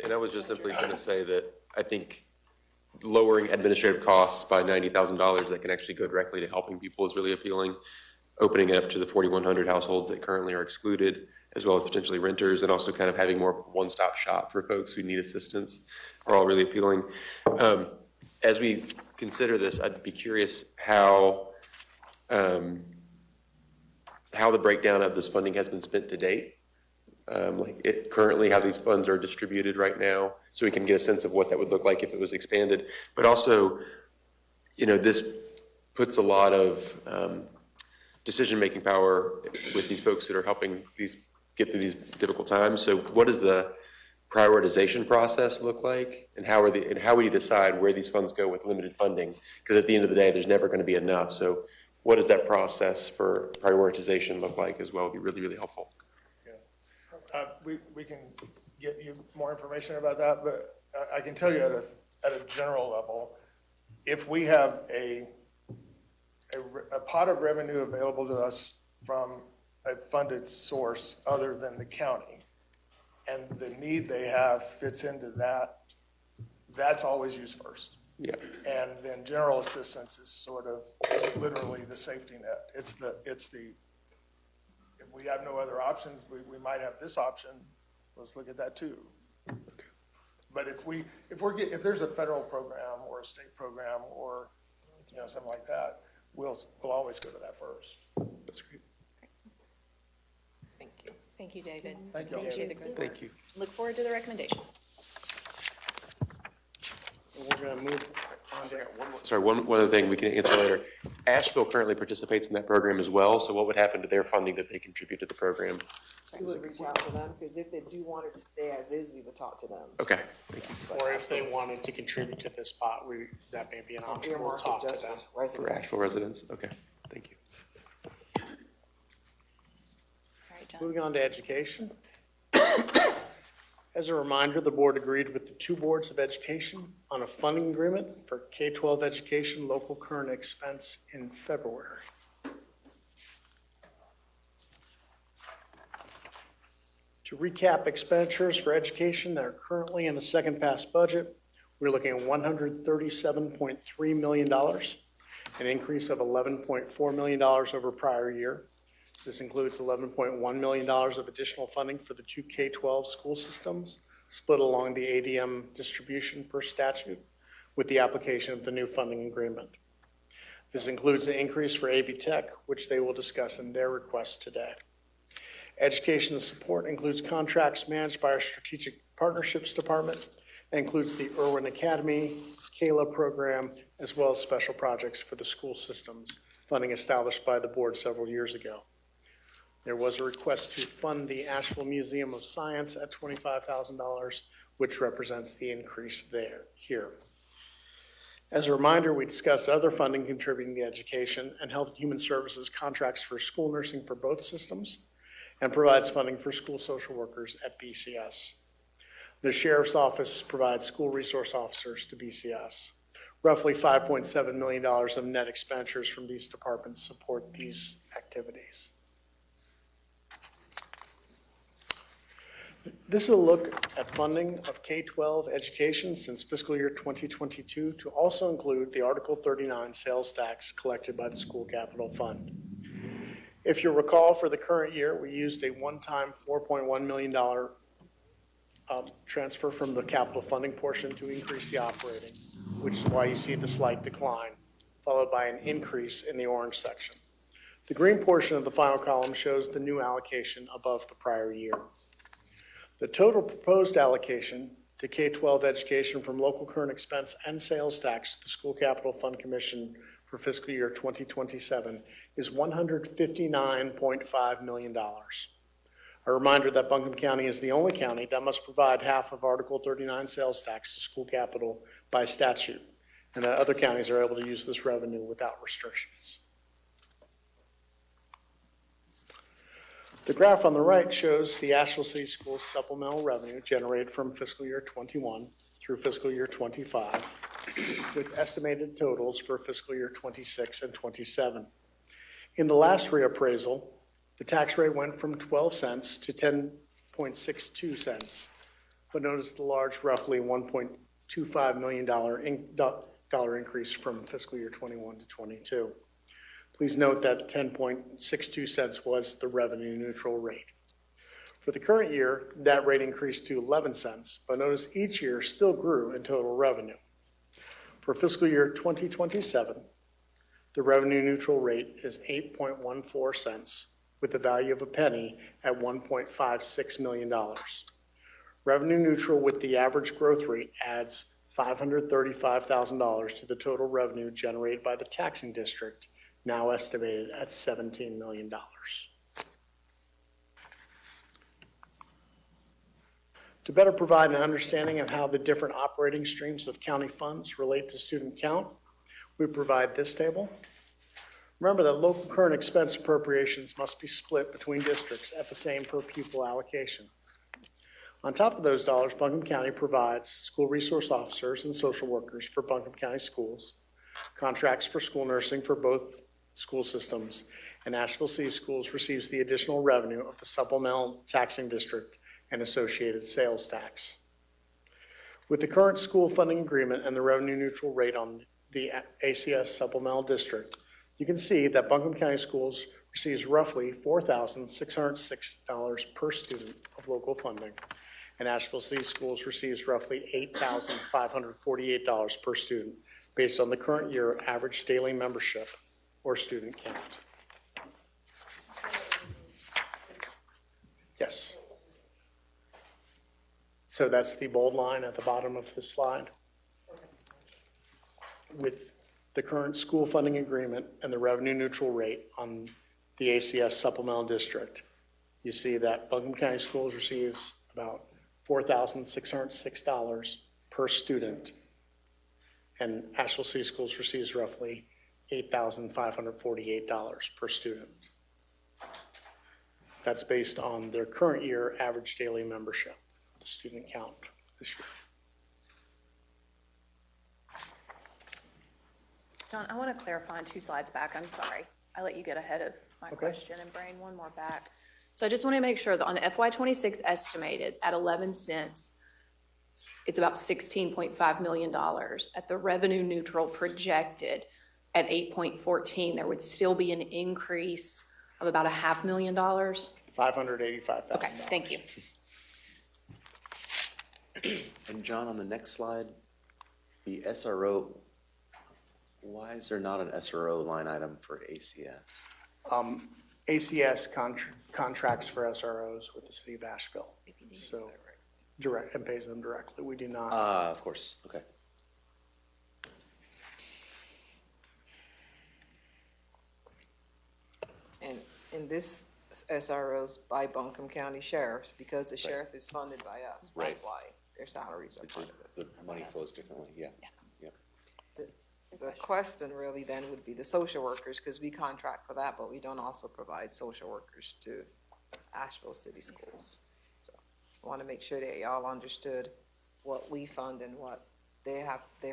And I was just simply going to say that I think lowering administrative costs by $90,000 that can actually go directly to helping people is really appealing. Opening it up to the 4,100 households that currently are excluded, as well as potentially renters, and also kind of having more one-stop shop for folks who need assistance are all really appealing. As we consider this, I'd be curious how the breakdown of this funding has been spent to date. Currently how these funds are distributed right now, so we can get a sense of what that would look like if it was expanded. But also, this puts a lot of decision-making power with these folks that are helping get through these difficult times. So what does the prioritization process look like? And how would you decide where these funds go with limited funding? Because at the end of the day, there's never going to be enough. So what does that process for prioritization look like as well? Would be really, really helpful. We can get you more information about that, but I can tell you at at a general level, if we have a pot of revenue available to us from a funded source other than the county, and the need they have fits into that, that's always used first. Yeah. And then general assistance is sort of literally the safety net. It's the, if we have no other options, we might have this option, let's look at that too. But if there's a federal program or a state program or, something like that, we'll always go to that first. That's great. Thank you. Thank you, David. Thank you. Appreciate the good work. Thank you. Look forward to the recommendations. We're going to move on to, Sorry, one other thing we can answer later. Asheville currently participates in that program as well, so what would happen to their funding that they contribute to the program? We would reach out to them, because if they do want it to stay as is, we would talk to them. Okay, thank you. or if they wanted to contribute to this pot, that may be an option. We'll Earmark it talk to just them. for For residents. Asheville residents, okay, thank you. All right, John. Moving on to education. As a reminder, the board agreed with the two boards of education on a funding agreement for K-12 education local current expense in February. To recap expenditures for education that are currently in the second pass budget, we're looking at $137.3 million, an increase of $11.4 million over prior year. This includes $11.1 million of additional funding for the two K-12 school systems, split along the ADM distribution per statute with the application of the new funding agreement. This includes the increase for AB Tech, which they will discuss in their request today. Education support includes contracts managed by our Strategic Partnerships Department and includes the Irwin Academy, CALA program, as well as special projects for the school systems, funding established by the board several years ago. There was a request to fund the Asheville Museum of Science at $25,000, which represents the increase here. As a reminder, we discussed other funding contributing to education and Health and Human Services contracts for school nursing for both systems and provides funding for school social workers at BCS. The Sheriff's Office provides school resource officers to BCS. Roughly $5.7 million of net expenditures from these departments support these activities. This is a look at funding of K-12 education since fiscal year 2022 to also include the Article 39 sales tax collected by the School Capital Fund. If you recall, for the current year, we used a one-time $4.1 million transfer from the capital funding portion to increase the operating, which is why you see the slight decline, followed by an increase in the orange section. The green portion of the final column shows the new allocation above the prior year. The total proposed allocation to K-12 education from local current expense and sales tax to the School Capital Fund Commission for fiscal year 2027 is $159.5 million. A reminder that Buncombe County is the only county that must provide half of Article 39 sales tax to school capital by statute, and that other counties are able to use this revenue without restrictions. The graph on the right shows the Asheville City Schools supplemental revenue generated from fiscal year 21 through fiscal year 25, with estimated totals for fiscal year 26 and 27. In the last reappraisal, the tax rate went from 12 cents to 10.62 cents, but notice the large, roughly $1.25 million increase from fiscal year 21 to 22. Please note that 10.62 cents was the revenue neutral rate. For the current year, that rate increased to 11 cents, but notice each year still grew in total revenue. For fiscal year 2027, the revenue neutral rate is 8.14 cents, with the value of a penny at $1.56 million. Revenue neutral with the average growth rate adds $535,000 to the total revenue generated by the taxing district, now estimated at $17 million. To better provide an understanding of how the different operating streams of county funds relate to student count, we provide this table. Remember that local current expense appropriations must be split between districts at the same per pupil allocation. On top of those dollars, Buncombe County provides school resource officers and social workers for Buncombe County schools, contracts for school nursing for both school systems, and Asheville City Schools receives the additional revenue of the supplemental taxing district and associated sales tax. With the current school funding agreement and the revenue neutral rate on the ACS supplemental district, you can see that Buncombe County Schools receives roughly $4,606 per student of local funding, and Asheville City Schools receives roughly $8,548 per student based on the current year average daily membership or student count. Yes. So that's the bold line at the bottom of the slide. With the current school funding agreement and the revenue neutral rate on the ACS supplemental district, you see that Buncombe County Schools receives about $4,606 per student, and Asheville City Schools receives roughly $8,548 per student. That's based on their current year average daily membership, the student count this year. John, I want to clarify on 2 slides back. I'm sorry. I let you get ahead of my question and bring one more back. So I just want to make sure that on FY26 estimated at 11 cents, it's about $16.5 million. At the revenue neutral projected at 8.14, there would still be an increase of about $500,000. $585,000. Okay, thank you. And John, on the next slide, the SRO, why is there not an SRO line item for ACS? ACS contracts for SROs with the city of Asheville, so direct and pays them directly. We do not. Of course, okay. And this SROs by Buncombe County sheriffs, because the sheriff is funded by us. Right. That's why their salaries are part of this. The money flows differently, yeah. The question really then would be the social workers, because we contract for that, but we don't also provide social workers to Asheville City Schools. So I want to make sure that y'all understood what we fund and what they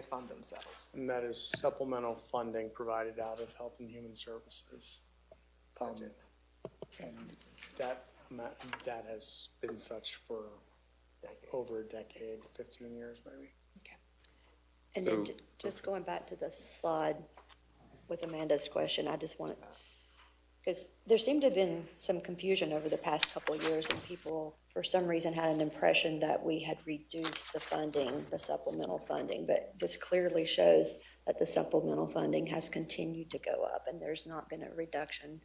fund themselves. And that is supplemental funding provided out of Health and Human Services. And that has been such for over a decade, 15 years maybe. And then just going back to the slide with Amanda's question, I just want to, because there seemed to have been some confusion over the past couple of years, and people, for some reason, had an impression that we had reduced the funding, the supplemental funding, but this clearly shows that the supplemental funding has continued to go up, and there's not been a reduction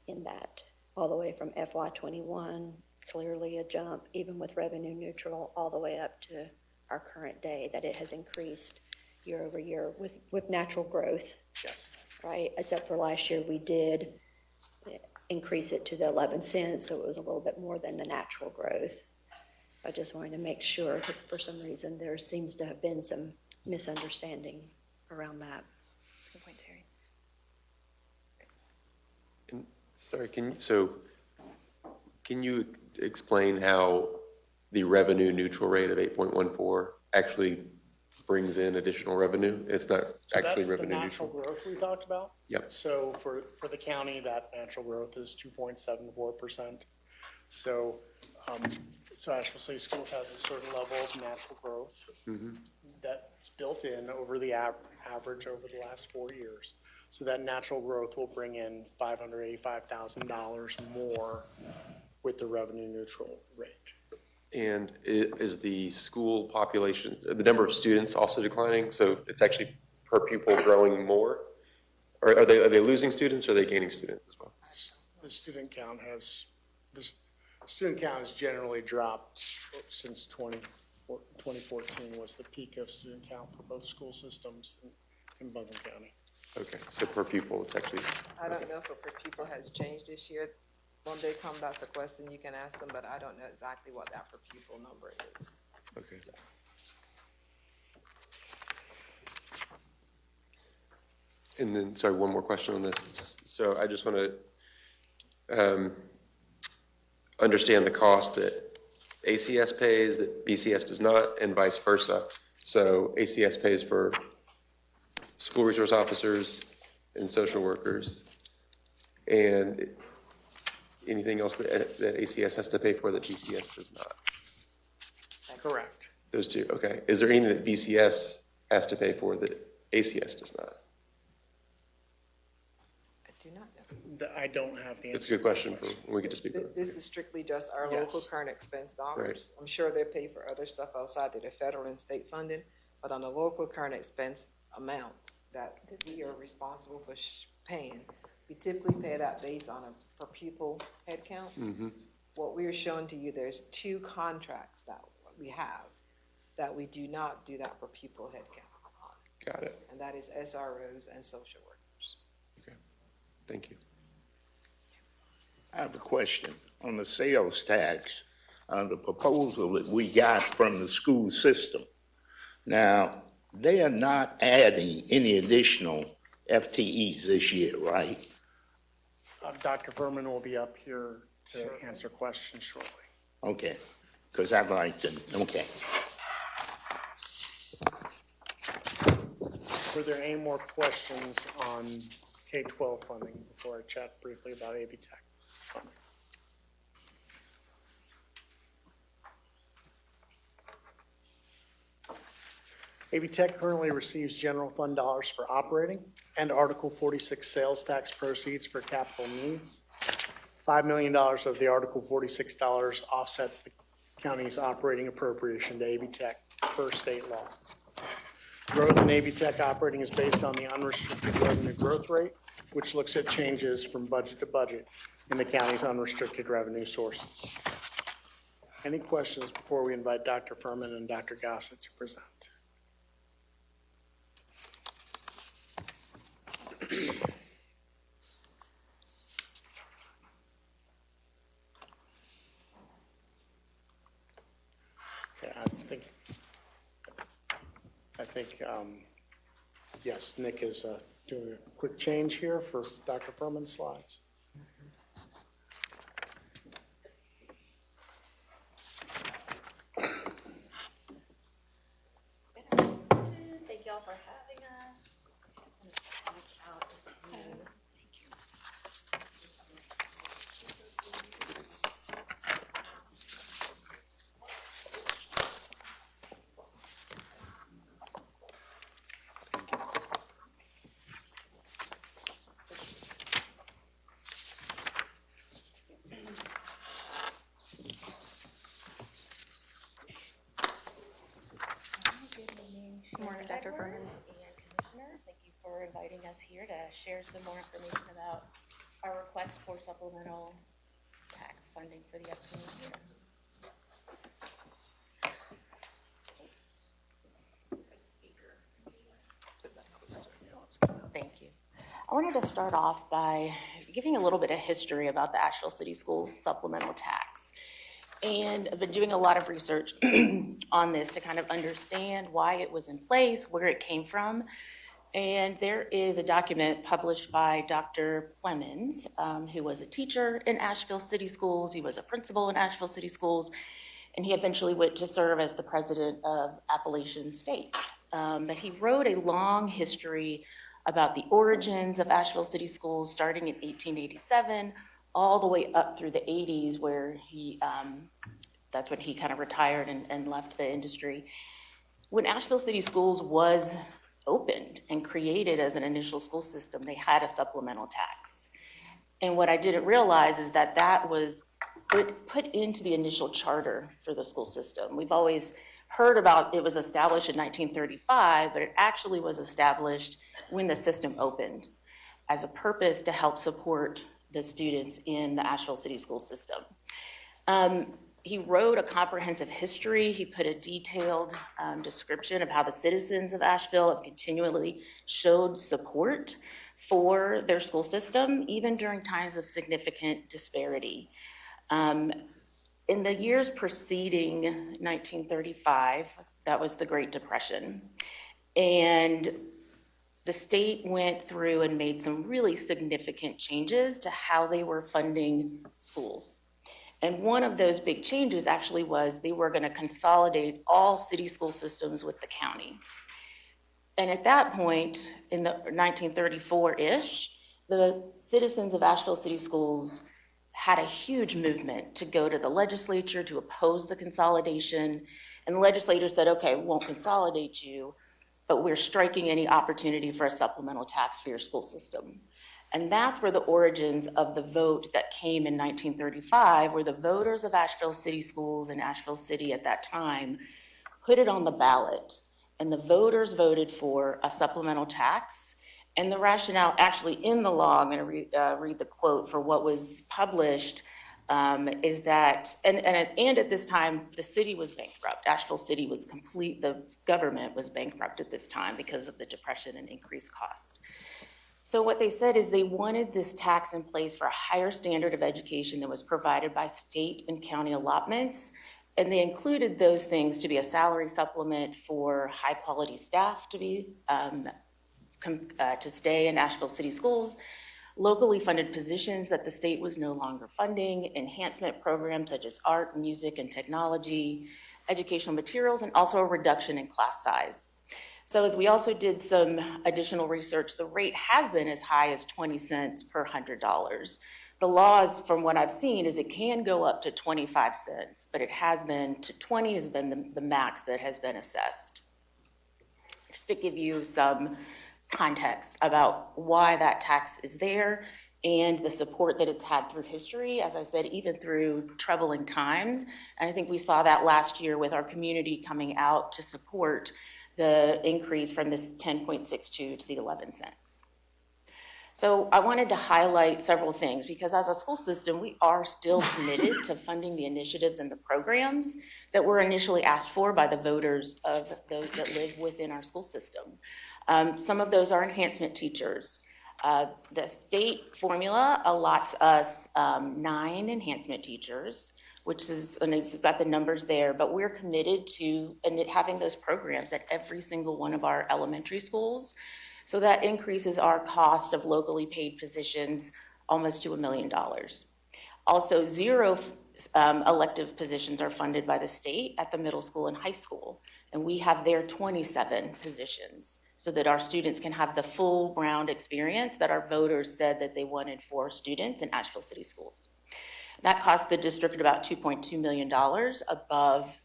in that, all the way from FY21, clearly a jump, even with revenue neutral, all the way up to our current day, that it has increased year over year with natural growth. Yes. Right, except for last year, we did increase it to the 11 cents, so it was a little bit more than the natural growth. I just wanted to make sure, because for some reason, there seems to have been some misunderstanding around that. That's a good point, Terry. Sorry, can you explain how the revenue neutral rate of 8.14 actually brings in additional revenue? It's not actually revenue That's the natural neutral. growth we talked about. Yep. So for the county, that natural growth is 2.74%. So Asheville City Schools has a certain level of natural growth that's built in over the average over the last 4 years. So that natural growth will bring in $585,000 more with the revenue neutral rate. And is the school population, the number of students also declining? So it's actually per pupil growing more? Or are they losing students, or are they gaining students as well? The student count has generally dropped since 2014 was the peak of student count for both school systems in Buncombe County. Okay, so per pupil, it's actually, I don't know if it per pupil has changed this year. When they come, that's a question you can ask them, but I don't know exactly what that per pupil number is. okay. And then, sorry, one more question on this. So I just want to understand the cost that ACS pays that BCS does not, and vice versa. So ACS pays for school resource officers and social workers. And anything else that ACS has to pay for that BCS does not? Correct. Those two, okay. Is there anything that BCS has to pay for that ACS does not? I do not know. I don't have the answer. It's a good question for when we get to speak with them. This is strictly just our Yes. local current expense dollars. Right. I'm sure they pay for other stuff outside of the federal and state funding, but on the local current expense amount that we are responsible for paying, we typically pay that based on a per pupil head count. What we're showing to you, there's 2 contracts that we have that we do not do that per pupil head count on, Got it. and that is SROs and social workers. Okay. Thank you. I have a question on the sales tax, the proposal that we got from the school system. Now, they are not adding any additional FTEs this year, right? Dr. Furman will be up here to answer questions shortly. Okay, because I'd like to, okay. Were there any more questions on K-12 funding before I chat briefly about AB Tech funding? AB Tech currently receives general fund dollars for operating and Article 46 sales tax proceeds for capital needs. $5 million of the Article 46 dollars offsets the county's operating appropriation to AB Tech per state law. Growth in AB Tech operating is based on the unrestricted revenue growth rate, which looks at changes from budget to budget in the county's unrestricted revenue sources. Any questions before we invite Dr. Furman and Dr. Gossett to present? Okay, I think, yes, Nick is doing a quick change here for Dr. Furman's slides. Thank y'all for having us. Good morning, Dr. Furman and commissioners. Thank you for inviting us here to share some more information about our request for supplemental tax funding for the upcoming year. Thank you. I wanted to start off by giving a little bit of history about the Asheville City School supplemental tax. And I've been doing a lot of research on this to kind of understand why it was in place, where it came from. And there is a document published by Dr. Clemens, who was a teacher in Asheville City Schools. He was a principal in Asheville City Schools, and he eventually went to serve as the president of Appalachian State. But he wrote a long history about the origins of Asheville City Schools, starting in 1887, all the way up through the 80s, where he, that's when he kind of retired and left the industry. When Asheville City Schools was opened and created as an initial school system, they had a supplemental tax. And what I didn't realize is that that was put into the initial charter for the school system. We've always heard about it was established in 1935, but it actually was established when the system opened as a purpose to help support the students in the Asheville City School system. He wrote a comprehensive history. He put a detailed description of how the citizens of Asheville have continually showed support for their school system, even during times of significant disparity. In the years preceding 1935, that was the Great Depression. And the state went through and made some really significant changes to how they were funding schools. And one of those big changes actually was they were going to consolidate all city school systems with the county. And at that point, in the 1934-ish, the citizens of Asheville City Schools had a huge movement to go to the legislature to oppose the consolidation. And the legislature said, okay, we won't consolidate you, but we're striking any opportunity for a supplemental tax for your school system. And that's where the origins of the vote that came in 1935, where the voters of Asheville City Schools and Asheville City at that time put it on the ballot. And the voters voted for a supplemental tax. And the rationale actually in the law, I'm going to read the quote for what was published, is that, and at this time, the city was bankrupt. Asheville City was the government was bankrupt at this time because of the Depression and increased cost. So what they said is they wanted this tax in place for a higher standard of education that was provided by state and county allotments. And they included those things to be a salary supplement for high-quality staff to be to stay in Asheville City Schools, locally funded positions that the state was no longer funding, enhancement programs such as art, music, and technology, educational materials, and also a reduction in class size. So as we also did some additional research, the rate has been as high as 20 cents per $100. The laws, from what I've seen, is it can go up to 25 cents, but it has been, 20 has been the max that has been assessed. Just to give you some context about why that tax is there and the support that it's had through history, as I said, even through troubling times. And I think we saw that last year with our community coming out to support the increase from this 10.62 to the 11 cents. So I wanted to highlight several things because as a school system, we are still committed to funding the initiatives and the programs that were initially asked for by the voters of those that live within our school system. Some of those are enhancement teachers. The state formula allots us 9 enhancement teachers, which is, and you've got the numbers there, but we're committed to having those programs at every single one of our elementary schools. So that increases our cost of locally paid positions almost to $1 million. Also, 0 elective positions are funded by the state at the middle school and high school. And we have there 27 positions so that our students can have the full round experience that our voters said that they wanted for students in Asheville City Schools. That cost the district about $2.2 million above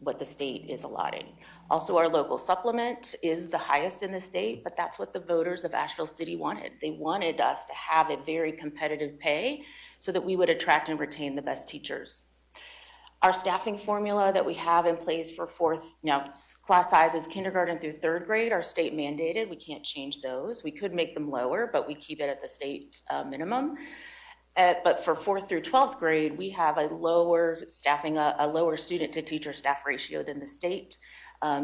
what the state is allotting. Also, our local supplement is the highest in the state, but that's what the voters of Asheville City wanted. They wanted us to have a very competitive pay so that we would attract and retain the best teachers. Our staffing formula that we have in place for class sizes kindergarten through 3rd grade are state mandated. We can't change those. We could make them lower, but we keep it at the state minimum. But for 4th through 12th grade, we have a lower staffing, a lower student to teacher staff ratio than the state,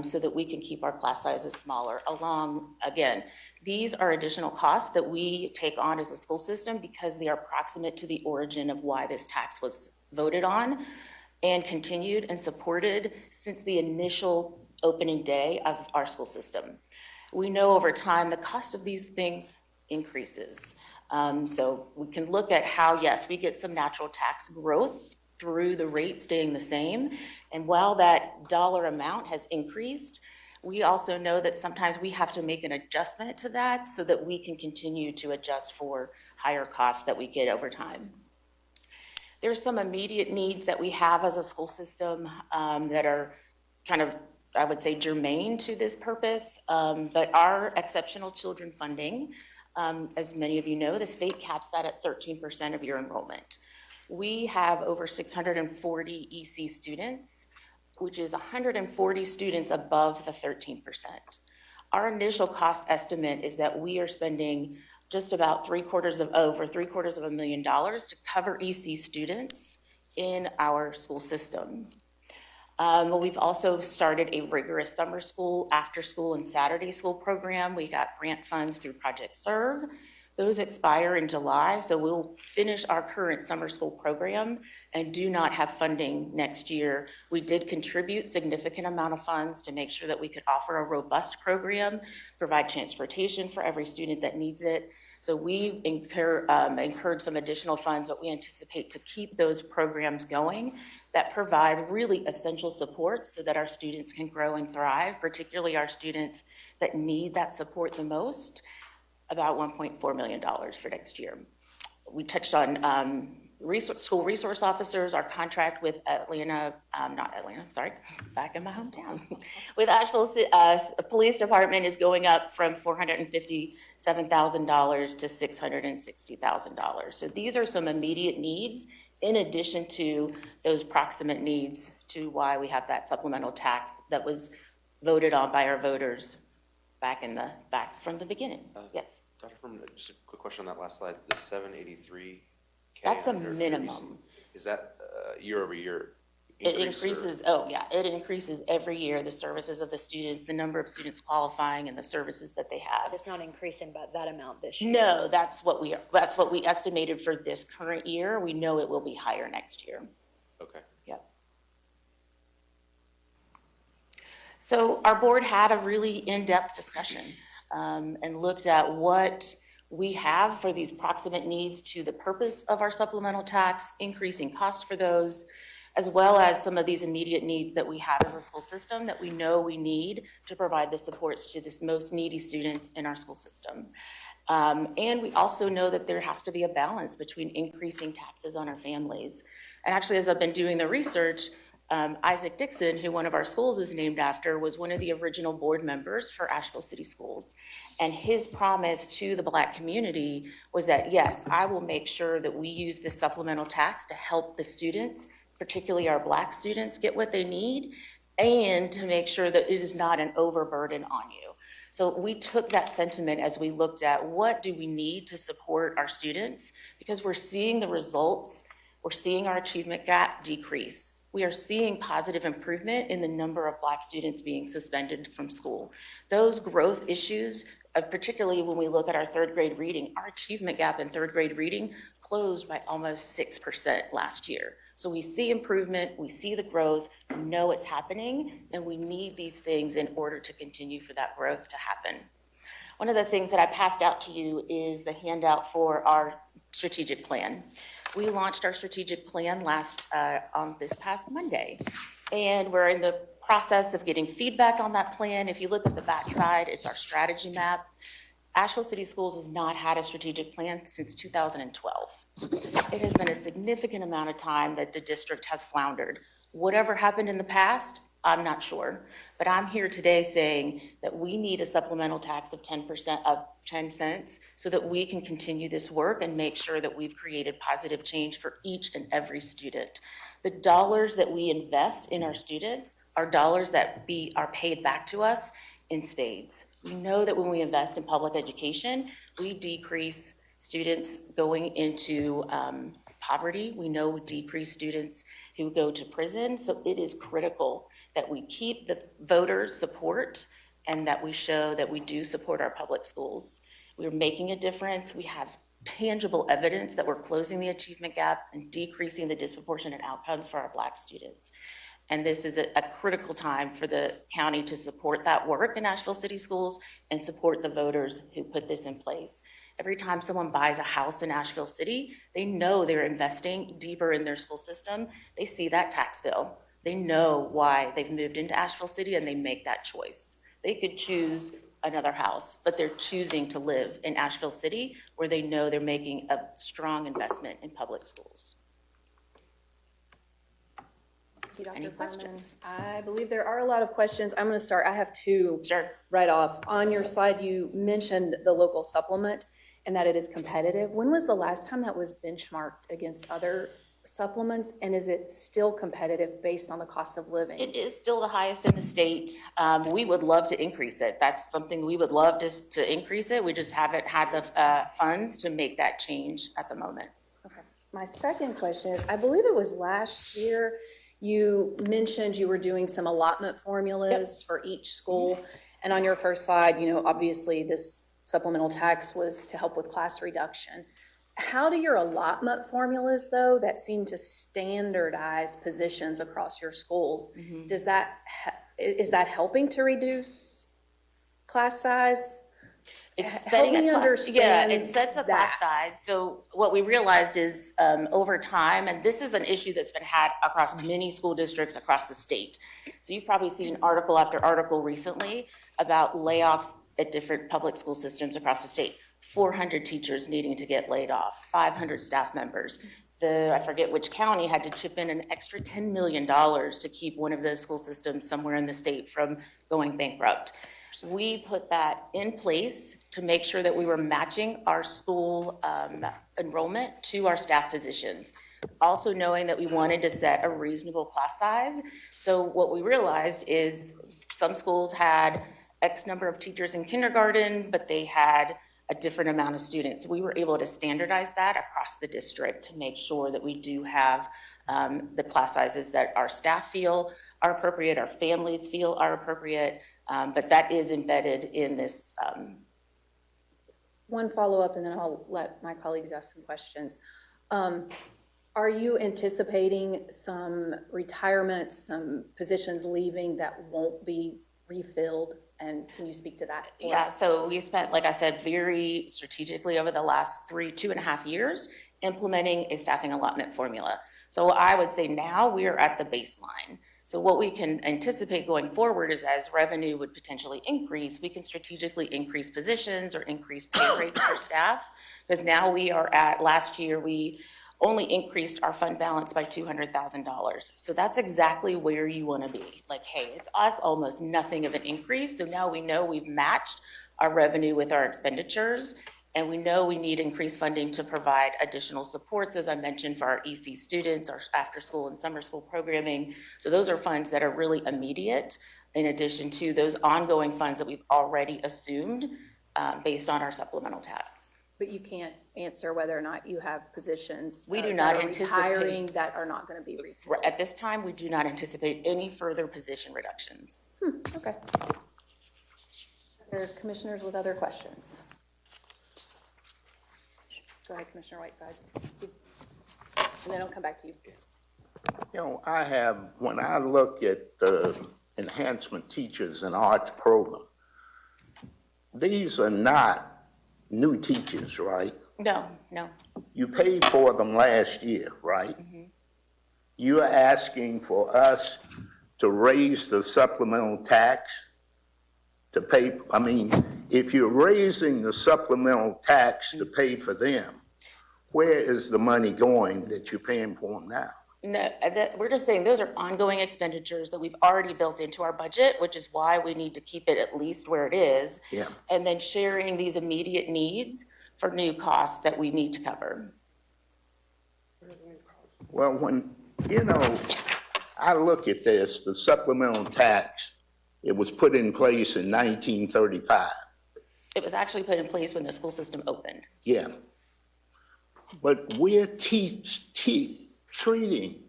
so that we can keep our class sizes smaller. Again, these are additional costs that we take on as a school system because they are proximate to the origin of why this tax was voted on and continued and supported since the initial opening day of our school system. We know over time the cost of these things increases. So we can look at how, yes, we get some natural tax growth through the rate staying the same. And while that dollar amount has increased, we also know that sometimes we have to make an adjustment to that so that we can continue to adjust for higher costs that we get over time. There's some immediate needs that we have as a school system that are kind of, I would say, germane to this purpose, but our exceptional children funding, as many of you know, the state caps that at 13% of your enrollment. We have over 640 EC students, which is 140 students above the 13%. Our initial cost estimate is that we are spending just about over $750,000 to cover EC students in our school system. We've also started a rigorous summer school, after school, and Saturday school program. We got grant funds through Project Serve. Those expire in July, so we'll finish our current summer school program and do not have funding next year. We did contribute significant amount of funds to make sure that we could offer a robust program, provide transportation for every student that needs it. So we incurred some additional funds, but we anticipate to keep those programs going that provide really essential support so that our students can grow and thrive, particularly our students that need that support the most, about $1.4 million for next year. We touched on school resource officers. Our contract with back in my hometown, with Asheville Police Department is going up from $457,000 to $660,000. So these are some immediate needs in addition to those proximate needs to why we have that supplemental tax that was voted on by our voters back from the beginning. Yes. Dr. Furman, just a quick question on that last slide, the 783K. That's a minimum. Is that year over year? It increases, it increases every year, the services of the students, the number of students qualifying and the services that they have. It's not increasing by that amount this year. No, that's what we estimated for this current year. We know it will be higher next year. Okay. Yep. So our board had a really in-depth discussion and looked at what we have for these proximate needs to the purpose of our supplemental tax, increasing costs for those, as well as some of these immediate needs that we have as a school system that we know we need to provide the supports to the most needy students in our school system. And we also know that there has to be a balance between increasing taxes on our families. And actually, as I've been doing the research, Isaac Dixon, who one of our schools is named after, was one of the original board members for Asheville City Schools. And his promise to the Black community was that, yes, I will make sure that we use this supplemental tax to help the students, particularly our Black students, get what they need, and to make sure that it is not an overburden on you. So we took that sentiment as we looked at what do we need to support our students, because we're seeing the results, we're seeing our achievement gap decrease. We are seeing positive improvement in the number of Black students being suspended from school. Those growth issues, particularly when we look at our third grade reading, our achievement gap in third grade reading closed by almost 6% last year. So we see improvement, we see the growth, we know it's happening, and we need these things in order to continue for that growth to happen. One of the things that I passed out to you is the handout for our strategic plan. We launched our strategic plan on this past Monday, and we're in the process of getting feedback on that plan. If you look at the backside, it's our strategy map. Asheville City Schools has not had a strategic plan since 2012. It has been a significant amount of time that the district has floundered. Whatever happened in the past, I'm not sure, but I'm here today saying that we need a supplemental tax of 10% of 10 cents so that we can continue this work and make sure that we've created positive change for each and every student. The dollars that we invest in our students are dollars that are paid back to us in spades. We know that when we invest in public education, we decrease students going into poverty. We know we decrease students who go to prison. So it is critical that we keep the voters' support and that we show that we do support our public schools. We're making a difference. We have tangible evidence that we're closing the achievement gap and decreasing the disproportionate outcomes for our Black students. And this is a critical time for the county to support that work in Asheville City Schools and support the voters who put this in place. Every time someone buys a house in Asheville City, they know they're investing deeper in their school system. They see that tax bill. They know why they've moved into Asheville City and they make that choice. They could choose another house, but they're choosing to live in Asheville City where they know they're making a strong investment in public schools. Any questions? I believe there are a lot of questions. I'm going to start. I have two Sure. right off. On your slide, you mentioned the local supplement and that it is competitive. When was the last time that was benchmarked against other supplements? And is it still competitive based on the cost of living? It is still the highest in the state. We would love to increase it. That's something we would love to increase it. We just haven't had the funds to make that change at the moment. Okay. My second question is, I believe it was last year, you mentioned you were doing some allotment formulas for each school. And on your first slide, obviously this supplemental tax was to help with class reduction. How do your allotment formulas, though, that seem to standardize positions across your schools, does that, is that helping to reduce class size? It's Help setting me a understand it sets a class that. size. So what we realized is over time, and this is an issue that's been had across many school districts across the state. So you've probably seen article after article recently about layoffs at different public school systems across the state. 400 teachers needing to get laid off, 500 staff members. I forget which county had to chip in an extra $10 million to keep one of those school systems somewhere in the state from going bankrupt. We put that in place to make sure that we were matching our school enrollment to our staff positions. Also knowing that we wanted to set a reasonable class size. So what we realized is some schools had X number of teachers in kindergarten, but they had a different amount of students. We were able to standardize that across the district to make sure that we do have the class sizes that our staff feel are appropriate, our families feel are appropriate, but that is embedded in this. One follow-up, and then I'll let my colleagues ask some questions. Are you anticipating some retirements, some positions leaving that won't be refilled? And can you speak to that? Yeah, so we spent, like I said, very strategically over the last 2.5 years implementing a staffing allotment formula. So I would say now we are at the baseline. So what we can anticipate going forward is as revenue would potentially increase, we can strategically increase positions or increase pay rates for staff. Because now we are at, last year, we only increased our fund balance by $200,000. So that's exactly where you want to be. Like, hey, it's us almost nothing of an increase. So now we know we've matched our revenue with our expenditures, and we know we need increased funding to provide additional supports, as I mentioned, for our EC students, our after school and summer school programming. So those are funds that are really immediate, in addition to those ongoing funds that we've already assumed based on our supplemental tax. But you can't answer whether or not you have positions We do that not are anticipate- retiring that are not going to be refilled. At this time, we do not anticipate any further position reductions. Okay. Other commissioners with other questions? Go ahead, Commissioner Whiteside. And then I'll come back to you. You know, when I look at the enhancement teachers and arts program, these are not new teachers, right? No. You paid for them last year, right? You're asking for us to raise the supplemental tax to pay, I mean, if you're raising the supplemental tax to pay for them, where is the money going that you're paying for them now? No, we're just saying those are ongoing expenditures that we've already built into our budget, which is why we need to keep it at least where it is. Yeah. And then sharing these immediate needs for new costs that we need to cover. Well, when, I look at this, the supplemental tax, it was put in place in 1935. It was actually put in place when the school system opened. Yeah. But we're treating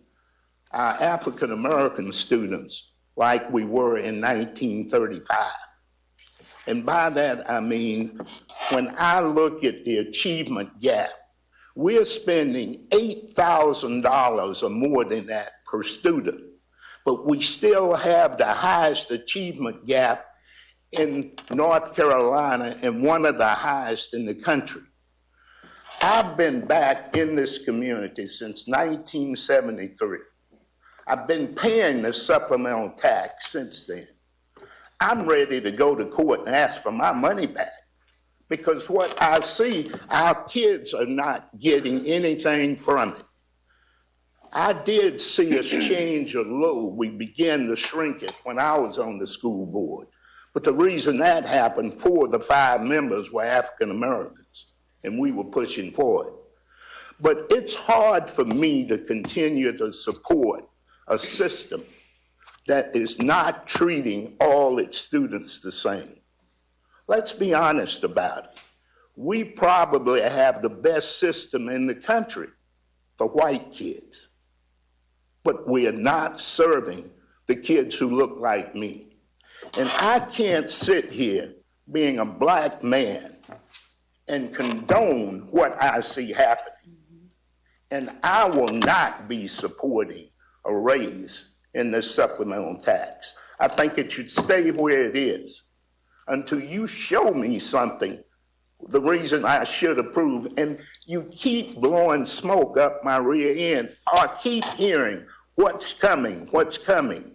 our African-American students like we were in 1935. And by that, I mean, when I look at the achievement gap, we're spending $8,000 or more than that per student, but we still have the highest achievement gap in North Carolina and one of the highest in the country. I've been back in this community since 1973. I've been paying the supplemental tax since then. I'm ready to go to court and ask for my money back because what I see, our kids are not getting anything from it. I did see us change a little. We began to shrink it when I was on the school board. But the reason that happened, 4 of the 5 members were African Americans, and we were pushing for it. But it's hard for me to continue to support a system that is not treating all its students the same. Let's be honest about it. We probably have the best system in the country for white kids, but we are not serving the kids who look like me. And I can't sit here being a black man and condone what I see happening. And I will not be supporting a raise in this supplemental tax. I think it should stay where it is until you show me something, the reason I should approve. And you keep blowing smoke up my rear end. I keep hearing what's coming, what's coming.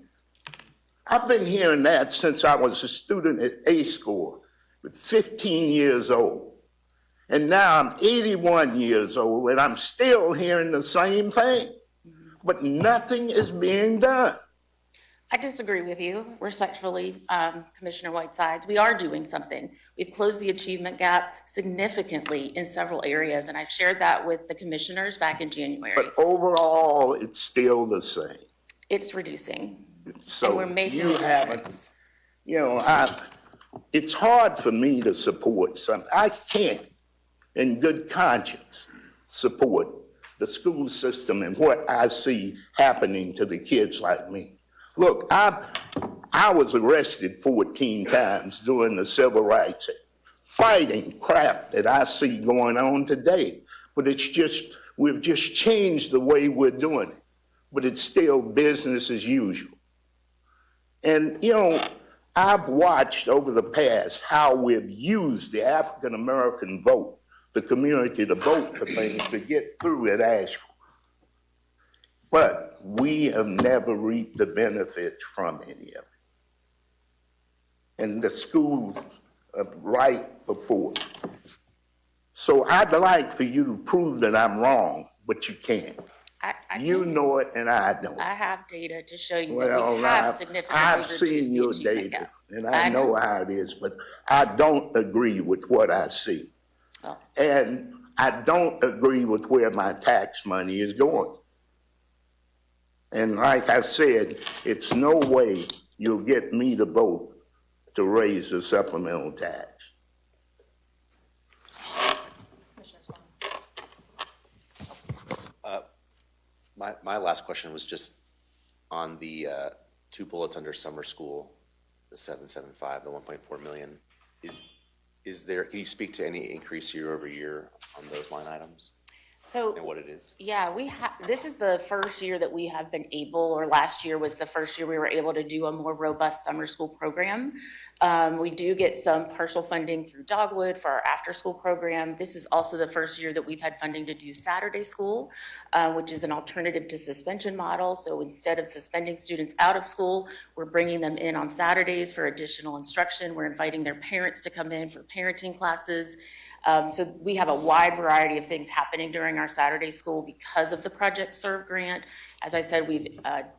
I've been hearing that since I was a student at A school, 15 years old. And now I'm 81 years old and I'm still hearing the same thing. But nothing is being done. I disagree with you respectfully, Commissioner Whitesides. We are doing something. We've closed the achievement gap significantly in several areas, and I've shared that with the commissioners back in January. But overall, it's still the same. It's reducing, So and we're making you a haven't, difference. you know, it's hard for me to support something. I can't, in good conscience, support the school system and what I see happening to the kids like me. Look, I was arrested 14 times during the Civil Rights Act, fighting crap that I see going on today. But it's just, we've just changed the way we're doing it. But it's still business as usual. And, you know, I've watched over the past how we've used the African American vote, the community to vote for things to get through at Asheville. But we have never reaped the benefits from any of it. And the schools are right before it. So I'd like for you to prove that I'm wrong, but you can't. You know it and I don't. I have data to show you Well, that we have significantly I've reduced seen the your achievement data, gap. and I know how it is, but I don't agree with what I see. Well, And I don't agree with where my tax money is going. And like I said, it's no way you'll get me to vote to raise the supplemental tax. My last question was just on the two bullets under summer school, the 775, the 1.4 million. Is there, can you speak to any increase year over year on those line items so and what it is? yeah, this is the first year that we have been able, or last year was the first year we were able to do a more robust summer school program. We do get some partial funding through Dogwood for our after-school program. This is also the first year that we've had funding to do Saturday school, which is an alternative to suspension model. So instead of suspending students out of school, we're bringing them in on Saturdays for additional instruction. We're inviting their parents to come in for parenting classes. So we have a wide variety of things happening during our Saturday school because of the Project Serve grant. As I said, we've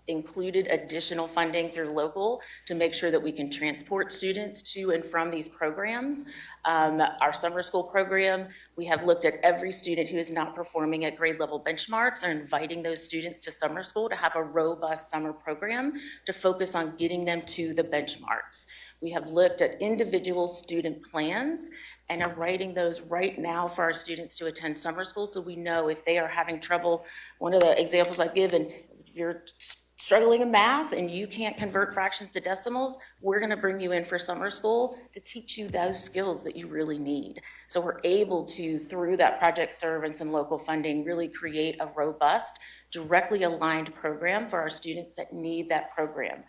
included additional funding through local to make sure that we can transport students to and from these programs. Our summer school program, we have looked at every student who is not performing at grade level benchmarks and inviting those students to summer school to have a robust summer program to focus on getting them to the benchmarks. We have looked at individual student plans and are writing those right now for our students to attend summer school, so we know if they are having trouble. One of the examples I've given, if you're struggling in math and you can't convert fractions to decimals, we're gonna bring you in for summer school to teach you those skills that you really need. So we're able to, through that Project Serve and some local funding, really create a robust, directly aligned program for our students that need that program.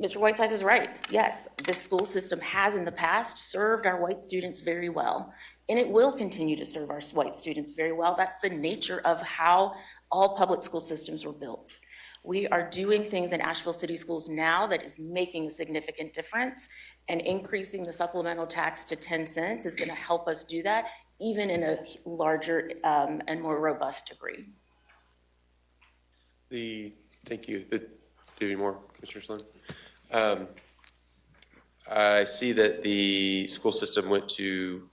Mr. Whitesides is right. Yes, the school system has in the past served our white students very well, and it will continue to serve our white students very well. That's the nature of how all public school systems were built. We are doing things in Asheville City Schools now that is making a significant difference, and increasing the supplemental tax to 10 cents is going to help us do that, even in a larger and more robust degree. Thank you. Do you have any more, Commissioner Sloan? I see that the school system went to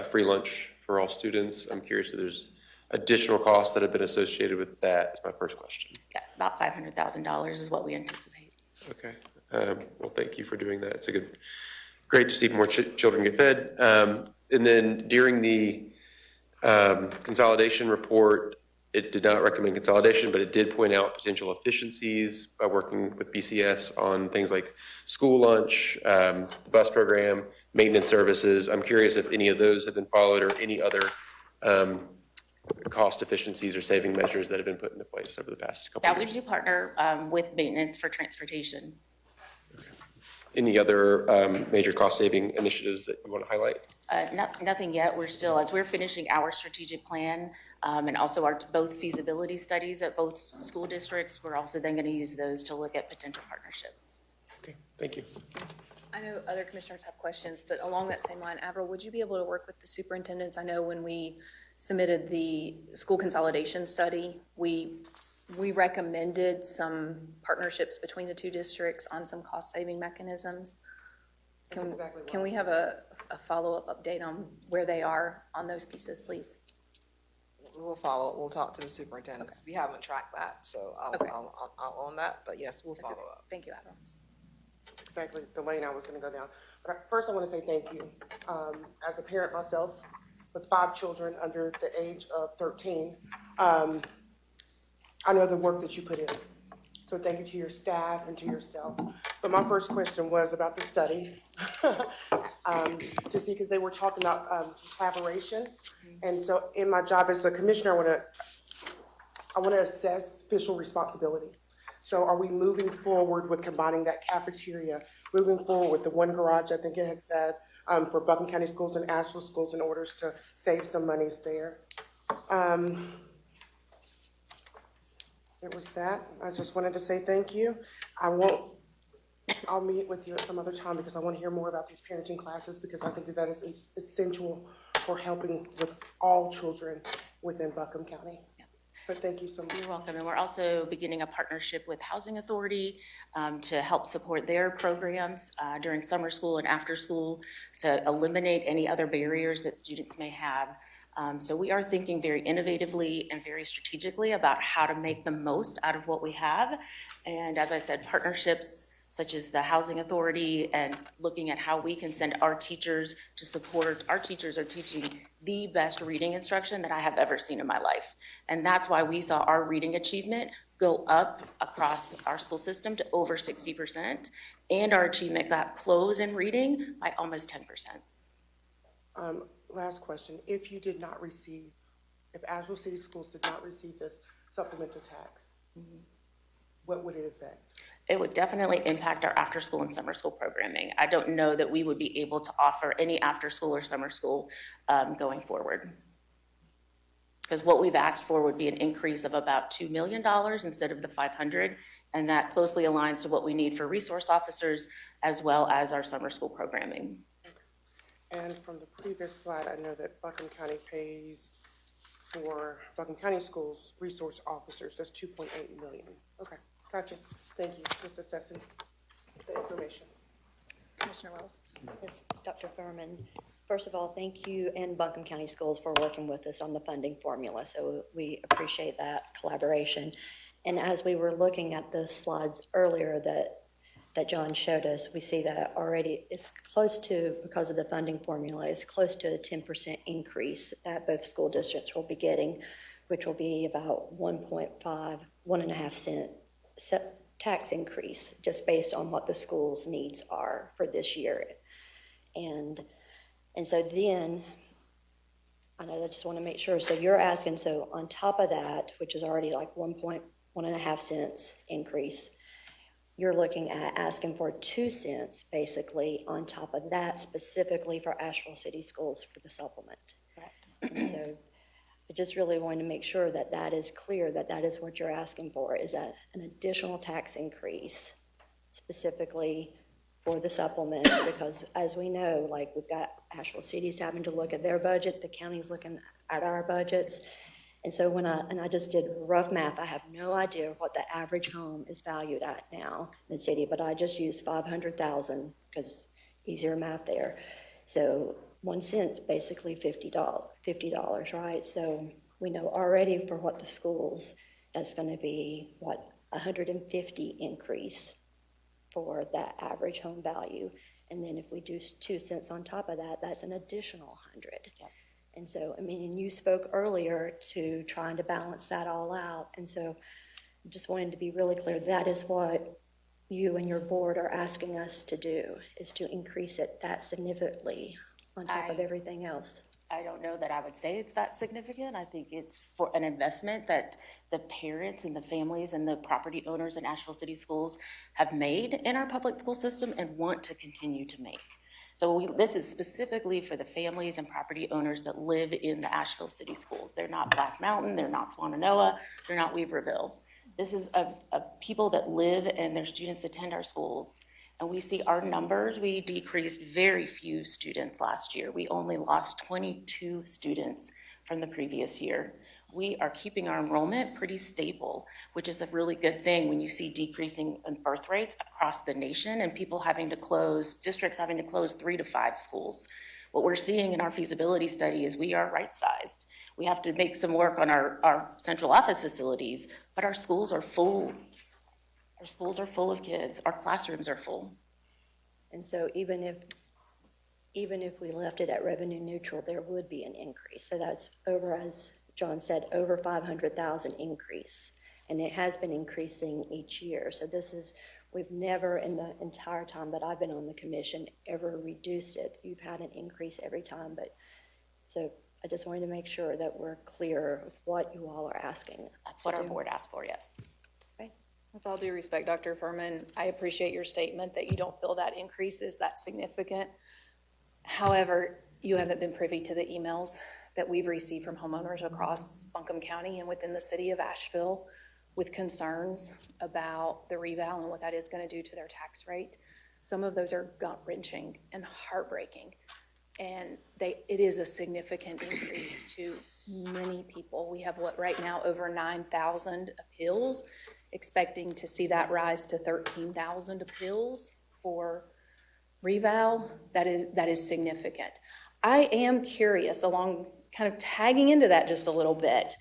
free lunch for all students. I'm curious if there's additional costs that have been associated with that. That's my first question. Yes, about $500,000 is what we anticipate. Okay. Well, thank you for doing that. It's great to see more children get fed. And then during the consolidation report, it did not recommend consolidation, but it did point out potential efficiencies by working with BCS on things like school lunch, the bus program, maintenance services. I'm curious if any of those have been followed or any other cost efficiencies or saving measures that have been put into place over the past couple Yeah, of we years. do partner with maintenance for transportation. Any other major cost saving initiatives that you want to highlight? Nothing yet. We're still, as we're finishing our strategic plan, and also our both feasibility studies at both school districts, we're also then going to use those to look at potential partnerships. Okay, thank you. I know other commissioners have questions, but along that same line, Avril, would you be able to work with the superintendents? I know when we submitted the school consolidation study, we recommended some partnerships between the two districts on some cost-saving mechanisms. That's exactly what Can I we have a follow-up update on where they are on those pieces, please? We'll talk to the superintendents. We haven't tracked that, so I'll own that, but yes, we'll follow up. Thank you, Avril. That's exactly the lane I was gonna go down. But first, I want to say thank you. As a parent myself, with 5 children under the age of 13, I know the work that you put in. So thank you to your staff and to yourself. But my first question was about the study, to see, because they were talking about some collaboration. And so in my job as a commissioner, I want to assess fiscal responsibility. So are we moving forward with combining that cafeteria, moving forward with the one garage, I think it had said, for Buncombe County Schools and Asheville Schools in order to save some monies there? It was that. I just wanted to say thank you. I'll meet with you at some other time because I want to hear more about these parenting classes because I think that is essential for helping with all children within Buncombe County. But thank you so much. You're welcome. And we're also beginning a partnership with Housing Authority to help support their programs during summer school and after school to eliminate any other barriers that students may have. So we are thinking very innovatively and very strategically about how to make the most out of what we have. And as I said, partnerships such as the Housing Authority and looking at how we can send our teachers to support. Our teachers are teaching the best reading instruction that I have ever seen in my life. And that's why we saw our reading achievement go up across our school system to over 60%, and our achievement got close in reading by almost 10%. Last question. If Asheville City Schools did not receive this supplemental tax, what would it affect? It would definitely impact our after-school and summer school programming. I don't know that we would be able to offer any after-school or summer school going forward. Because what we've asked for would be an increase of about $2 million instead of the $500, and that closely aligns to what we need for resource officers as well as our summer school programming. And from the previous slide, I know that Buncombe County pays for Buncombe County Schools resource officers. That's $2.8 million. Okay, gotcha. Thank you. Just assessing the information. Commissioner Wells. Yes, Dr. Furman, first of all, thank you and Buncombe County Schools for working with us on the funding formula. So we appreciate that collaboration. And as we were looking at the slides earlier that John showed us, we see that already it's close to, because of the funding formula, it's close to a 10% increase that both school districts will be getting, which will be about 1.5 cent tax increase just based on what the school's needs are for this year. And so then, and I just want to make sure, so you're asking, so on top of that, which is already like 1.5 cents increase, you're looking at asking for 2 cents basically on top of that specifically for Asheville City Schools for the supplement. Correct. And so I just really wanted to make sure that that is clear, that that is what you're asking for, is that an additional tax increase specifically for the supplement, because as we know, like we've got Asheville City's having to look at their budget, the county's looking at our budgets. And so I just did rough math, I have no idea what the average home is valued at now in the city, but I just used 500,000 because easier math there. So 1 cent's basically $50, right? So we know already for what the schools, that's gonna be, what, 150 increase for that average home value. And then if we do 2 cents on top of that, that's an additional 100. Yep. And so, I mean, and you spoke earlier to trying to balance that all out. And so just wanted to be really clear, that is what you and your board are asking us to do, is to increase it that significantly on top of everything else. I don't know that I would say it's that significant. I think it's for an investment that the parents and the families and the property owners in Asheville City Schools have made in our public school system and want to continue to make. So this is specifically for the families and property owners that live in the Asheville City Schools. They're not Black Mountain, they're not Swannanoa, they're not Weaverville. This is a people that live and their students attend our schools. And we see our numbers, we decreased very few students last year. We only lost 22 students from the previous year. We are keeping our enrollment pretty stable, which is a really good thing when you see decreasing in birth rates across the nation and people having to close, districts having to close 3 to 5 schools. What we're seeing in our feasibility study is we are right-sized. We have to make some work on our central office facilities, but our schools are full. Our schools are full of kids. Our classrooms are full. And so even if we left it at revenue neutral, there would be an increase. So that's over, as John said, over 500,000 increase. And it has been increasing each year. So we've never in the entire time that I've been on the commission ever reduced it. You've had an increase every time, so I just wanted to make sure that we're clear of what you all are asking. That's what our board asked for, yes. With all due respect, Dr. Furman, I appreciate your statement that you don't feel that increase is that significant. However, you haven't been privy to the emails that we've received from homeowners across Buncombe County and within the city of Asheville with concerns about the reval and what that is going to do to their tax rate. Some of those are gut-wrenching and heartbreaking. And it is a significant increase to many people. We have right now over 9,000 appeals, expecting to see that rise to 13,000 appeals for reval. That is significant. I am curious, along kind of tagging into that just a little bit,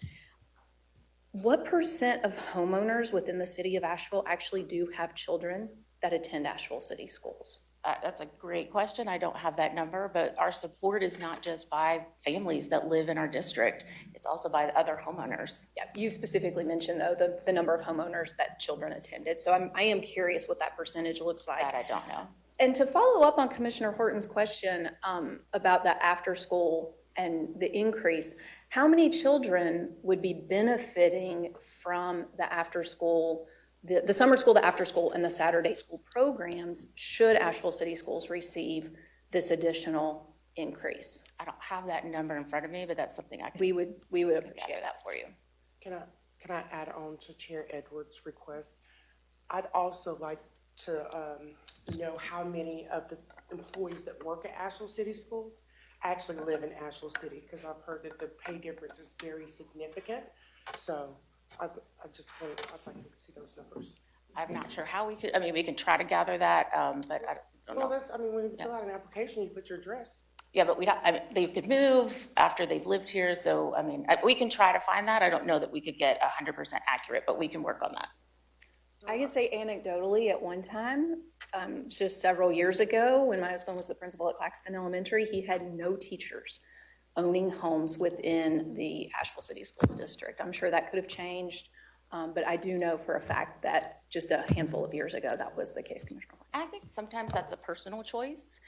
what % of homeowners within the city of Asheville actually do have children that attend Asheville City Schools? That's a great question. I don't have that number, but our support is not just by families that live in our district. It's also by other homeowners. Yeah, you specifically mentioned, though, the number of homeowners that children attended. So I am curious what that percentage looks like. That I don't know. And to follow up on Commissioner Horton's question about the after school and the increase, how many children would be benefiting from the after school, the summer school, the after school, and the Saturday school programs should Asheville City Schools receive this additional increase? I don't have that number in front of me, but that's something I can. We would appreciate that for you. Can I add on to Chair Edwards' request? I'd also like to know how many of the employees that work at Asheville City Schools actually live in Asheville City, because I've heard that the pay difference is very significant. So I'd like to see those numbers. I'm not sure how we could, I mean, we can try to gather that, but I don't know. Well, when you fill out an application, you put your address. Yeah, but they could move after they've lived here, so, we can try to find that. I don't know that we could get 100% accurate, but we can work on that. I can say anecdotally, at one time, just several years ago, when my husband was the principal at Claxton Elementary, he had no teachers owning homes within the Asheville City Schools District. I'm sure that could have changed, but I do know for a fact that just a handful of years ago, that was the case, Commissioner. I think sometimes that's a personal choice.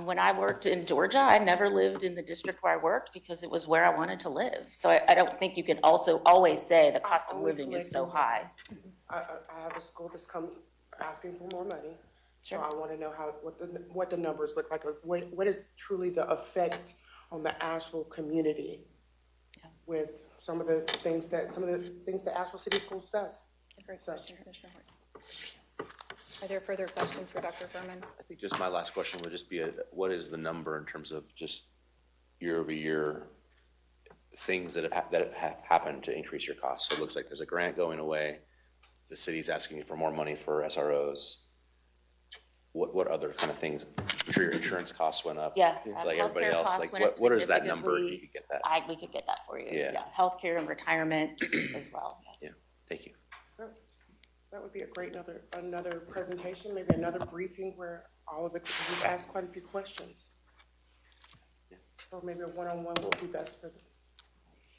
When I worked in Georgia, I never lived in the district where I worked because it was where I wanted to live. So I don't think you can also always say the cost of living is so high. I have a school that's come asking for more money. Sure. So I want to know what the numbers look like, or what is truly the effect on the Asheville community with some of the things that Asheville City Schools does. Great question, Commissioner Horton. Are there further questions for Dr. Furman? I think just my last question would just be, what is the number in terms of just year over year things that have happened to increase your costs? So it looks like there's a grant going away. The city's asking you for more money for SROs. What other kind of things? I'm sure your insurance costs went up. Yeah. Like everybody Healthcare else, costs like went up what is that number if you significantly. could get that? We could get that for you. Yeah. Healthcare and retirement as well, yes. Yeah, thank you. That would be a great another presentation, maybe another briefing where all of the, you've asked quite a few questions. Or maybe a one-on-one would be best for,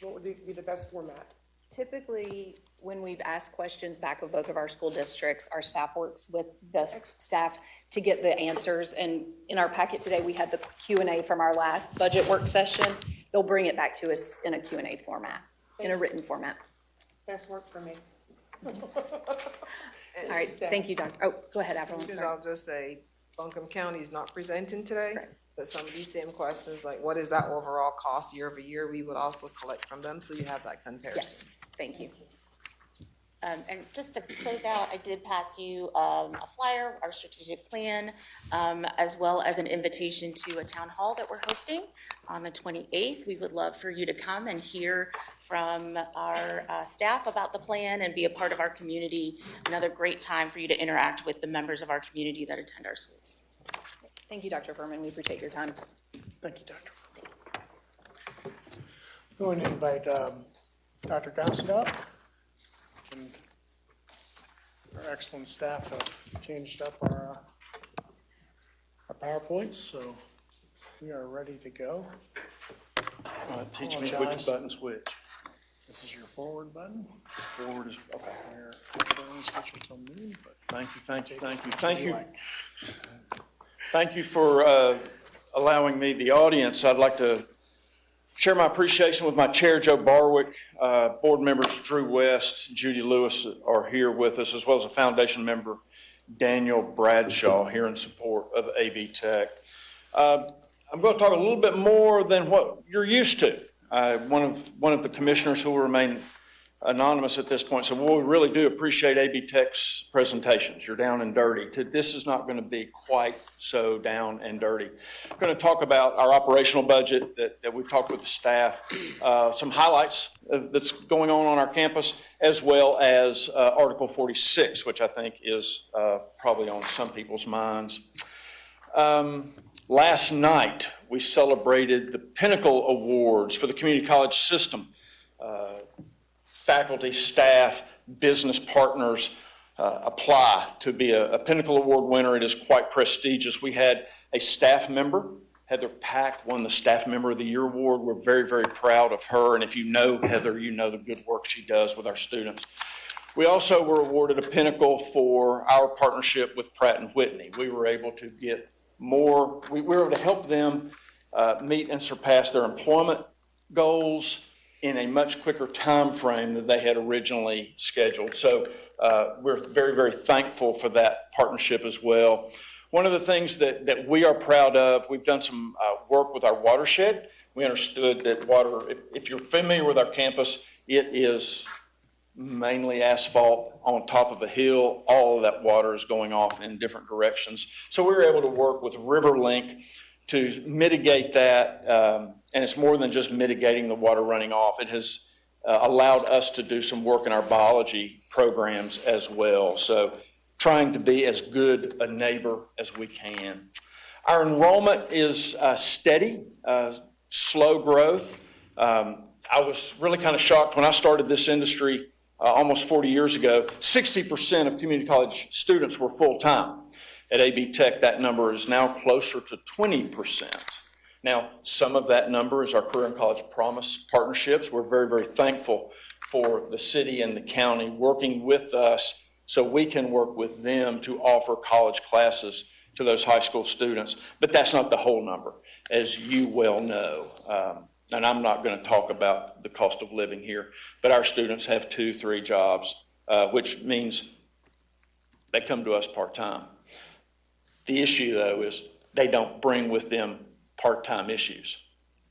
what would be the best format? Typically, when we've asked questions back of both of our school districts, our staff works with the staff to get the answers. And in our packet today, we had the Q&A from our last budget work session. They'll bring it back to us in a Q&A format, in a written format. Best work for me. All right, thank you, Dr. Oh, go ahead, Avril, I'm Because sorry. I'll just say, Buncombe County is not presenting today, Correct. but some of these same questions, like what is that overall cost year over year, we would also collect from them, so you have that comparison. Yes, thank you. And just to close out, I did pass you a flyer, our strategic plan, as well as an invitation to a town hall that we're hosting on the 28th. We would love for you to come and hear from our staff about the plan and be a part of our community. Another great time for you to interact with the members of our community that attend our schools. Thank you, Dr. Furman. We appreciate your time. Thank you, Dr. Going to invite Dr. Gossett up. And our excellent staff have changed up our PowerPoints, so we are ready to go. Teach me Apologize. which button's which. This is your forward button. Forward is, okay. Your switch until noon, but Thank you, thank you, thank you, Take thank it you. like- Thank you for allowing me the audience. I'd like to share my appreciation with my chair, Joe Barwick. Board members Drew West, Judy Lewis are here with us, as well as a foundation member, Daniel Bradshaw, here in support of AV Tech. I'm going to talk a little bit more than what you're used to. One of the commissioners who will remain anonymous at this point said, well, we really do appreciate AB Tech's presentations. You're down and dirty. This is not going to be quite so down and dirty. I'm going to talk about our operational budget that we've talked with the staff, some highlights that's going on our campus, as well as Article 46, which I think is probably on some people's minds. Last night, we celebrated the Pinnacle Awards for the community college system. Faculty, staff, business partners apply to be a Pinnacle Award winner. It is quite prestigious. We had a staff member, Heather Pack, won the Staff Member of the Year Award. We're very, very proud of her. And if you know Heather, you know the good work she does with our students. We also were awarded a Pinnacle for our partnership with Pratt & Whitney. We were able to get more, we were able to help them meet and surpass their employment goals in a much quicker time frame than they had originally scheduled. So we're very, very thankful for that partnership as well. One of the things that we are proud of, we've done some work with our watershed. We understood that water, if you're familiar with our campus, it is mainly asphalt on top of a hill. All of that water is going off in different directions. So we were able to work with RiverLink to mitigate that, and it's more than just mitigating the water running off. It has allowed us to do some work in our biology programs as well. So trying to be as good a neighbor as we can. Our enrollment is steady, slow growth. I was really kind of shocked when I started this industry almost 40 years ago. 60% of community college students were full-time. At AB Tech, that number is now closer to 20%. Now, some of that number is our Career and College Promise partnerships. We're very, very thankful for the city and the county working with us so we can work with them to offer college classes to those high school students. But that's not the whole number, as you well know. And I'm not going to talk about the cost of living here, but our students have 2-3 jobs, which means they come to us part-time. The issue, though, is they don't bring with them part-time issues.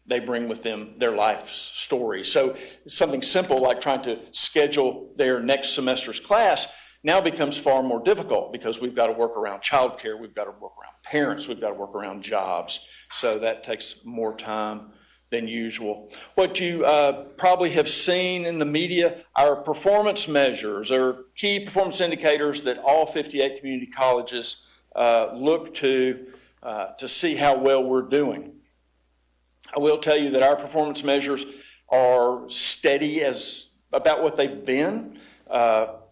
They bring with them their life's story. So something simple like trying to schedule their next semester's class now becomes far more difficult because we've got to work around childcare, we've got to work around parents, we've got to work around jobs. So that takes more time than usual. What you probably have seen in the media, our performance measures are key performance indicators that all 58 community colleges look to see how well we're doing. I will tell you that our performance measures are steady as about what they've been.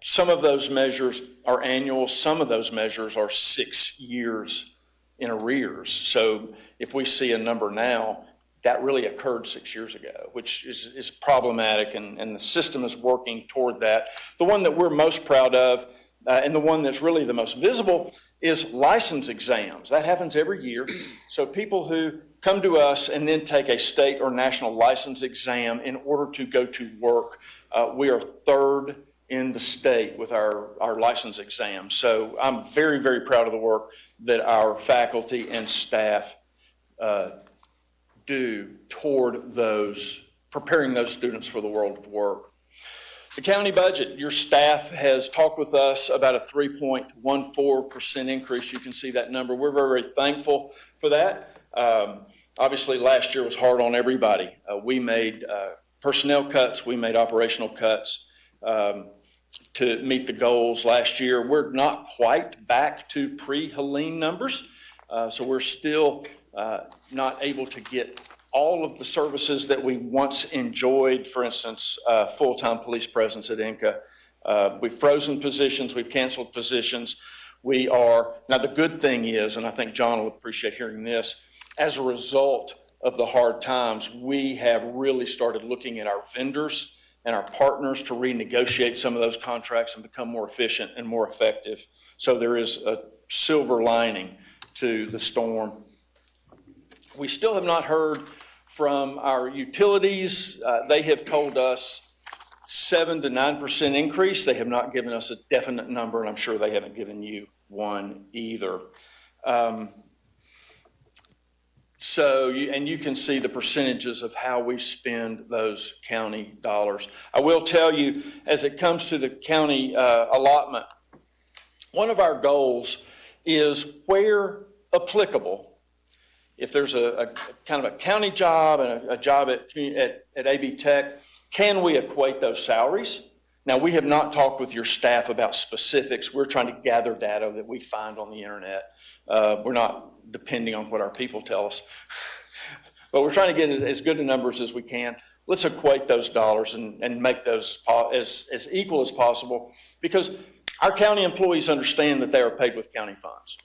Some of those measures are annual. Some of those measures are 6 years in arrears. So if we see a number now, that really occurred 6 years ago, which is problematic, and the system is working toward that. The one that we're most proud of, and the one that's really the most visible, is license exams. That happens every year. So people who come to us and then take a state or national license exam in order to go to work, we are third in the state with our license exams. So I'm very, very proud of the work that our faculty and staff do toward preparing those students for the world of work. The county budget, your staff has talked with us about a 3.14% increase. You can see that number. We're very, very thankful for that. Obviously, last year was hard on everybody. We made personnel cuts. We made operational cuts to meet the goals last year. We're not quite back to pre-Helene numbers, so we're still not able to get all of the services that we once enjoyed, for instance, full-time police presence at Inca. We've frozen positions, we've canceled positions. Now the good thing is, and I think John will appreciate hearing this, as a result of the hard times, we have really started looking at our vendors and our partners to renegotiate some of those contracts and become more efficient and more effective. So there is a silver lining to the storm. We still have not heard from our utilities. They have told us 7 to 9% increase. They have not given us a definite number, and I'm sure they haven't given you one either. And you can see the percentages of how we spend those county dollars. I will tell you, as it comes to the county allotment, one of our goals is, where applicable, if there's a kind of a county job and a job at AB Tech, can we equate those salaries? Now, we have not talked with your staff about specifics. We're trying to gather data that we find on the internet. We're not depending on what our people tell us. But we're trying to get as good a numbers as we can. Let's equate those dollars and make those as equal as possible, because our county employees understand that they are paid with county funds.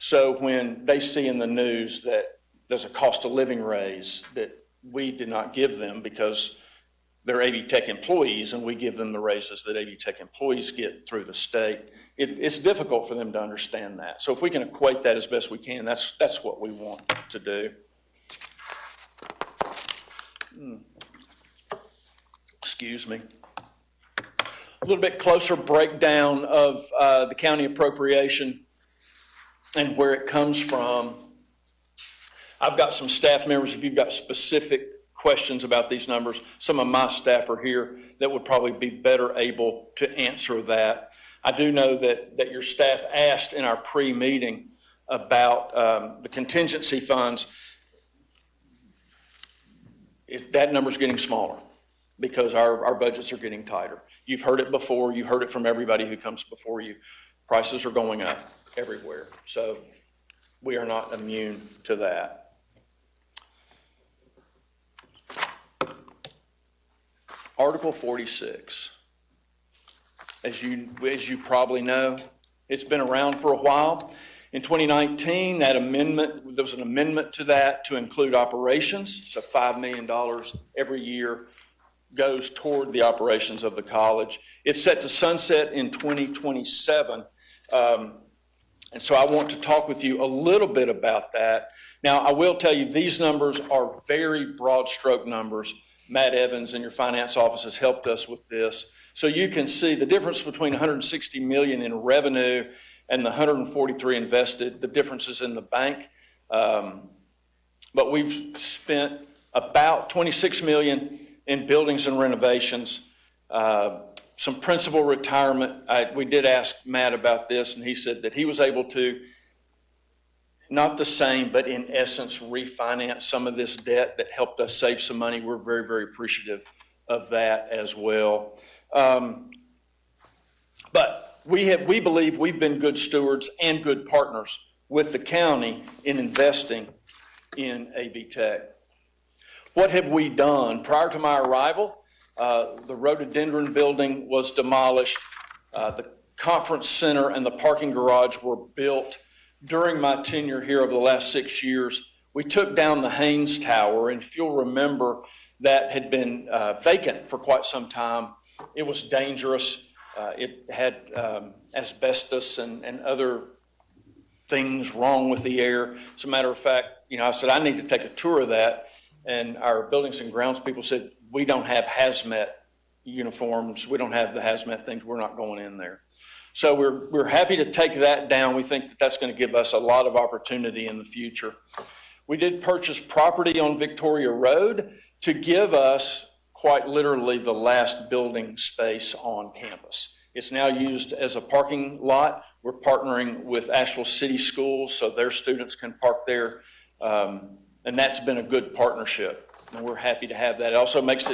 So when they see in the news that there's a cost of living raise that we did not give them because they're AB Tech employees and we give them the raises that AB Tech employees get through the state, it's difficult for them to understand that. So if we can equate that as best we can, that's what we want to do. Excuse me. A little bit closer breakdown of the county appropriation and where it comes from. I've got some staff members, if you've got specific questions about these numbers, some of my staff are here that would probably be better able to answer that. I do know that your staff asked in our pre-meeting about the contingency funds. That number's getting smaller because our budgets are getting tighter. You've heard it before. You heard it from everybody who comes before you. Prices are going up everywhere. So we are not immune to that. Article 46. As you probably know, it's been around for a while. In 2019, there was an amendment to that to include operations. So $5 million every year goes toward the operations of the college. It's set to sunset in 2027. And so I want to talk with you a little bit about that. Now, I will tell you, these numbers are very broad stroke numbers. Matt Evans in your finance office has helped us with this. So you can see the difference between $160 million in revenue and the 143 invested, the differences in the bank. But we've spent about $26 million in buildings and renovations, some principal retirement. We did ask Matt about this, and he said that he was able to, not the same, but in essence, refinance some of this debt that helped us save some money. We're very, very appreciative of that as well. But we believe we've been good stewards and good partners with the county in investing in AB Tech. What have we done? Prior to my arrival, the rhododendron building was demolished. The conference center and the parking garage were built. During my tenure here over the last 6 years, we took down the Haynes Tower, and if you'll remember, that had been vacant for quite some time. It was dangerous. It had asbestos and other things wrong with the air. As a matter of fact, I said, I need to take a tour of that. And our buildings and grounds people said, we don't have hazmat uniforms. We don't have the hazmat things. We're not going in there. So we're happy to take that down. We think that that's going to give us a lot of opportunity in the future. We did purchase property on Victoria Road to give us quite literally the last building space on campus. It's now used as a parking lot. We're partnering with Asheville City Schools so their students can park there. And that's been a good partnership. And we're happy to have that. It also makes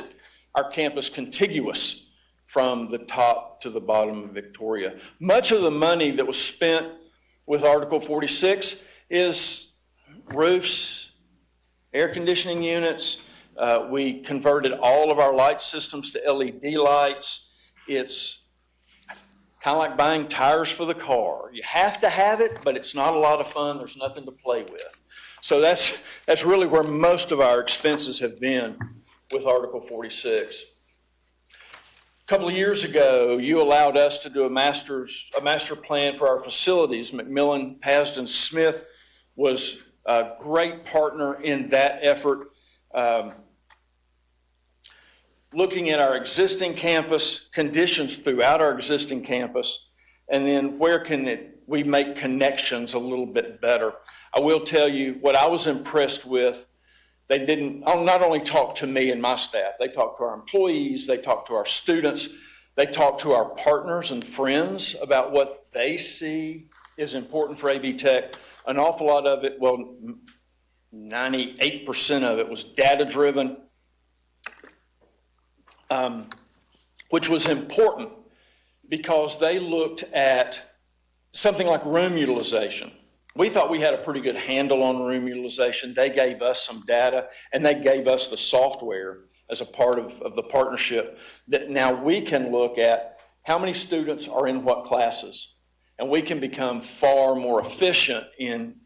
our campus contiguous from the top to the bottom of Victoria. Much of the money that was spent with Article 46 is roofs, air conditioning units. We converted all of our light systems to LED lights. It's kind of like buying tires for the car. You have to have it, but it's not a lot of fun. There's nothing to play with. So that's really where most of our expenses have been with Article 46. A couple of years ago, you allowed us to do a master plan for our facilities. McMillan Pasden Smith was a great partner in that effort. Looking at our existing campus, conditions throughout our existing campus, and then where can we make connections a little bit better. I will tell you what I was impressed with. They didn't not only talk to me and my staff, they talked to our employees, they talked to our students, they talked to our partners and friends about what they see is important for AV Tech. An awful lot of it, 98% of it was data-driven, which was important because they looked at something like room utilization. We thought we had a pretty good handle on room utilization. They gave us some data, and they gave us the software as a part of the partnership that now we can look at how many students are in what classes, and we can become far more efficient in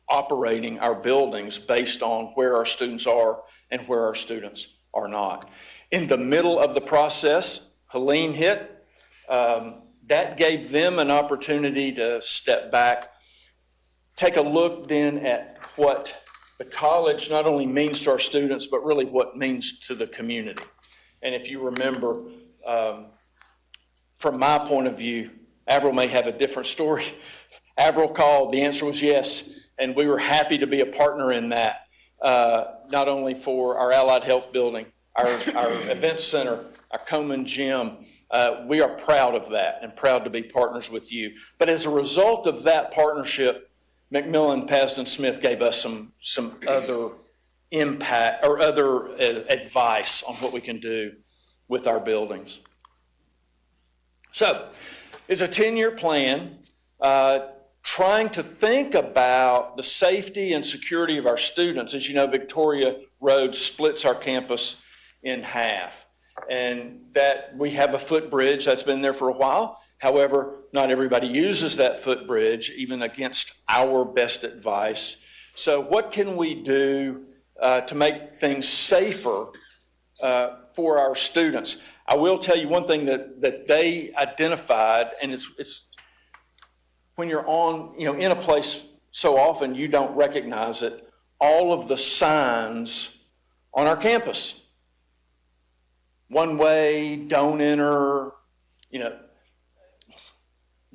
operating our buildings based on where our students are and where our students are not. In the middle of the process, Helene hit. That gave them an opportunity to step back, take a look then at what the college not only means to our students, but really what it means to the community. And if you remember, from my point of view, Avril may have a different story. Avril called, the answer was yes, and we were happy to be a partner in that, not only for our Allied Health building, our event center, our Coleman Gym. We are proud of that and proud to be partners with you. But as a result of that partnership, McMillan Pasden Smith gave us some other impact or other advice on what we can do with our buildings. So it's a 10-year plan, trying to think about the safety and security of our students. As you know, Victoria Road splits our campus in half. And that we have a footbridge that's been there for a while. However, not everybody uses that footbridge, even against our best advice. So what can we do to make things safer for our students? I will tell you one thing that they identified, and it's when you're in a place so often you don't recognize it, all of the signs on our campus. One way, don't enter,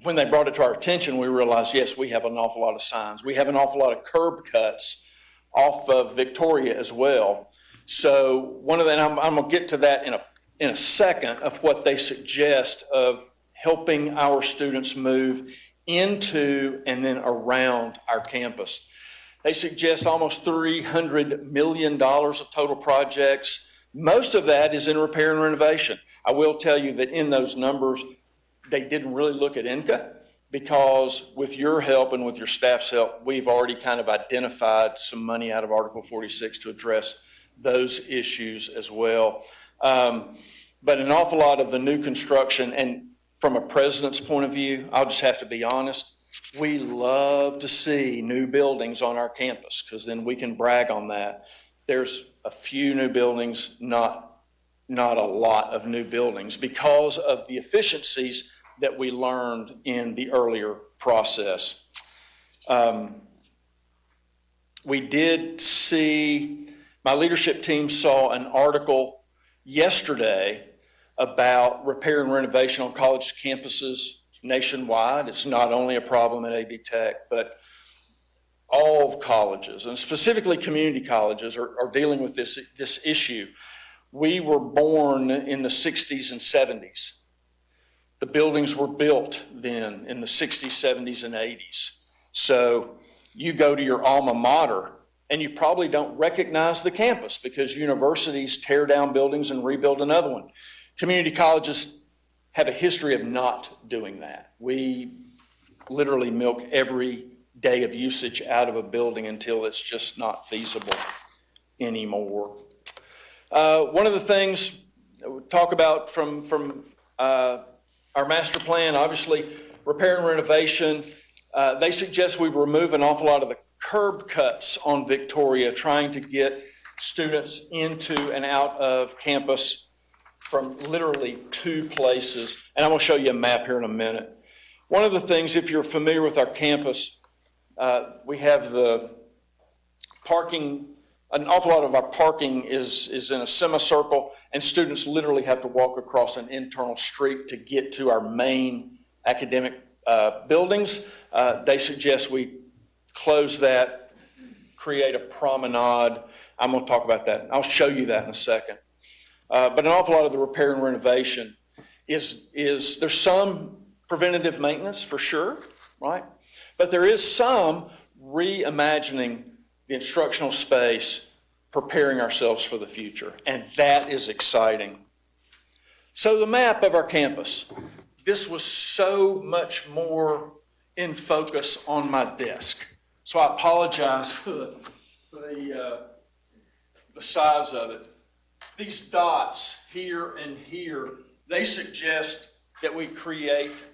when they brought it to our attention, we realized, yes, we have an awful lot of signs. We have an awful lot of curb cuts off of Victoria as well. So one of the, and I'm going to get to that in a second, of what they suggest of helping our students move into and then around our campus. They suggest almost $300 million of total projects. Most of that is in repair and renovation. I will tell you that in those numbers, they didn't really look at INCA because with your help and with your staff's help, we've already kind of identified some money out of Article 46 to address those issues as well. But an awful lot of the new construction, and from a president's point of view, I'll just have to be honest, We love to see new buildings on our campus because then we can brag on that. There's a few new buildings, not a lot of new buildings because of the efficiencies that we learned in the earlier process. We did see, my leadership team saw an article yesterday about repair and renovation on college campuses nationwide. It's not only a problem at AB Tech, but all colleges, and specifically community colleges, are dealing with this issue. We were born in the 60s and 70s. The buildings were built then in the 60s, 70s, and 80s. So you go to your alma mater, and you probably don't recognize the campus because universities tear down buildings and rebuild another one. Community colleges have a history of not doing that. We literally milk every day of usage out of a building until it's just not feasible anymore. One of the things we talk about from our master plan, obviously, repair and renovation. They suggest we remove an awful lot of the curb cuts on Victoria, trying to get students into and out of campus from literally 2 places. And I'm going to show you a map here in a minute. One of the things, if you're familiar with our campus, we have the parking. An awful lot of our parking is in a semicircle, and students literally have to walk across an internal street to get to our main academic buildings. They suggest we close that, create a promenade. I'm going to talk about that. I'll show you that in a second. But an awful lot of the repair and renovation is there's some preventative maintenance for sure, right? But there is some reimagining the instructional space, preparing ourselves for the future, and that is exciting. So the map of our campus, this was so much more in focus on my desk. So I apologize for the size of it. These dots here and here, they suggest that we create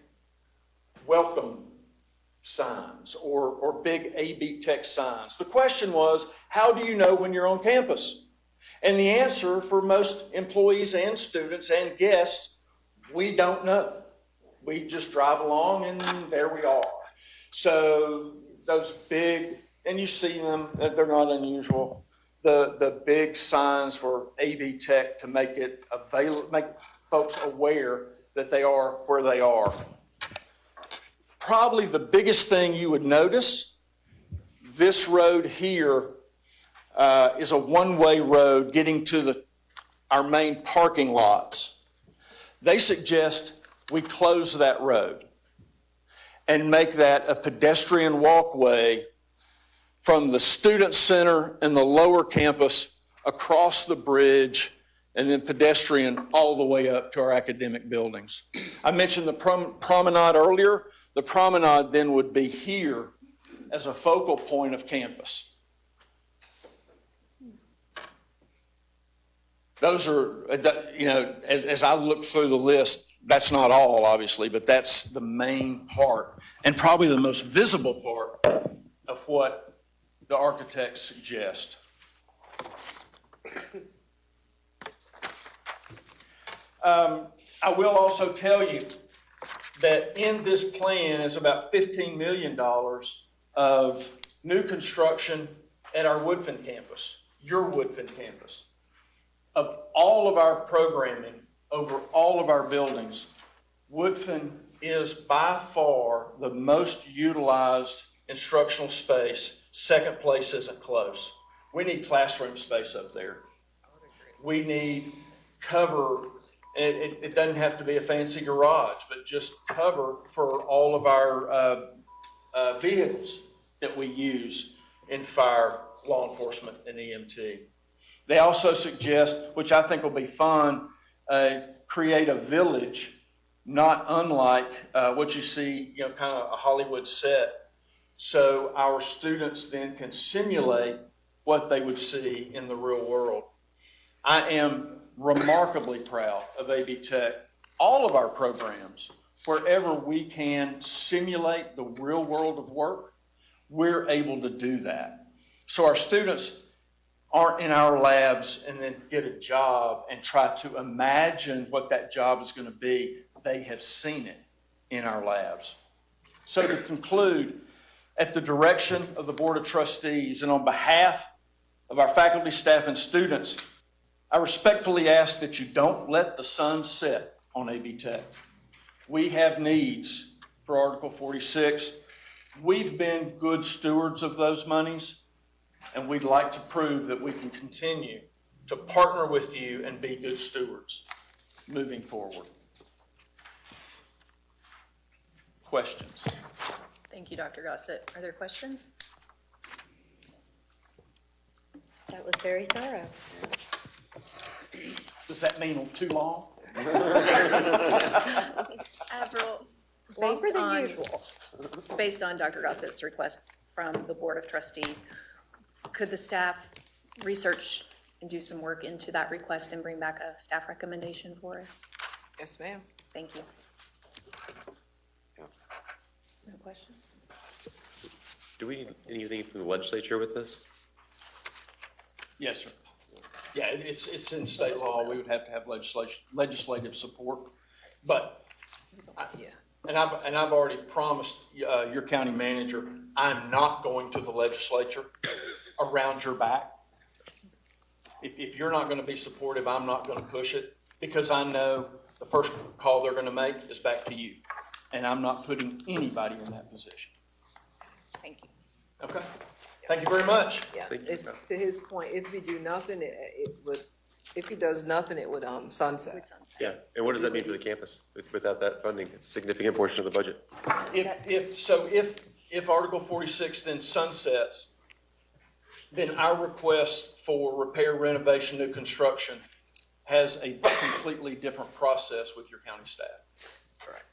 welcome signs or big AB Tech signs. The question was, how do you know when you're on campus? And the answer for most employees and students and guests, we don't know. We just drive along and there we are. So those big, and you see them, they're not unusual, the big signs for AB Tech to make it available, make folks aware that they are where they are. Probably the biggest thing you would notice, this road here is a one-way road getting to our main parking lots. They suggest we close that road and make that a pedestrian walkway from the student center and the lower campus across the bridge and then pedestrian all the way up to our academic buildings. I mentioned the promenade earlier. The promenade then would be here as a focal point of campus. Those are, as I look through the list, that's not all, obviously, but that's the main part and probably the most visible part of what the architects suggest. I will also tell you that in this plan is about $15 million of new construction at our Woodfin campus, your Woodfin campus. Of all of our programming over all of our buildings, Woodfin is by far the most utilized instructional space. Second place isn't close. We need classroom space up there. We need cover. It doesn't have to be a fancy garage, but just cover for all of our vehicles that we use in fire, law enforcement, and EMT. They also suggest, which I think will be fun, create a village, not unlike what you see, kind of a Hollywood set. So our students then can simulate what they would see in the real world. I am remarkably proud of AB Tech. All of our programs wherever we can simulate the real world of work, we're able to do that. So our students aren't in our labs and then get a job and try to imagine what that job is going to be. They have seen it in our labs. So to conclude, at the direction of the Board of Trustees and on behalf of our faculty, staff, and students, I respectfully ask that you don't let the sun set on AB Tech. We have needs for Article 46. We've been good stewards of those monies, and we'd like to prove that we can continue to partner with you and be good stewards moving forward. Questions? Thank you, Dr. Gossett. Are there questions? That was very thorough. Does that mean too long? Avril, Longer based than on, usual. based on Dr. Gotzett's request from the Board of Trustees, could the staff research and do some work into that request and bring back a staff recommendation for us? Yes, ma'am. Thank you. No questions? Do we need anything from the legislature with this? Yes, sir. Yeah, it's in state law. We would have to have legislative support. But, and I've already promised your county manager, I'm not going to the legislature around your back. If you're not going to be supportive, I'm not going to push it, because I know the first call they're going to make is back to you. And I'm not putting anybody in that position. Thank you. Okay? Thank you very much. Yeah, Thank you. to his point, if we do nothing, it would, if he does nothing, it would sunset. Good sunset. Yeah, and what does that mean for the campus without that funding? It's a significant portion of the budget. If Article 46 then sunsets, then our request for repair, renovation, new construction has a completely different process with your county staff. Correct.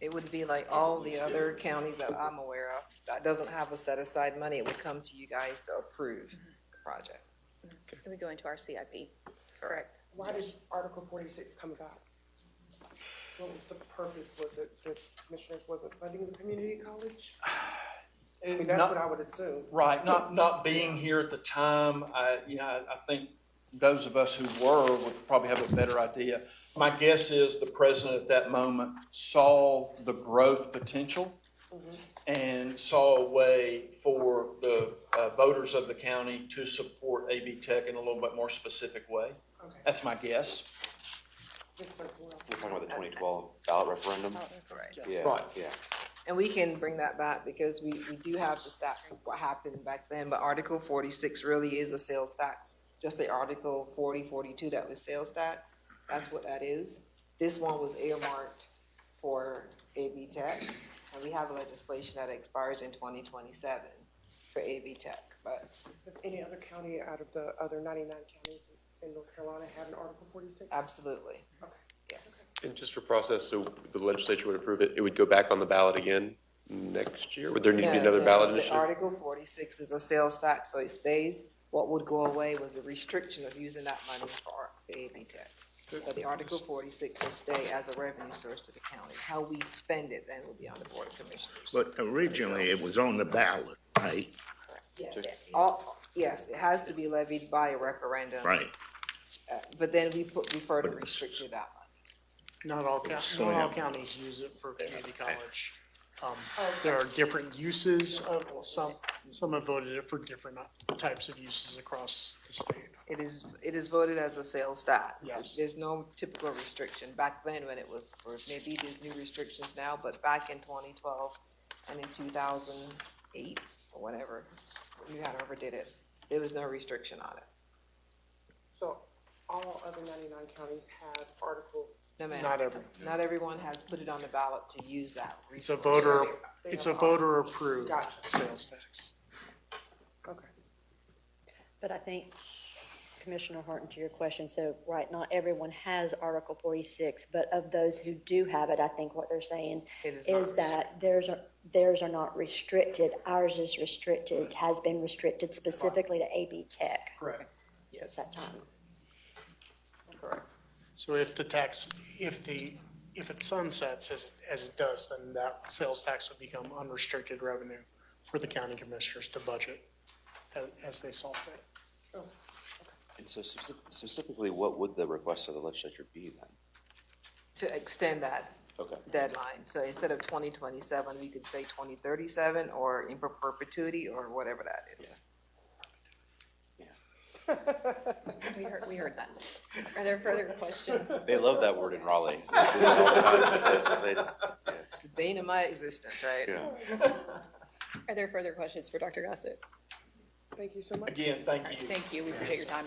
It would be like all the other counties that I'm aware of that doesn't have a set aside money. It would come to you guys to approve the project. It would go into our CIP. Correct. Why did Article 46 come about? What was the purpose? Was it the commissioners wasn't funding the community college? I mean, that's what I would assume. Right, not being here at the time, I think those of us who were would probably have a better idea. My guess is the president at that moment saw the growth potential and saw a way for the voters of the county to support AB Tech in a little bit more specific way. Okay. That's my guess. Just like, well, You're talking about the 2012 ballot referendum? Correct. Yeah, Right. yeah. And we can bring that back because we do have the stat of what happened back then, but Article 46 really is a sales tax. Just the Article 40, 42, that was sales tax. That's what that is. This one was earmarked for AB Tech, and we have legislation that expires in 2027 for AB Tech, but does any other county out of the other 99 counties in North Carolina have an Article 46? absolutely, Okay. yes. And just for process, so the legislature would approve it, it would go back on the ballot again next year? Would there need to be No, another no, ballot the initiative? Article 46 is a sales tax, so it stays. What would go away was the restriction of using that money for AB Tech. But the Article 46 will stay as a revenue source to the county. How we spend it then will be on the Board of Commissioners. But originally, it was on the ballot, right? Yes, yes, it has to be levied by a referendum. Right. But then we further restricted that money. Not all counties use it for community college. There are different uses of, some have voted it for different types of uses across the state. It is voted as a sales tax. Yes. There's no typical restriction. Back then when it was, or maybe there's new restrictions now, but back in 2012 and in 2008 or whatever, however did it, there was no restriction on it. So all other 99 counties have Article, No, ma'am. Not every. Not everyone has put it on the ballot to use that It's a resource. voter approved Gotcha. sales tax. okay. But I think, Commissioner Horton, to your question, so, right, not everyone has Article 46, but of those who do have it, I think what they're saying It is not is that theirs are not restricted. Ours is restricted, has been restricted specifically to AB Tech Correct. since that time. Correct. So if the if it sunsets as it does, then that sales tax would become unrestricted revenue for the county commissioners to budget as they saw fit. And so specifically, what would the request of the legislature be then? To extend that Okay. deadline. So instead of 2027, we could say 2037 or in perpetuity or whatever that is. We heard that. Are there further questions? They love that word in Raleigh. They do that all the time. They- The bane of my existence, right? yeah. Are there further questions for Dr. Gossett? Thank you so much. Again, thank you. Thank you, we appreciate your time.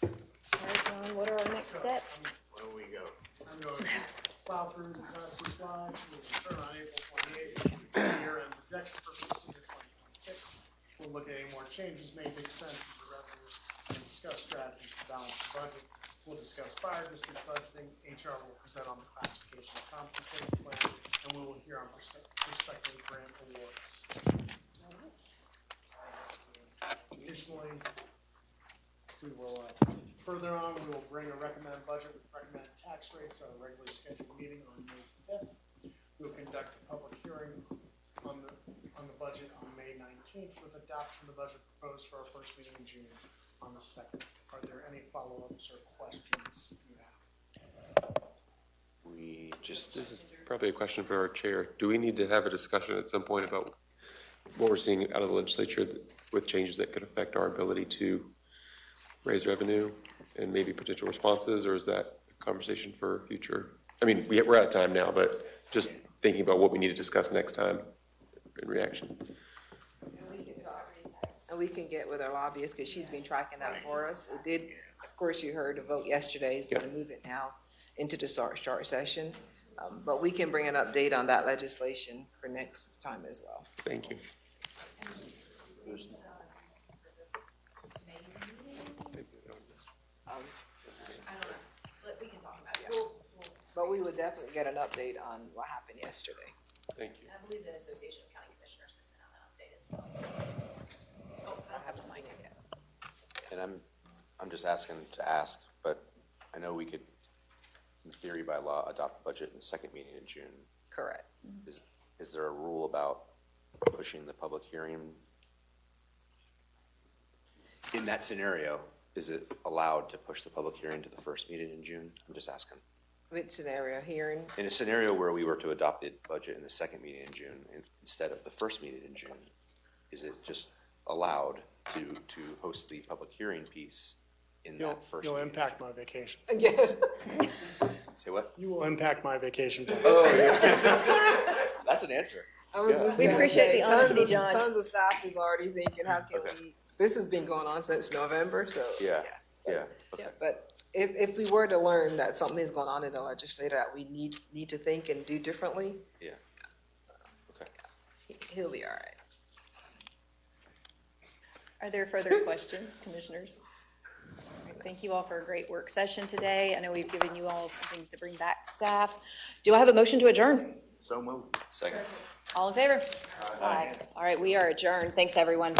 All right, John, what are our next steps? Where we go? I'm going to plow through these last two slides. We'll return on April 28th, year-end projections for fiscal year 2026. We'll look at any more changes made to expenses or revenues and discuss strategies to balance the budget. We'll discuss fire district budgeting. HR will present on the classification of compensation plan, and we will hear on prospective grant awards. Additionally, we will, further on, we will bring a recommended budget with recommended tax rates at a regularly scheduled meeting on May 5th. We will conduct a public hearing on the budget on May 19th with adoption of the budget proposed for our first meeting in June on the 2nd. Are there any follow-ups or questions you have? We just, This is probably a question for our chair. Do we need to have a discussion at some point about what we're seeing out of the legislature with changes that could affect our ability to raise revenue and maybe potential responses, or is that a conversation for future? I mean, we're out of time now, but just thinking about what we need to discuss next time in reaction. And we can get with our lobbyist, because she's been tracking that for us. It did, of course, you heard the vote yesterday, is gonna move it now into the start session. But we can bring an update on that legislation for next time as well. Thank you. We can talk about it. But we would definitely get an update on what happened yesterday. Thank you. I believe the Association of County Commissioners has sent out an update as well. Oh, I don't have the mic yet. and I'm just asking to ask, but I know we could, in theory by law, adopt the budget in the second meeting in June. Correct. Is there a rule about pushing the public hearing? In that scenario, is it allowed to push the public hearing to the first meeting in June? I'm just asking. Which scenario, hearing? In a scenario where we were to adopt the budget in the second meeting in June instead of the first meeting in June, is it just allowed to host the public hearing piece in that first You'll meeting? impact my vacation. Yes. Say what? You will impact my vacation plans. That's an answer. I was just We gonna appreciate say, the honesty, tons of- John. Tons of staff is already thinking, how can Okay. this has been going on since November, so, Yeah. yes. Yeah, okay. But if we were to learn that something is going on in the legislature that we need to think and do differently, Yeah. Okay. he'll be all right. Are there further questions, commissioners? All right, thank you all for a great work session today. I know we've given you all some things to bring back, staff. Do I have a motion to adjourn? So moved. Second. All in favor? Aye. All right, we are adjourned. Thanks, everyone.